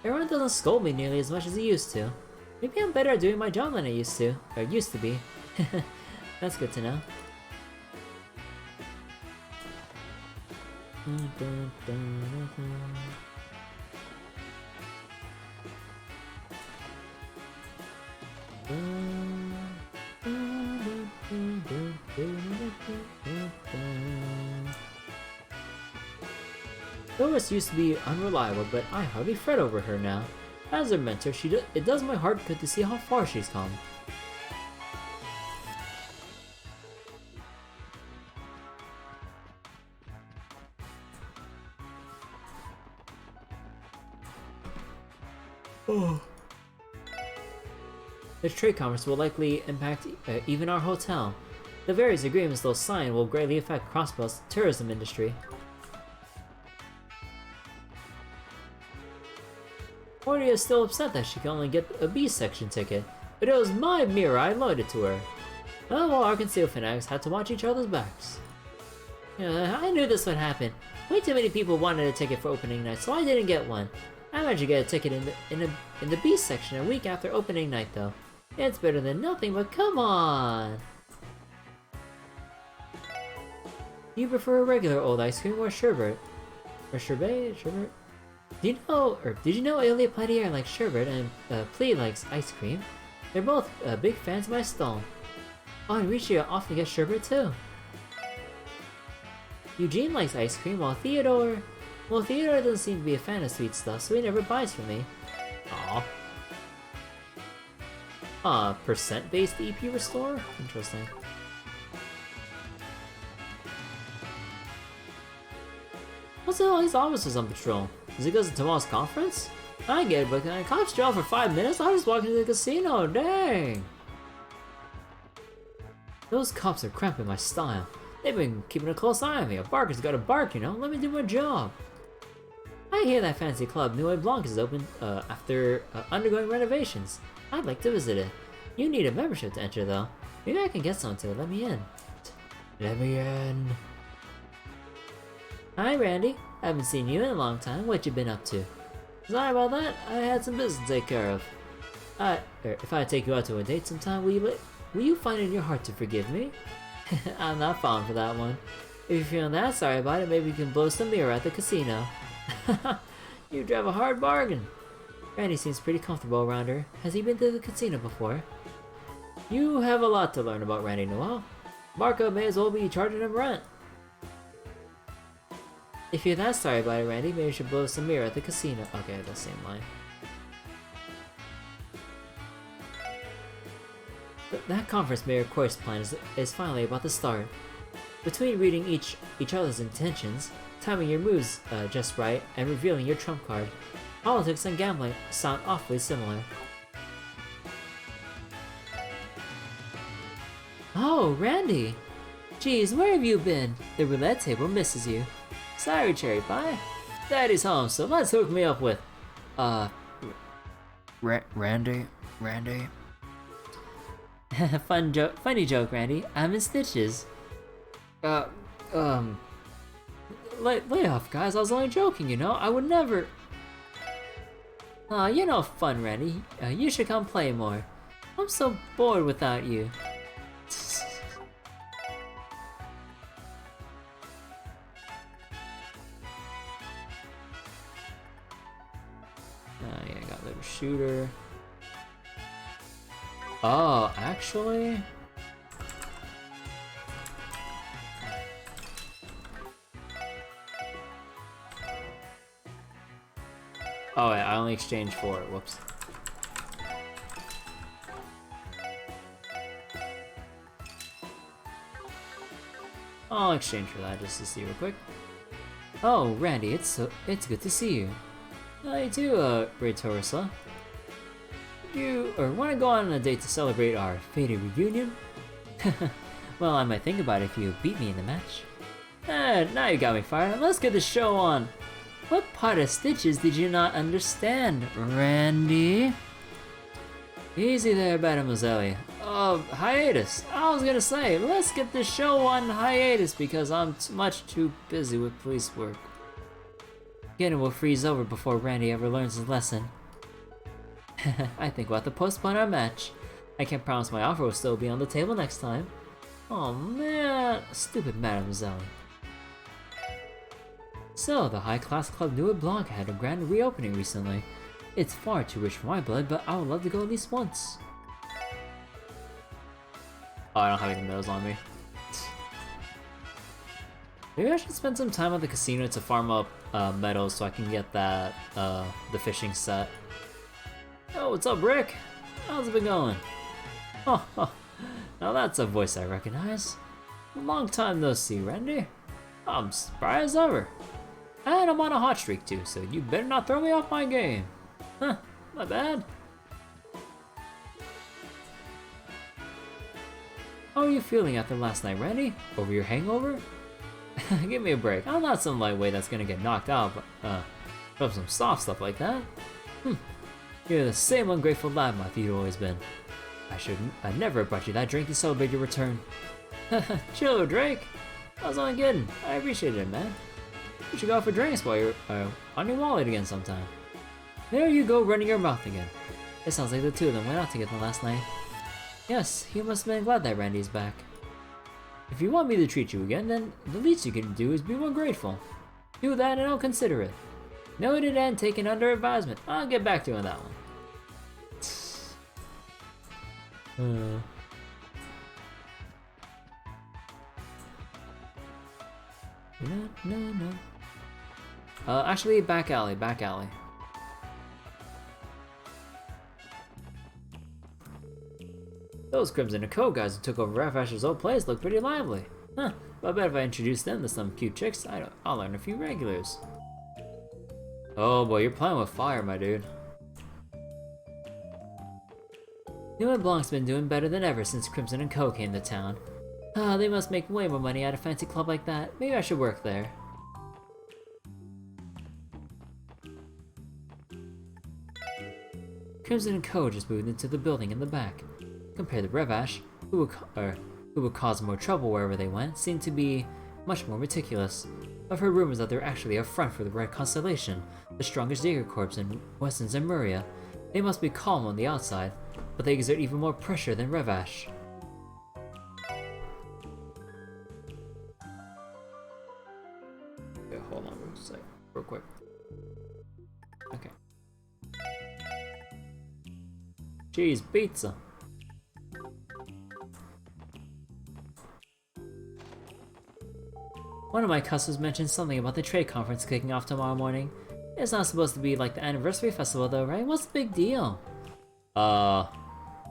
Aaron doesn't scold me nearly as much as he used to. Maybe I'm better at doing my job than I used to be. That's good to know. Doris used to be unreliable, but I hardly fret over her now. As her mentor, it does my heart good to see how far she's come. Oh. The trade commerce will likely impact even our hotel. The various agreements they'll sign will greatly affect Crossbell's tourism industry. Morty is still upset that she can only get a B section ticket, but it was my mirror I loaned it to her. Oh, well, our concealed fanatics had to watch each other's backs. I knew this would happen. Way too many people wanted a ticket for opening night, so I didn't get one. I managed to get a ticket in the B section a week after opening night, though. It's better than nothing, but come on! Do you prefer regular old ice cream or sherbet? Or sherbet? Did you know Ilya Platier likes sherbet and Plee likes ice cream? They're both big fans of my stall. Oh, and Richie often gets sherbet too. Eugene likes ice cream, while Theodore doesn't seem to be a fan of sweet stuff, so he never buys from me. Aw. Percent-based EP restore? Interesting. What's all these officers on patrol? Is it because of tomorrow's conference? I get it, but can cops jail for 5 minutes? I was walking to the casino, dang! Those cops are cramping my style. They've been keeping a close eye on me. A barker's gotta bark, you know? Let me do my job. I hear that fancy club Nuit Blanc is open after undergoing renovations. I'd like to visit it. You need a membership to enter, though. Maybe I can get someone to let me in. Let me in. Hi, Randy. I haven't seen you in a long time. What you been up to? Sorry about that. I had some business to take care of. If I take you out to a date sometime, will you find it in your heart to forgive me? I'm not falling for that one. If you're feeling that sorry about it, maybe you can blow some mirror at the casino. You drive a hard bargain. Randy seems pretty comfortable around her. Has he been to the casino before? You have a lot to learn about Randy Noel. Marco may as well be charging him rent. If you're that sorry about it, Randy, maybe you should blow some mirror at the casino. Okay, the same line. That conference mayor course plan is finally about to start. Between reading each other's intentions, timing your moves just right, and revealing your trump card, politics and gambling sound awfully similar. Oh, Randy! Geez, where have you been? The roulette table misses you. Sorry, Cherry Pie. Daddy's home, so let's hook me up with... Randy? Funny joke, Randy. I'm in stitches. Lay off, guys. I was only joking, you know? I would never... you're no fun, Randy. You should come play more. I'm so bored without you. shooter. Oh, actually... Oh wait, I only exchanged for it, whoops. I'll exchange for that just to see real quick. Oh, Randy, it's good to see you. You too, Ray Torisa. You want to go on a date to celebrate our fated reunion? Well, I might think about it if you beat me in the match. Now you got me fired. Let's get the show on. What part of Stitches did you not understand, Randy? Easy there, Mademoiselle. Hiatus. I was gonna say, let's get the show on hiatus because I'm much too busy with police work. Again, it will freeze over before Randy ever learns his lesson. I think we'll have to postpone our match. I can't promise my offer will still be on the table next time. Oh man, stupid Mademoiselle. So, the High Class Club New Blanc had a grand reopening recently. It's far too rich for my blood, but I would love to go at least once. Oh, I don't have any medals on me. Maybe I should spend some time at the casino to farm up medals so I can get that, the fishing set. Oh, what's up, Rick? How's it been going? Oh, now that's a voice I recognize. Long time no see, Randy. I'm spry as ever. And I'm on a hot streak too, so you better not throw me off my game. Huh, not bad. How are you feeling after last night, Randy? Over your hangover? Give me a break. I'm not some lightweight that's gonna get knocked out, but from some soft stuff like that. You're the same ungrateful lad you've always been. I'd never have brought you that drink to celebrate your return. Chill, Drake. I was only kidding. I appreciate it, man. We should go out for drinks while you're on your wallet again sometime. There you go, running your mouth again. It sounds like the two of them went out together last night. Yes, you must have been glad that Randy's back. If you want me to treat you again, then the least you can do is be more grateful. Do that and I'll consider it. Noted and taken under advisement. I'll get back to you on that one. No. Actually, back alley. Those Crimson & Co. guys who took over Rafash's old place look pretty lively. Huh, but I bet if I introduce them to some cute chicks, I'll learn a few regulars. Oh boy, you're playing with fire, my dude. New Blanc's been doing better than ever since Crimson & Co. came to town. They must make way more money at a fancy club like that. Maybe I should work there. Crimson & Co. just moved into the building in the back. Compared to Revash, who would cause more trouble wherever they went, seemed to be much more meticulous. I've heard rumors that they're actually a front for the Red Constellation, the strongest Jaeger Corps in Western Zemuria. They must be calm on the outside, but they exert even more pressure than Revash. Okay, hold on a sec, real quick. Okay. Cheese pizza. One of my customers mentioned something about the trade conference kicking off tomorrow morning. It's not supposed to be like the anniversary festival though, right? What's the big deal? The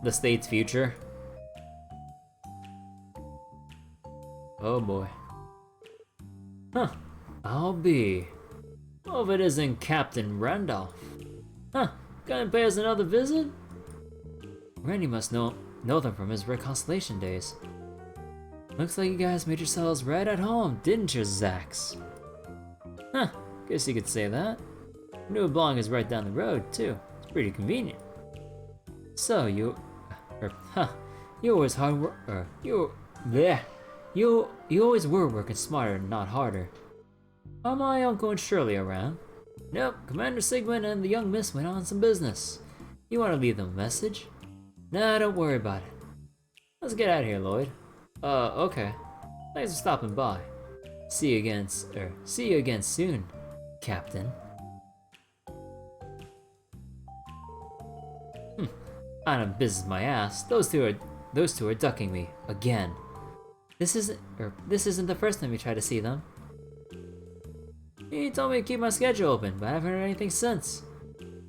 state's future. Oh boy. Huh. I'll be. Oh, if it isn't Captain Randolph. Huh. Gonna pay us another visit? Randy must know them from his Red Constellation days. Looks like you guys made yourselves right at home, didn't you, Zax? Huh, guess you could say that. New Blanc is right down the road, too. It's pretty convenient. So, you always you always were working smarter and not harder. Are my uncle and Shirley around? Nope, Commander Sigmund and the young miss went on some business. You want to leave them a message? Nah, don't worry about it. Let's get out of here, Lloyd. Okay. Thanks for stopping by. See you again soon, Captain. Out of business my ass. Those two are ducking me again. This isn't the first time we try to see them. He told me to keep my schedule open, but I haven't heard anything since.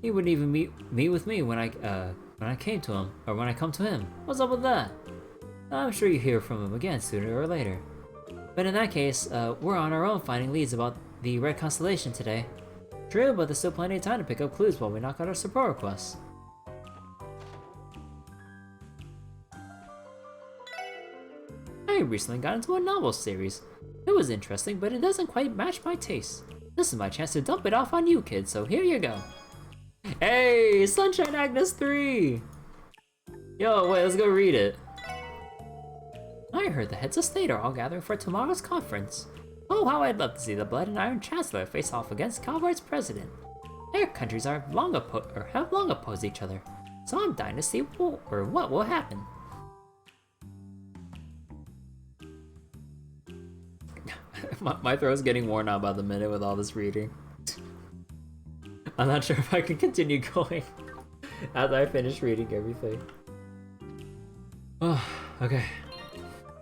He wouldn't even meet with me when I came to him, or when I come to him. What's up with that? I'm sure you hear from him again sooner or later. But in that case, we're on our own finding leads about the Red Constellation today. True, but there's still plenty of time to pick up clues while we knock out our support requests. I recently got into a novel series. It was interesting, but it doesn't quite match my taste. This is my chance to dump it off on you kids, so here you go. Hey, Sunshine Agnes 3! Yo, wait, let's go read it. I heard the heads of state are all gathering for tomorrow's conference. Oh, how I'd love to see the Blood and Iron Chancellor face off against Calvart's president. Their countries have long opposed each other, so I'm dying to see what will happen. My throat's getting worn out by the minute with all this reading. I'm not sure if I can continue going after I finish reading everything. Oh, okay.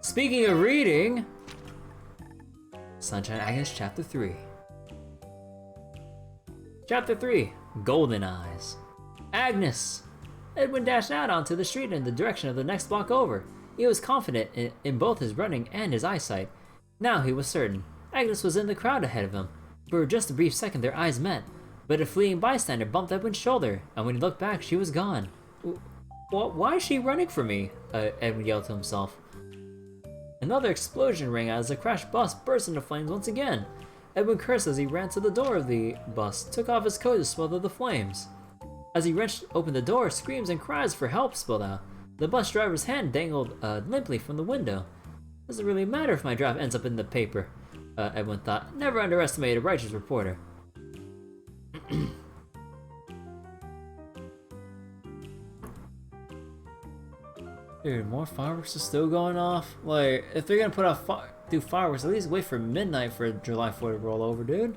Speaking of reading, Sunshine Agnes Chapter 3. Chapter 3, Golden Eyes. Agnes! Edwin dashed out onto the street in the direction of the next block over. He was confident in both his running and his eyesight. Now he was certain. Agnes was in the crowd ahead of him. For just a brief second their eyes met, but a fleeing bystander bumped Edwin's shoulder, and when he looked back she was gone. Why is she running from me? Edwin yelled to himself. Another explosion rang out as the crashed bus burst into flames once again. Edwin cursed as he ran to the door of the bus, took off his coat to smother the flames. As he wrenched open the door, screams and cries for help spilled out. The bus driver's hand dangled limply from the window. Doesn't really matter if my draft ends up in the paper, Edwin thought. Never underestimate a righteous reporter. Dude, more fireworks are still going off? Like, if they're gonna put out do fireworks, at least wait for midnight for July 4th to roll over, dude.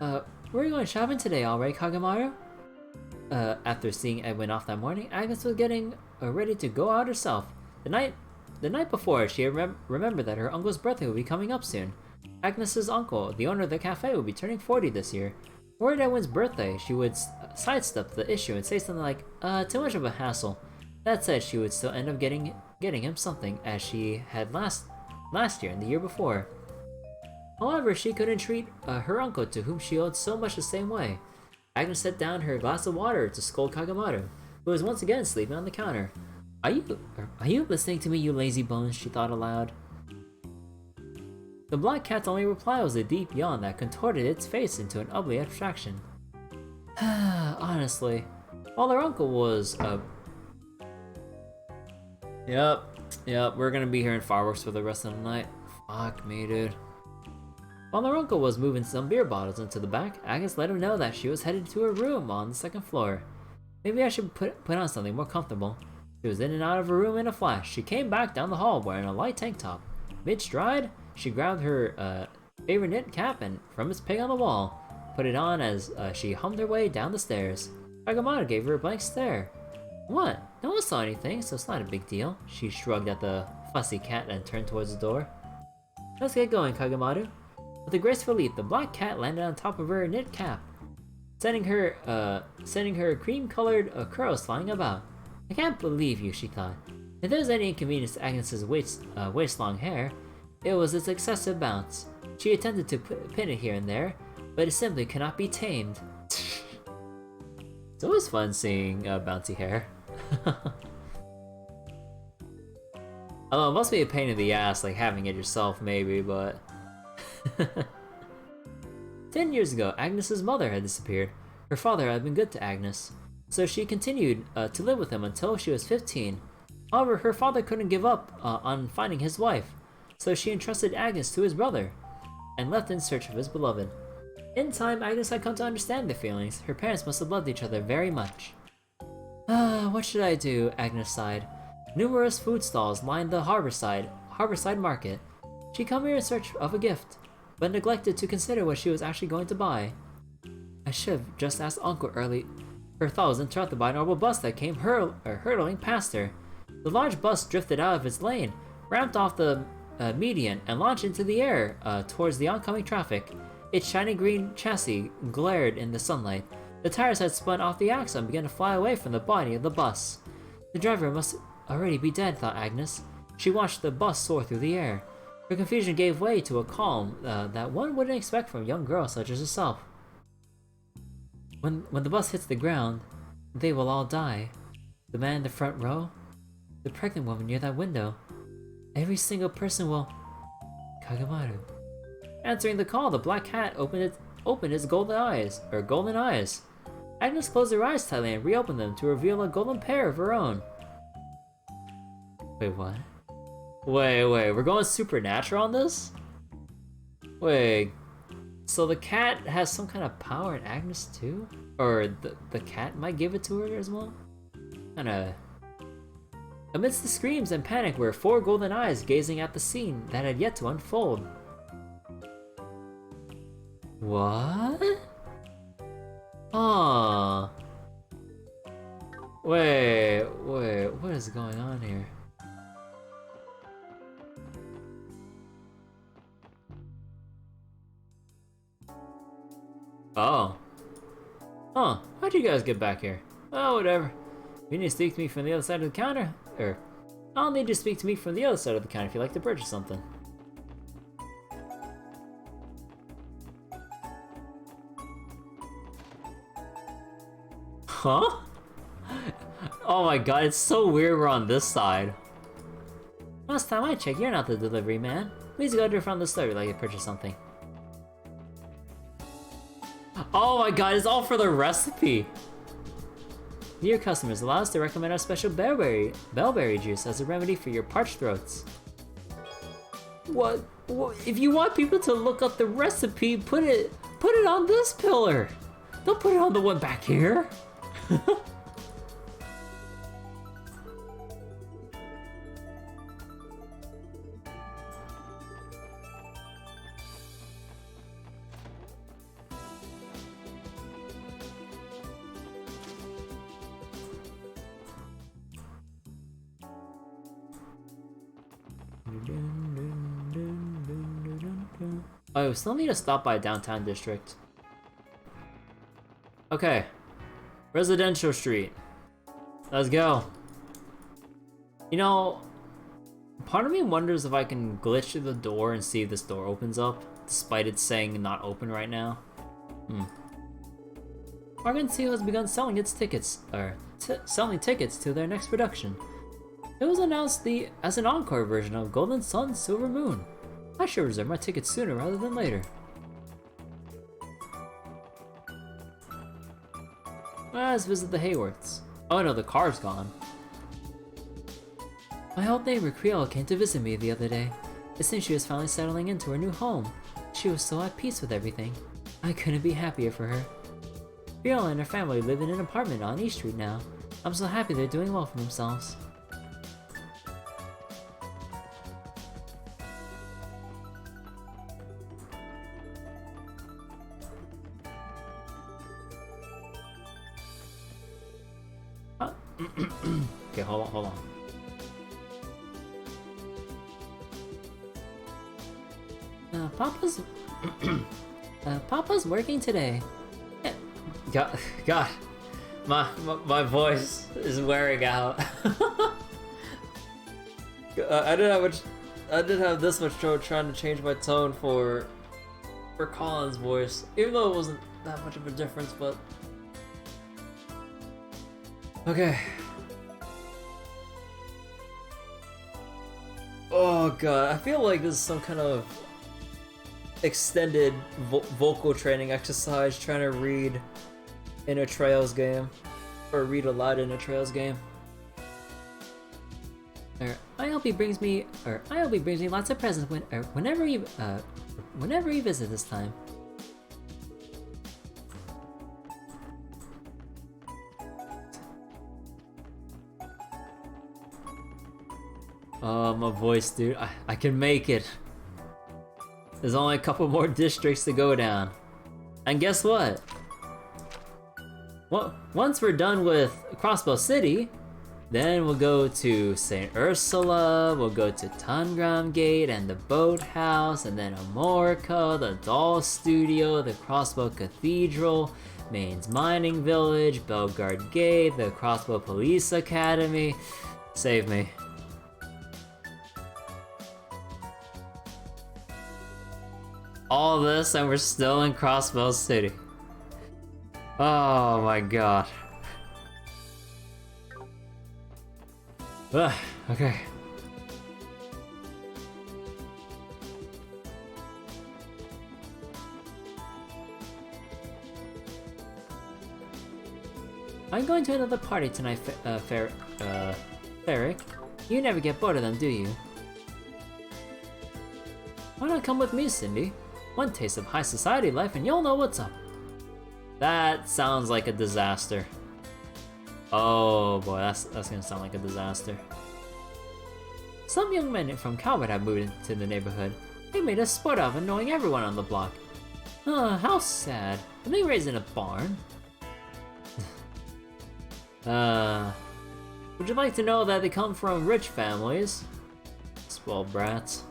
We're going shopping today, alright, Kagamaru? After seeing Edwin off that morning, Agnes was getting ready to go out herself. The night before, she remembered that her uncle's birthday would be coming up soon. Agnes's uncle, the owner of the cafe, would be turning 40 this year. Were Edwin's birthday, she would sidestep the issue and say something like, too much of a hassle. That said, she would still end up getting him something, as she had last year and the year before. However, she couldn't treat her uncle, to whom she owed so much, the same way. Agnes set down her glass of water to scold Kagamaru, who was once again sleeping on the counter. Are you listening to me, you lazy bones? She thought aloud. The black cat's only reply was a deep yawn that contorted its face into an ugly abstraction. Honestly, while her uncle was, Yep, we're gonna be hearing fireworks for the rest of the night. Fuck me, dude. While her uncle was moving some beer bottles into the back, Agnes let him know that she was headed to her room on the second floor. Maybe I should put on something more comfortable. She was in and out of her room in a flash. She came back down the hall wearing a light tank top. Mid-stride, she grabbed her favorite knit cap and from its peg on the wall, put it on as she hummed her way down the stairs. Kagamaru gave her a blank stare. What? No one saw anything, so it's not a big deal. She shrugged at the fussy cat and turned towards the door. Let's get going, Kagamaru. With a graceful leap, the black cat landed on top of her knit cap, sending her cream-colored curls flying about. I can't believe you, she thought. If there was any inconvenience to Agnes's waist-long hair, it was its excessive bounce. She attempted to pin it here and there, but it simply cannot be tamed. It's always fun seeing bouncy hair. Although it must be a pain in the ass, like having it yourself, maybe, but... 10 years ago, Agnes's mother had disappeared. Her father had been good to Agnes, so she continued to live with him until she was 15. However, her father couldn't give up on finding his wife, so she entrusted Agnes to his brother, and left in search of his beloved. In time, Agnes had come to understand their feelings. Her parents must have loved each other very much. What should I do? Agnes sighed. Numerous food stalls lined the Harborside Market. She'd come here in search of a gift, but neglected to consider what she was actually going to buy. I should have just asked Uncle Her thought was interrupted by an orbital bus that came hurtling past her. The large bus drifted out of its lane, ramped off the median, and launched into the air towards the oncoming traffic. Its shiny green chassis glared in the sunlight. The tires had spun off the axle and began to fly away from the body of the bus. The driver must already be dead, thought Agnes. She watched the bus soar through the air. Her confusion gave way to a calm that one wouldn't expect from a young girl such as herself. When the bus hits the ground, they will all die. The man in the front row, the pregnant woman near that window. Every single person will... Kagamaru. Answering the call, the black cat opened its golden eyes. Agnes closed her eyes tightly and reopened them to reveal a golden pair of her own. Wait, what? Wait, we're going supernatural on this? Wait, so the cat has some kind of power in Agnes too? Or the cat might give it to her as well? Kinda... Amidst the screams and panic were 4 golden eyes gazing at the scene that had yet to unfold. What? Aww. Wait, what is going on here? Oh. Huh, how'd you guys get back here? Oh, whatever. You need to speak to me from the other side of the counter? Or, I'll need you to speak to me from the other side of the counter if you'd like to purchase something. Huh? Oh my god, it's so weird we're on this side. Last time I checked, you're not the delivery man. Please go to the front of the store if you'd like to purchase something. Oh my god, it's all for the recipe! Dear customers, allow us to recommend our special bellberry juice as a remedy for your parched throats. What? If you want people to look up the recipe, put it on this pillar! Don't put it on the one back here! Oh, we still need to stop by downtown district. Okay. Residential Street. Let's go. You know, part of me wonders if I can glitch through the door and see if this door opens up, despite it saying not open right now. Argon Seal has begun selling its tickets, selling tickets to their next production. It was announced as an encore version of Golden Sun, Silver Moon. I should reserve my tickets sooner rather than later. Let's visit the Hayworths. Oh no, the car's gone. My old neighbor Creole came to visit me the other day. It seems she was finally settling into her new home. She was so at peace with everything. I couldn't be happier for her. Creole and her family live in an apartment on East Street now. I'm so happy they're doing well for themselves. Okay, hold on. Papa's working today. God, my voice is wearing out. I didn't have this much trouble trying to change my tone for Colin's voice, even though it wasn't that much of a difference, but okay. Oh god, I feel like this is some kind of extended vocal training exercise trying to read in a Trails game, or read aloud in a Trails game. I hope he brings me lots of presents whenever he visits this time. Oh, my voice, dude. I can make it. There's only a couple more districts to go down. And guess what? Well, once we're done with Crossbell City, then we'll go to St. Ursula, we'll go to Tungram Gate and the Boathouse, and then Amorica, the Doll Studio, the Crossbow Cathedral, Maine's Mining Village, Belgard Gate, the Crossbow Police Academy. Save me. All this and we're still in Crossbell City. Oh my god. Ugh, okay. I'm going to another party tonight, Ferric. You never get bored of them, do you? Why not come with me, Cindy? One taste of high society life and you'll know what's up. That sounds like a disaster. Oh boy, that's gonna sound like a disaster. Some young men from Calvert have moved into the neighborhood. They made a sport of annoying everyone on the block. How sad. Are they raised in a barn? Would you like to know that they come from rich families? Spoiled brats.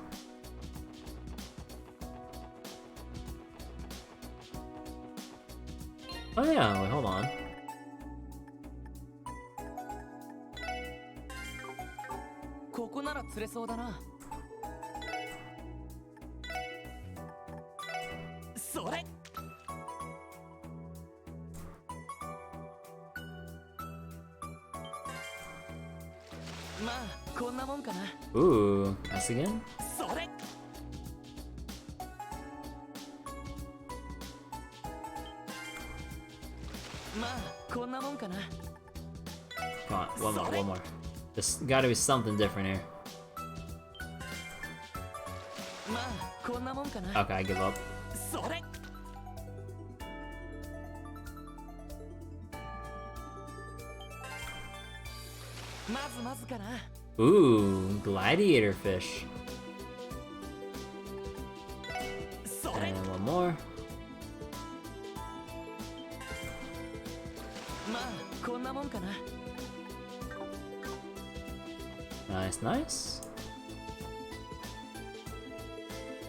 Oh yeah, wait, hold on. Ooh, us again? Come on, one more. There's gotta be something different here. Okay, I give up. Ooh, gladiator fish. And one more. Nice, nice.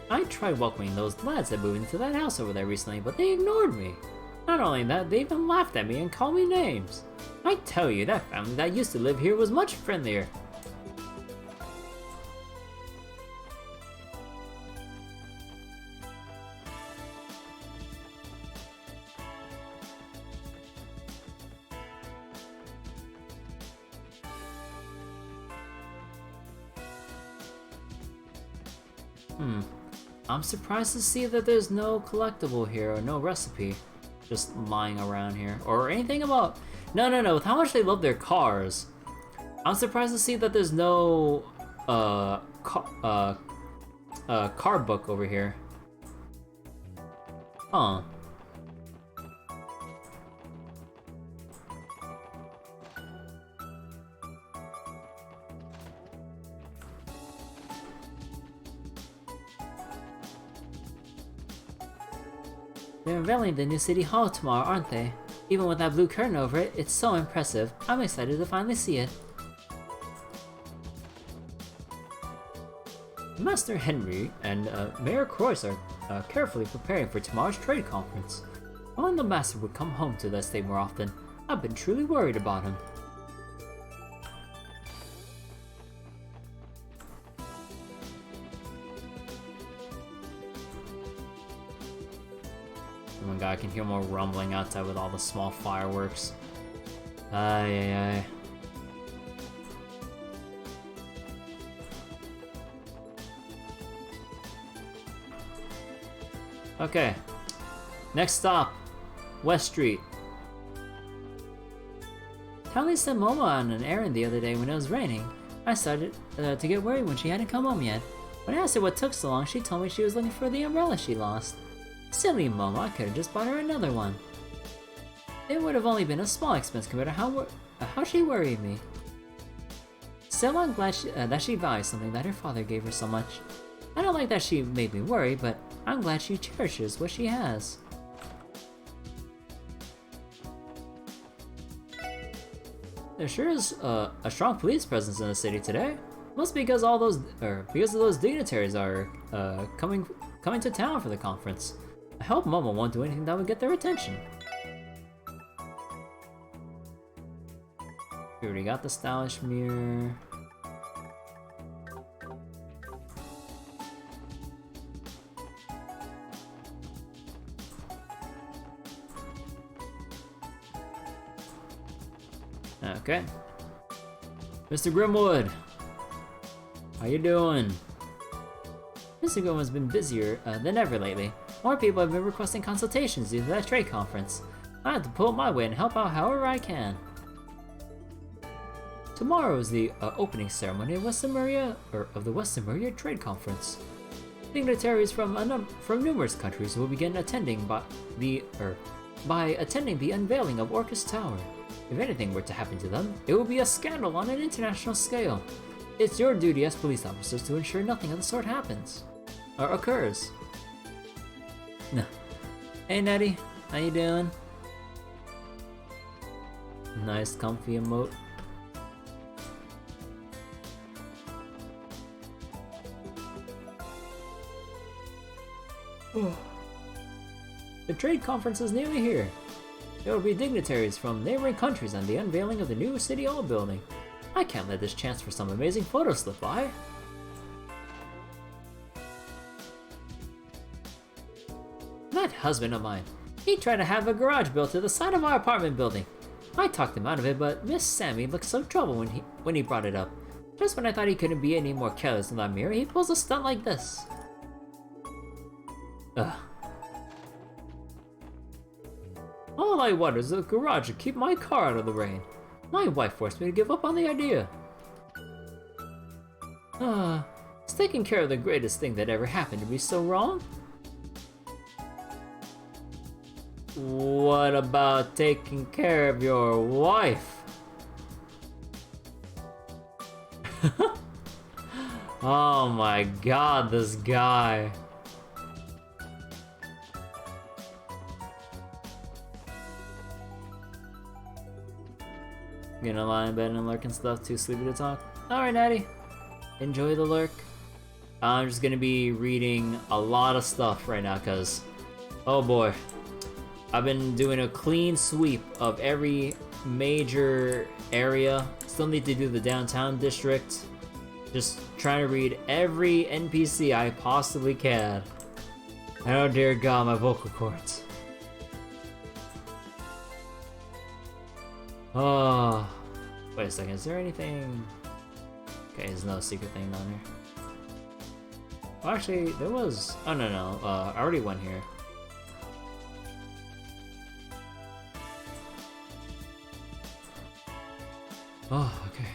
I tried welcoming those lads that moved into that house over there recently, but they ignored me. Not only that, they even laughed at me and called me names. I tell you, that family that used to live here was much friendlier. I'm surprised to see that there's no collectible here or no recipe just lying around here or anything about... No, with how much they love their cars, I'm surprised to see that there's no car book over here. Huh. They're unveiling the new City Hall tomorrow, aren't they? Even with that blue curtain over it, it's so impressive. I'm excited to finally see it. Master Henry and Mayor Croix are carefully preparing for tomorrow's trade conference. If only the Master would come home to the estate more often. I've been truly worried about him. Oh my god, I can hear more rumbling outside with all the small fireworks. Ay. Okay. Next stop, West Street. Tally sent Momo on an errand the other day when it was raining. I started to get worried when she hadn't come home yet. When I asked her what took so long, she told me she was looking for the umbrella she lost. Silly Momo, I could have just bought her another one. It would have only been a small expense compared to how she worried me. Still, I'm glad that she values something that her father gave her so much. I don't like that she made me worry, but I'm glad she cherishes what she has. There sure is a strong police presence in the city today. Must be because because of those dignitaries are coming to town for the conference. I hope Momo won't do anything that would get their attention. We already got the stylish mirror. Okay. Mr. Grimwood! How you doing? Mr. Grimwood's been busier than ever lately. More people have been requesting consultations due to that trade conference. I have to pull my weight and help out however I can. Tomorrow is the opening ceremony of the Western Maria Trade Conference. Dignitaries from numerous countries will begin attending by attending the unveiling of Orcus Tower. If anything were to happen to them, it would be a scandal on an international scale. It's your duty as police officers to ensure nothing of the sort happens or occurs. No. Hey Nettie, how you doing? Nice comfy emote. The trade conference is nearly here. There will be dignitaries from neighboring countries and the unveiling of the new City Hall building. I can't let this chance for some amazing photos slip by. That husband of mine, he tried to have a garage built to the side of our apartment building. I talked him out of it, but Miss Sammy looked so troubled when he brought it up. Just when I thought he couldn't be any more careless than that mirror, he pulls a stunt like this. Ugh. All I want is a garage to keep my car out of the rain. My wife forced me to give up on the idea. Is taking care of the greatest thing that ever happened to be so wrong? What about taking care of your wife? Oh my god, this guy. Gonna lie in bed and lurk and stuff, too sleepy to talk. Alright, Natty. Enjoy the lurk. I'm just gonna be reading a lot of stuff right now, cause oh boy. I've been doing a clean sweep of every major area. Still need to do the downtown district. Just trying to read every NPC I possibly can. Oh dear god, my vocal cords. Oh, wait a second, is there anything? Okay, there's no secret thing down here. Well, actually, there was. Oh, no, I already went here. Oh, okay.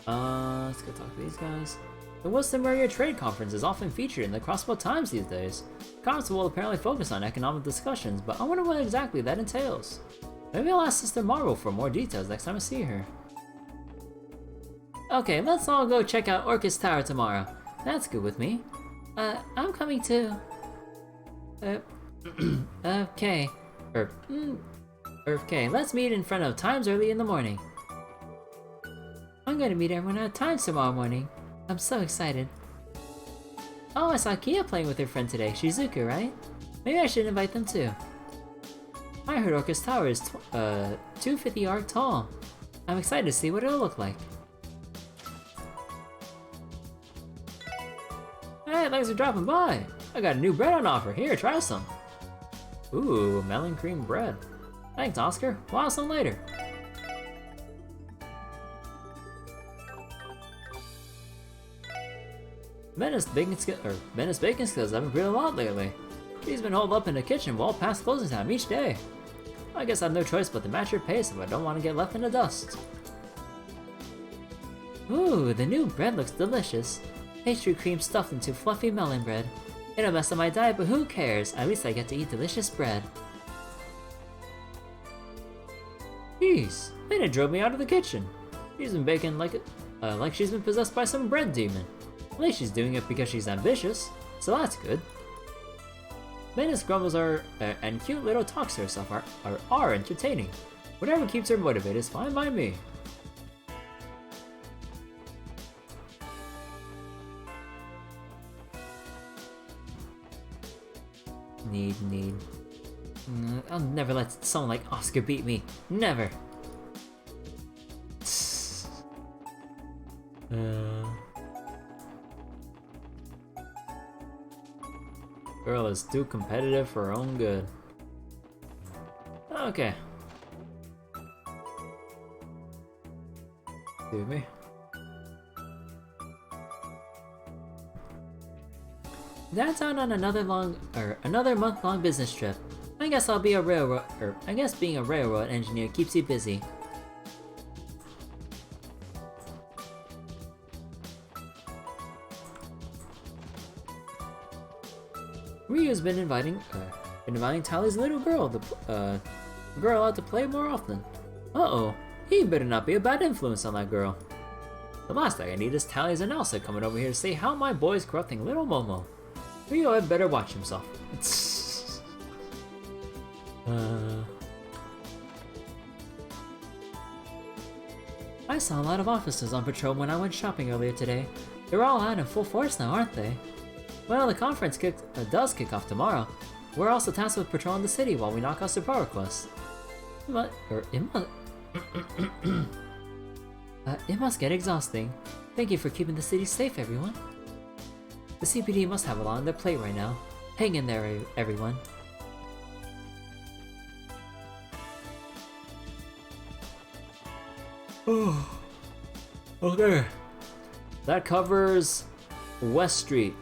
Let's go talk to these guys. The Western Maria Trade Conference is often featured in the Crossbell Times these days. The conference will apparently focus on economic discussions, but I wonder what exactly that entails. Maybe I'll ask Sister Marvel for more details next time I see her. Okay, let's all go check out Orcus Tower tomorrow. That's good with me. I'm coming too. Okay. Okay, let's meet in front of Times early in the morning. I'm gonna meet everyone at Times tomorrow morning. I'm so excited. Oh, I saw Kia playing with her friend today, Shizuku, right? Maybe I should invite them too. I heard Orcus Tower is 250 arc tall. I'm excited to see what it'll look like. Hey, thanks for dropping by. I got a new bread on offer. Here, try some. Ooh, melon cream bread. Thanks, Oscar. We'll have some later. Menace Bacon Skills haven't been a lot lately. She's been holed up in the kitchen well past closing time each day. I guess I have no choice but to match her pace if I don't want to get left in the dust. Ooh, the new bread looks delicious. Pastry cream stuffed into fluffy melon bread. It'll mess up my diet, but who cares? At least I get to eat delicious bread. Jeez, Lena drove me out of the kitchen. She's been baking like she's been possessed by some bread demon. At least she's doing it because she's ambitious, so that's good. Latest grumbles and cute little talks to herself are entertaining. Whatever keeps her motivated is fine by me. Need. I'll never let someone like Oscar beat me. Never. Girl is too competitive for her own good. Okay. Do me. Downtown on another month-long business trip. I guess being a railroad engineer keeps you busy. Ryu's been inviting Tally's little girl, the girl out to play more often. Uh-oh, he better not be a bad influence on that girl. The last thing I need is Tally's and Elsa coming over here to say how my boy's corrupting little Momo. Ryu had better watch himself. I saw a lot of officers on patrol when I went shopping earlier today. They're all out in full force now, aren't they? Well, the conference does kick off tomorrow. We're also tasked with patrolling the city while we knock out support requests. It must get exhausting. Thank you for keeping the city safe, everyone. The CPD must have a lot on their plate right now. Hang in there, everyone. Okay. That covers West Street.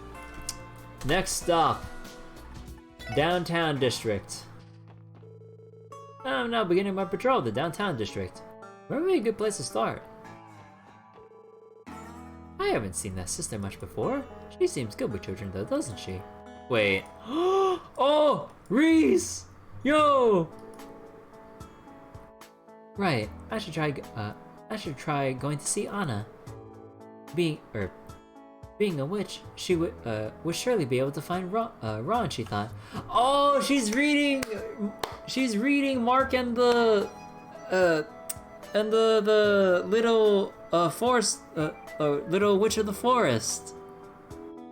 Next stop, Downtown District. I'm now beginning my patrol of the Downtown District. Where would be a good place to start? I haven't seen that sister much before. She seems good with children though, doesn't she? Wait. Oh! Reese! Yo! Right, I should try going to see Anna. Being a witch, she would surely be able to find Ron, she thought. Oh, she's reading Mark and the little forest, little witch of the forest.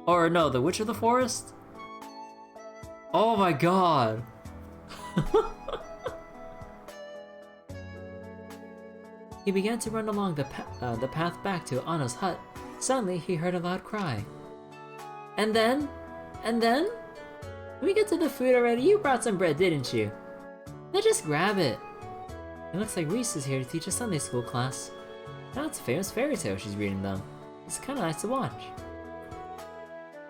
Or no, the witch of the forest? Oh my god. He began to run along the path back to Anna's hut. Suddenly, he heard a loud cry. And then? When we get to the food already, you brought some bread, didn't you? Now just grab it. It looks like Reese is here to teach a Sunday school class. Now it's a famous fairy tale she's reading them. It's kinda nice to watch.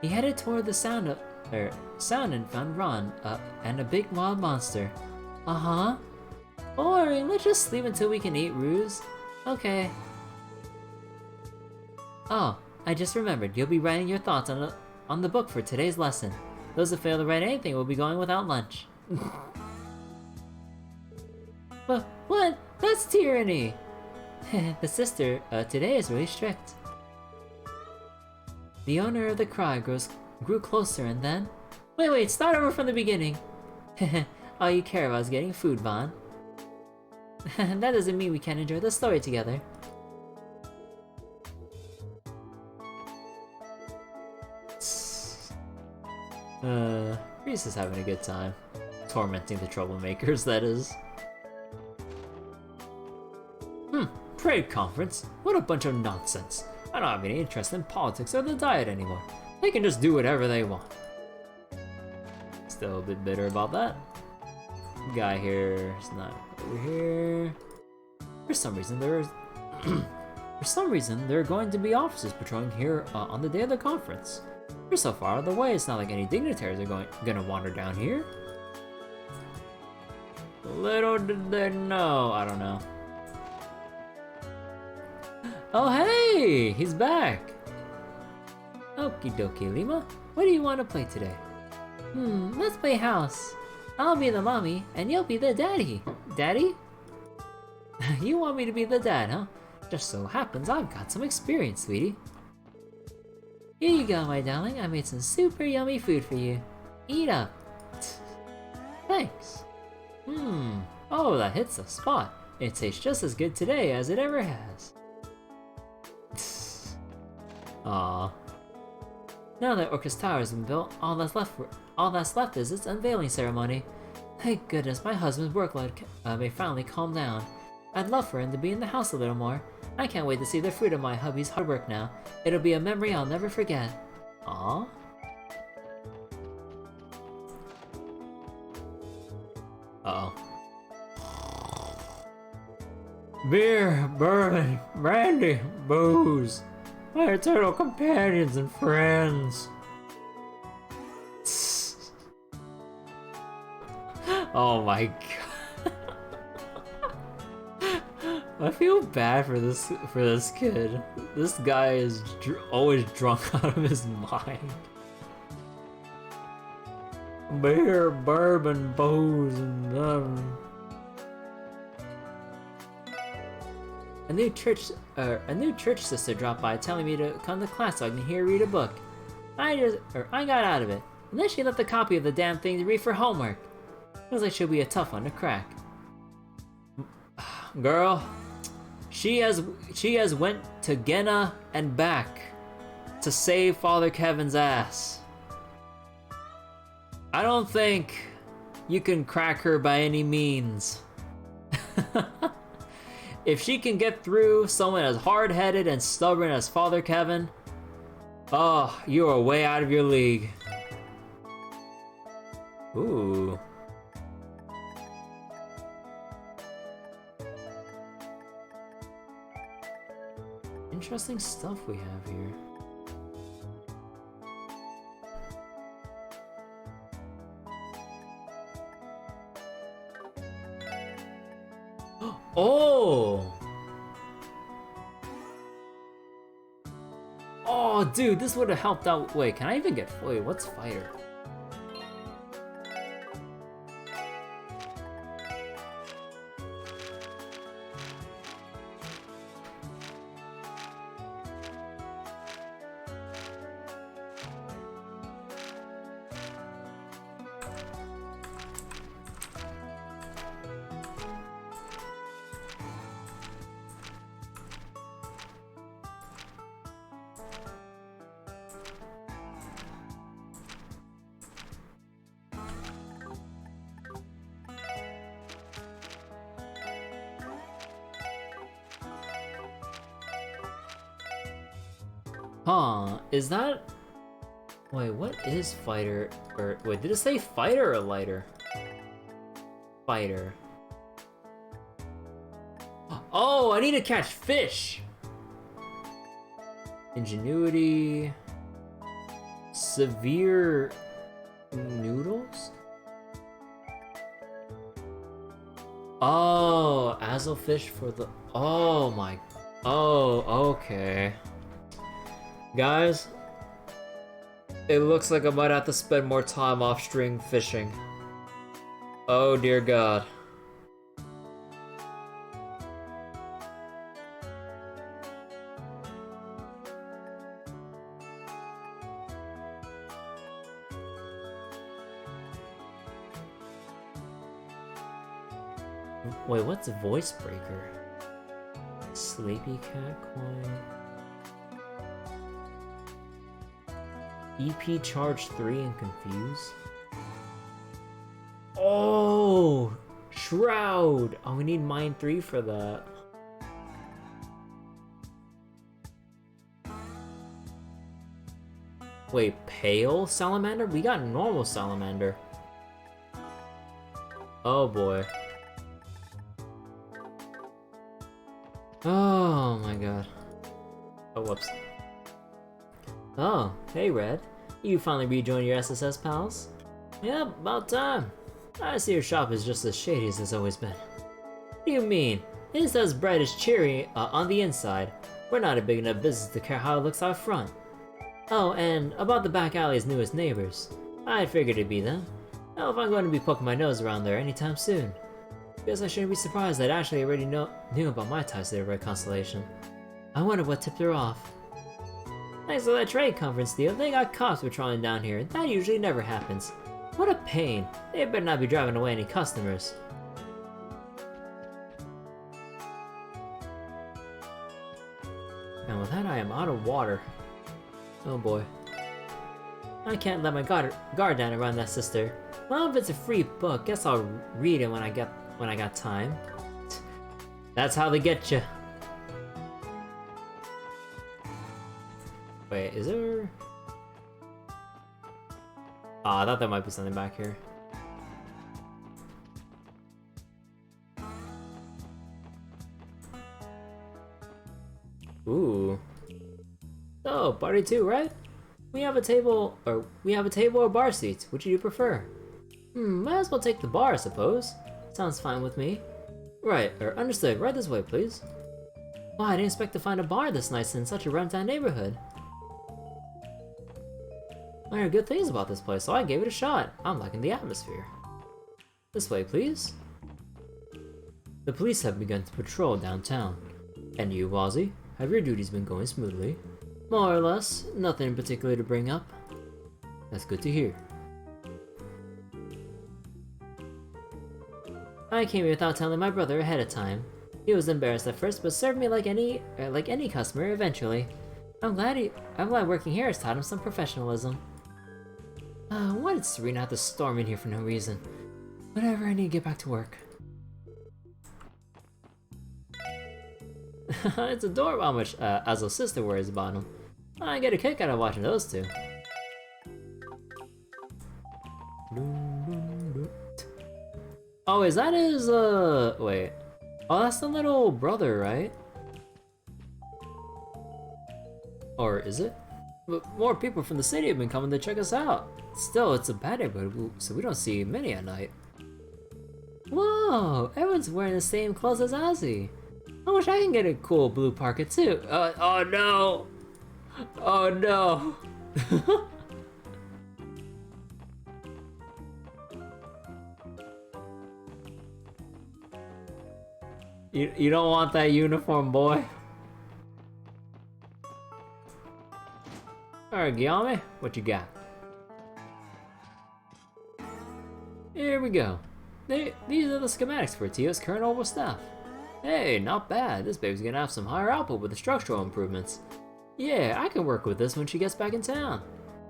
He headed toward the sound and found Ron, and a big wild monster. Uh-huh. Don't worry, let's just sleep until we can eat, Ruse. Okay. Oh, I just remembered, you'll be writing your thoughts on the book for today's lesson. Those who fail to write anything will be going without lunch. What? That's tyranny! The sister today is really strict. The owner of the cry grew closer and then... Wait, start over from the beginning! All you care about is getting food, Vaughn. That doesn't mean we can't enjoy the story together. Reese is having a good time. Tormenting the troublemakers, that is. Trade conference? What a bunch of nonsense. I don't have any interest in politics or the diet anymore. They can just do whatever they want. Still a bit bitter about that. Guy here is not over here. For some reason there are going to be officers patrolling here on the day of the conference. We're so far out of the way, it's not like any dignitaries are gonna wander down here. Little did they know, I don't know. Oh hey, he's back! Okie dokie, Lima. What do you want to play today? Let's play house. I'll be the mommy, and you'll be the daddy. Daddy? You want me to be the dad, huh? Just so happens I've got some experience, sweetie. Here you go, my darling. I made some super yummy food for you. Eat up. thanks. Oh, that hits the spot. It tastes just as good today as it ever has. Aww. Now that Orcus Tower has been built, all that's left is its unveiling ceremony. Thank goodness my husband's workload may finally calm down. I'd love for him to be in the house a little more. I can't wait to see the fruit of my hubby's hard work now. It'll be a memory I'll never forget. Aww. Uh-oh. Beer, bourbon, brandy, booze. My eternal companions and friends. Oh my god. I feel bad for this kid. This guy is always drunk out of his mind. Beer, bourbon, booze, and A new church sister dropped by telling me to come to class so I can hear her read a book. I got out of it, and then she left a copy of the damn thing to read for homework. Feels like she'll be a tough one to crack. Girl, she has went to Genna and back to save Father Kevin's ass. I don't think you can crack her by any means. If she can get through someone as hard-headed and stubborn as Father Kevin, oh, you are way out of your league. Ooh. Interesting stuff we have here. Oh! Oh, dude, this would have helped out. Wait, can I even get... Wait, what's fighter? Huh, is that... Wait, what is fighter? Or, wait, did it say fighter or lighter? Fighter. Oh, I need to catch fish! Ingenuity... Severe... Noodles? Oh, Azelfish for the... Oh my... Oh, okay. Guys, it looks like I might have to spend more time off-string fishing. Oh dear God. Wait, what's a voice breaker? Sleepy cat coin. EP charge 3 and confuse. Oh, shroud. Oh, we need mine 3 for that. Wait, pale salamander? We got normal salamander. Oh boy. Oh my god. Oh, whoops. Oh, hey Red. You finally rejoined your SSS pals? Yep, about time. I see your shop is just as shady as it's always been. What do you mean? It's as bright as cheery on the inside. We're not a big enough business to care how it looks out front. Oh, and about the back alley's newest neighbors. I figured it'd be them. Now if I'm going to be poking my nose around there anytime soon. Guess I shouldn't be surprised that Ashley already knew about my ties to the Red Constellation. I wonder what tipped her off. Thanks to that trade conference deal, they got cops patrolling down here. That usually never happens. What a pain. They better not be driving away any customers. And with that, I am out of water. Oh boy. I can't let my guard down around that sister. Well, if it's a free book, guess I'll read it when I got time. That's how they get you. Wait, is there? Oh, I thought there might be something back here. Ooh. Oh, party too, right? We have a table or bar seats. Which do you prefer? Might as well take the bar, I suppose. Sounds fine with me. Right, understood. Right this way, please. Wow, I didn't expect to find a bar this nice in such a rundown neighborhood. I heard good things about this place, so I gave it a shot. I'm liking the atmosphere. This way, please. The police have begun to patrol downtown. And you, Wazzy? Have your duties been going smoothly? More or less. Nothing in particular to bring up. That's good to hear. I came here without telling my brother ahead of time. He was embarrassed at first, but served me like any customer eventually. I'm glad working here has taught him some professionalism. Why did Serena have to storm in here for no reason? Whatever, I need to get back to work. It's adorable how much Azo's sister worries about him. I get a kick out of watching those two. Oh, is that his, wait. Oh, that's the little brother, right? Or is it? But more people from the city have been coming to check us out. Still, it's a bad neighborhood, so we don't see many at night. Whoa, everyone's wearing the same clothes as Ozzy. I wish I can get a cool blue parka too. Oh no! Oh no! You don't want that uniform, boy. Alright, Guillaume, what you got? Here we go. These are the schematics for Tio's current oval staff. Hey, not bad. This baby's gonna have some higher output with the structural improvements. Yeah, I can work with this when she gets back in town.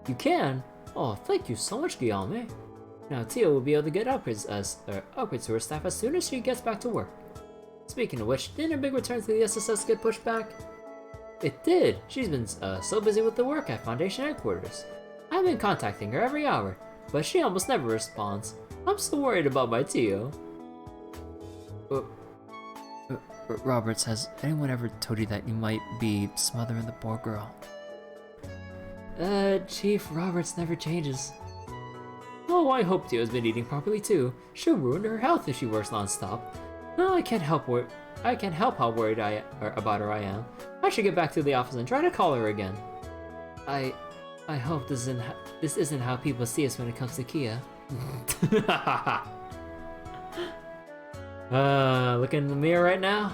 You can? Oh, thank you so much, Guillaume. Now Tio will be able to get upgrades to her staff as soon as she gets back to work. Speaking of which, didn't her big return to the SSS get pushed back? It did. She's been so busy with the work at Foundation headquarters. I've been contacting her every hour, but she almost never responds. I'm so worried about my Tio. Roberts, has anyone ever told you that you might be smothering the poor girl? Chief Roberts never changes. Oh, I hope Tio's been eating properly too. She'll ruin her health if she works non-stop. No, I can't help how worried about her I am. I should get back to the office and try to call her again. I hope this isn't how people see us when it comes to Kia. Look in the mirror right now.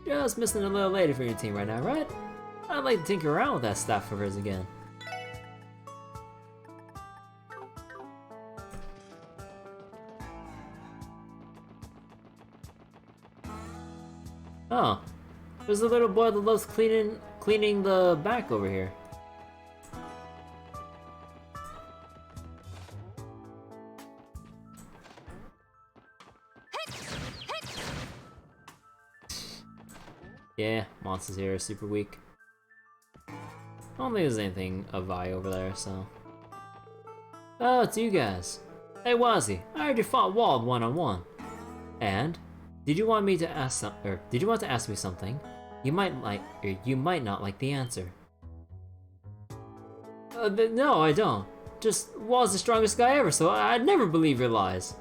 Just missing a little lady from your team right now, right? I'd like to tinker around with that staff of hers again. Oh, there's a little boy that loves cleaning the back over here. Yeah, monsters here are super weak. I don't think there's anything of value over there, so. Oh, it's you guys. Hey Wazzy, I heard you fought Wald one-on-one. And? Did you want to ask me something? You might like, or you might not like the answer. No, I don't. Just Wald's the strongest guy ever, so I'd never believe your lies.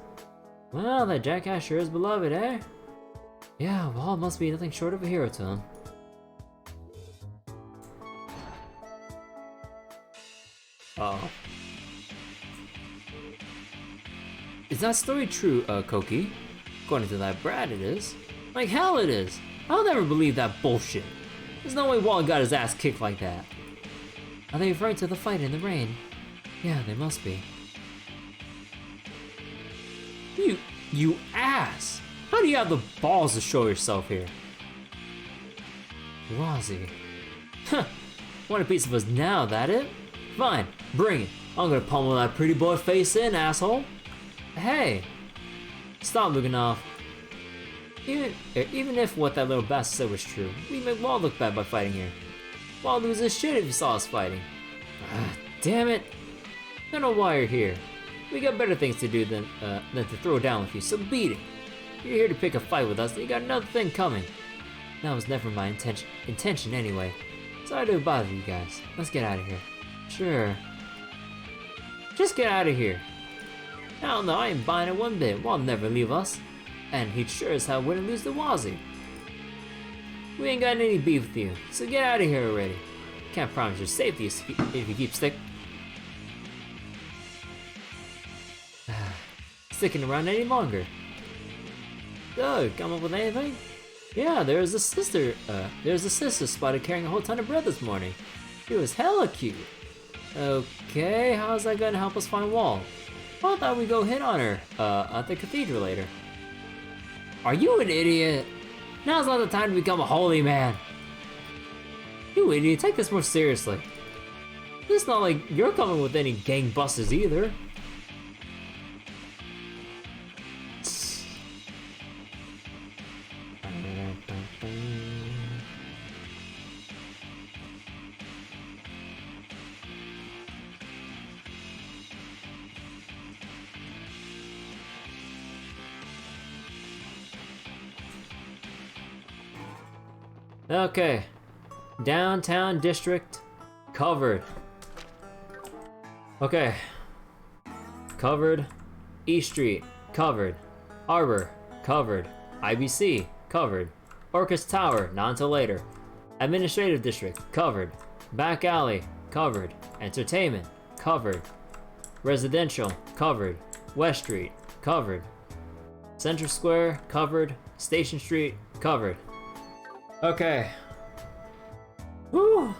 Well, that jackass sure is beloved, eh? Yeah, Wald must be nothing short of a hero to him. Oh. Is that story true, Koki? According to that brat, it is. Like hell it is! I'll never believe that bullshit. There's no way Wald got his ass kicked like that. Are they referring to the fight in the rain? Yeah, they must be. You ass! How do you have the balls to show yourself here? Wazzy. Huh, want a piece of us now, that it? Fine, bring it. I'm gonna pummel that pretty boy face in, asshole. Hey, stop looking off. Even if what that little bastard said was true, we make Wall look bad by fighting here. Wall lose his shit if he saw us fighting. Ah, damn it. I don't know why you're here. We got better things to do than to throw down with you, so beat it. You're here to pick a fight with us, and you got another thing coming. That was never my intention anyway. Sorry to bother you guys. Let's get out of here. Sure. Just get out of here. Hell no, I ain't buying it one bit. Wall never leave us. And he sure as hell wouldn't lose to Wazzy. We ain't got any beef with you, so get out of here already. Can't promise your safety if you keep sticking around any longer. So, come up with anything? Yeah, there's a sister spotted carrying a whole ton of bread this morning. She was hella cute. Okay, how's that gonna help us find Wall? Well, I thought we'd go hit on her, at the cathedral later. Are you an idiot? Now's not the time to become a holy man. You idiot, take this more seriously. It's not like you're coming with any gangbusters either. Okay, downtown district covered. Okay, covered. East Street covered. Arbor covered. IBC covered. Orcus Tower not until later. Administrative district covered. Back alley covered. Entertainment covered. Residential covered. West Street covered. Central Square covered. Station Street covered. Okay. Woo.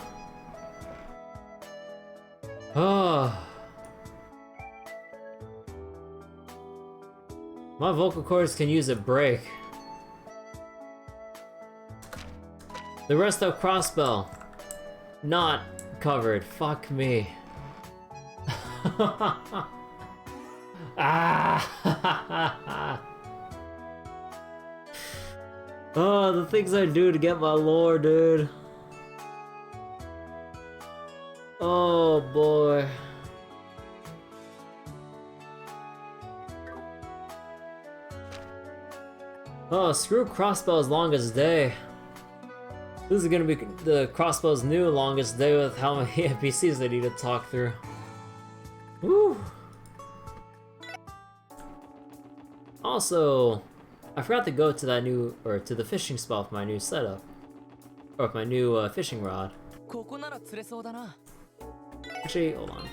Oh. My vocal cords can use a break. The rest of Crossbell not covered. Fuck me. Ah. Oh, the things I do to get my lore, dude. Oh boy. Oh, screw Crossbell's longest day. This is gonna be the Crossbell's new longest day with how many NPCs I need to talk through. Woo! Also, I forgot to go to that new, or to the fishing spot with my new setup. Or with my new fishing rod. Actually, hold on.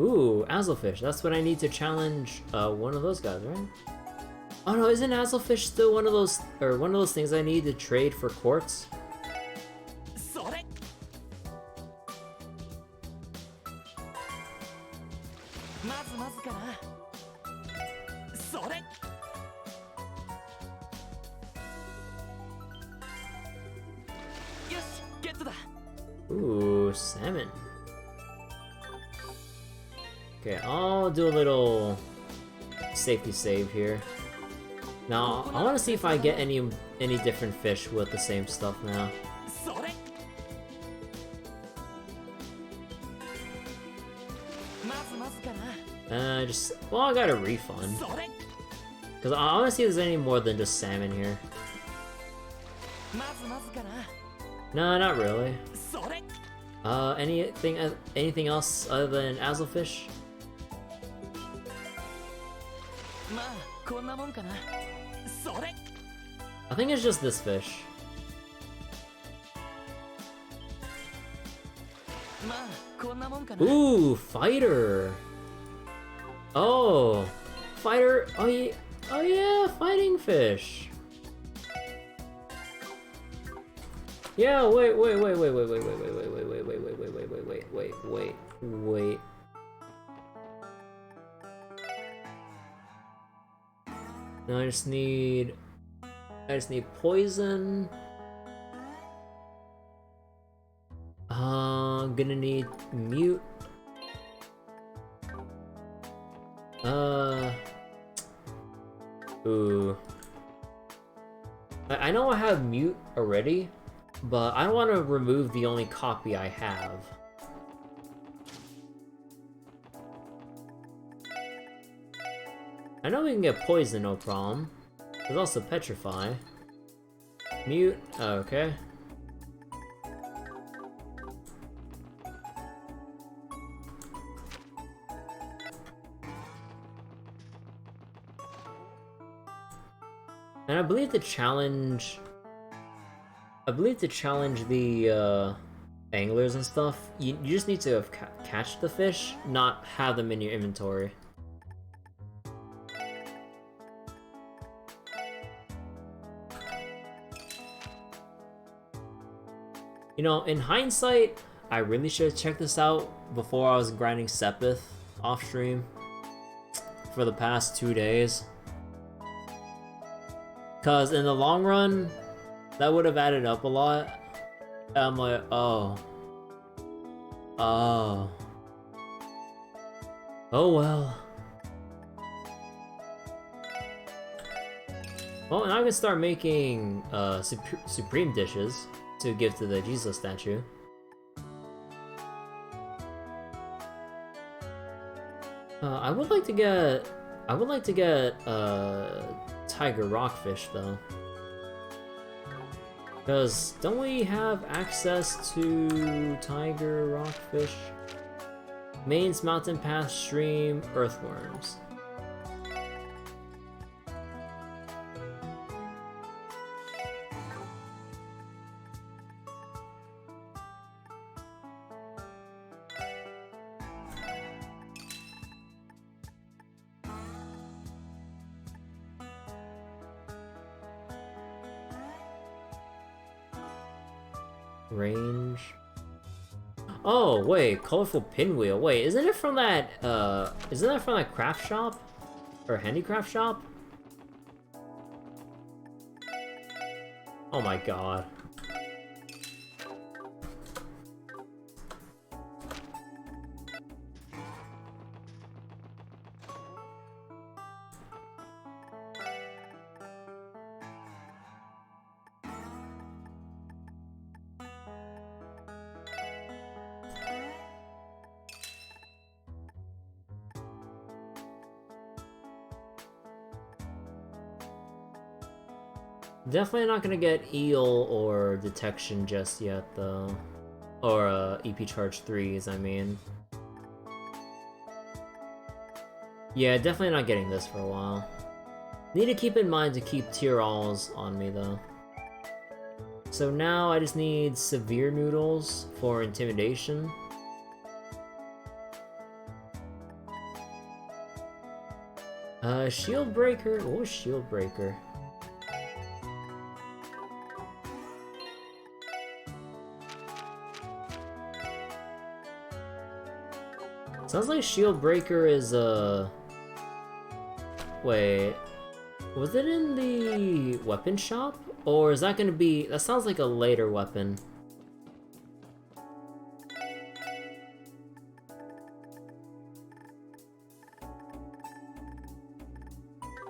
Ooh, Azlefish. That's what I need to challenge one of those guys, right? Oh no, isn't Azlefish still one of those things I need to trade for quartz? Ooh, salmon. Okay, I'll do a little safety save here. Now, I want to see if I get any different fish with the same stuff now. Well, I got a refund. Because I want to see if there's any more than just salmon here. No, not really. Anything else other than Azlefish? I think it's just this fish. Ooh, fighter. Oh, fighter. Oh yeah, fighting fish. Yeah, wait. Now I just need poison. Gonna need mute. Ooh. I know I have mute already, but I don't want to remove the only copy I have. I know we can get poison, no problem. There's also petrify. Mute, okay. And I believe to challenge the anglers and stuff, you just need to catch the fish, not have them in your inventory. You know, in hindsight, I really should have checked this out before I was grinding Sepith off stream for the past 2 days. Cause in the long run, that would have added up a lot. And I'm like, oh well. Well, now I can start making supreme dishes to give to the Jesus statue. I would like to get tiger rockfish though, because don't we have access to tiger rockfish? Mains, mountain path, stream, earthworms. Range. Oh wait, colorful pinwheel. Wait, isn't it from that craft shop? Or handicraft shop? Oh my god. Definitely not gonna get eel or detection just yet though. Or EP charge 3s, I mean. Yeah, definitely not getting this for a while. Need to keep in mind to keep tier alls on me though. So now I just need severe noodles for intimidation. Shield breaker. What was shield breaker? Sounds like shield breaker is wait, was it in the weapon shop? Or is that gonna be... that sounds like a later weapon.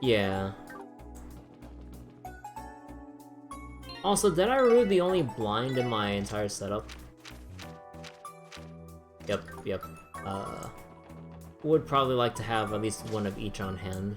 Yeah. Also, did I remove the only blind in my entire setup? Yep. Would probably like to have at least one of each on hand.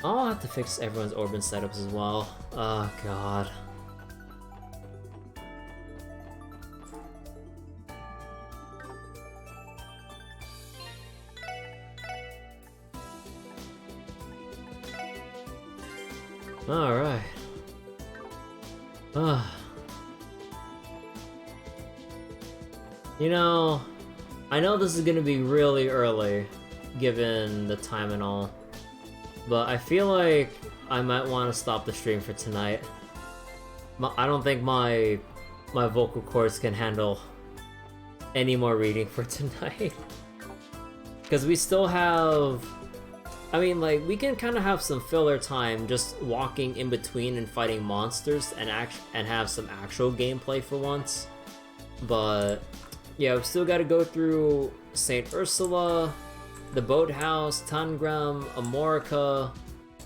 I'll have to fix everyone's Orban setups as well. Oh god. Alright. You know, I know this is gonna be really early, given the time and all, but I feel like I might want to stop the stream for tonight. I don't think my vocal cords can handle any more reading for tonight. Because we still have... I mean, like, we can kind of have some filler time just walking in between and fighting monsters and have some actual gameplay for once. But yeah, we still got to go through St. Ursula, the Boathouse, Tangram, Amorica.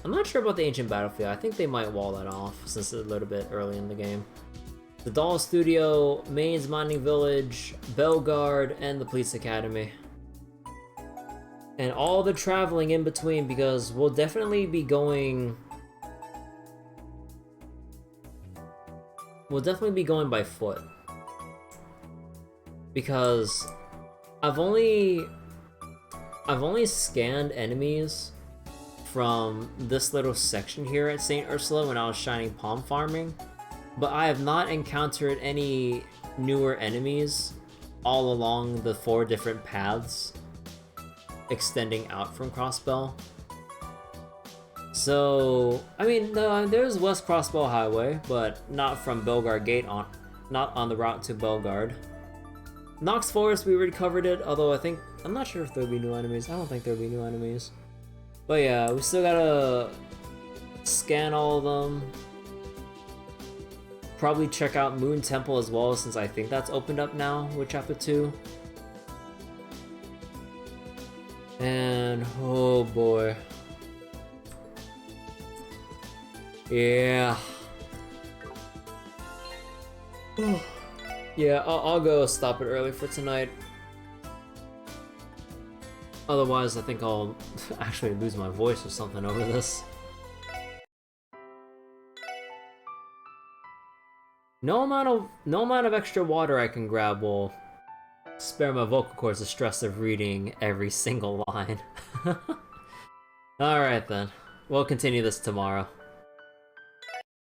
I'm not sure about the Ancient Battlefield. I think they might wall that off since it's a little bit early in the game. The Doll Studio, Maine's Mining Village, Belgard, and the Police Academy. And all the traveling in between, because we'll definitely be going... We'll definitely be going by foot. Because I've only scanned enemies from this little section here at St. Ursula when I was Shining Palm farming, but I have not encountered any newer enemies all along the 4 different paths extending out from Crossbell. So, I mean, there's West Crossbell Highway, but not from Belgard Gate not on the route to Belgard. Nox Forest, we already covered it, although I'm not sure if there'll be new enemies. I don't think there'll be new enemies. But yeah, we still gotta scan all of them. Probably check out Moon Temple as well, since I think that's opened up now with Chapter 2. And, oh boy. Yeah. Yeah, I'll go stop it early for tonight. Otherwise, I think I'll actually lose my voice or something over this. No amount of extra water I can grab will spare my vocal cords the stress of reading every single line. Alright then, we'll continue this tomorrow.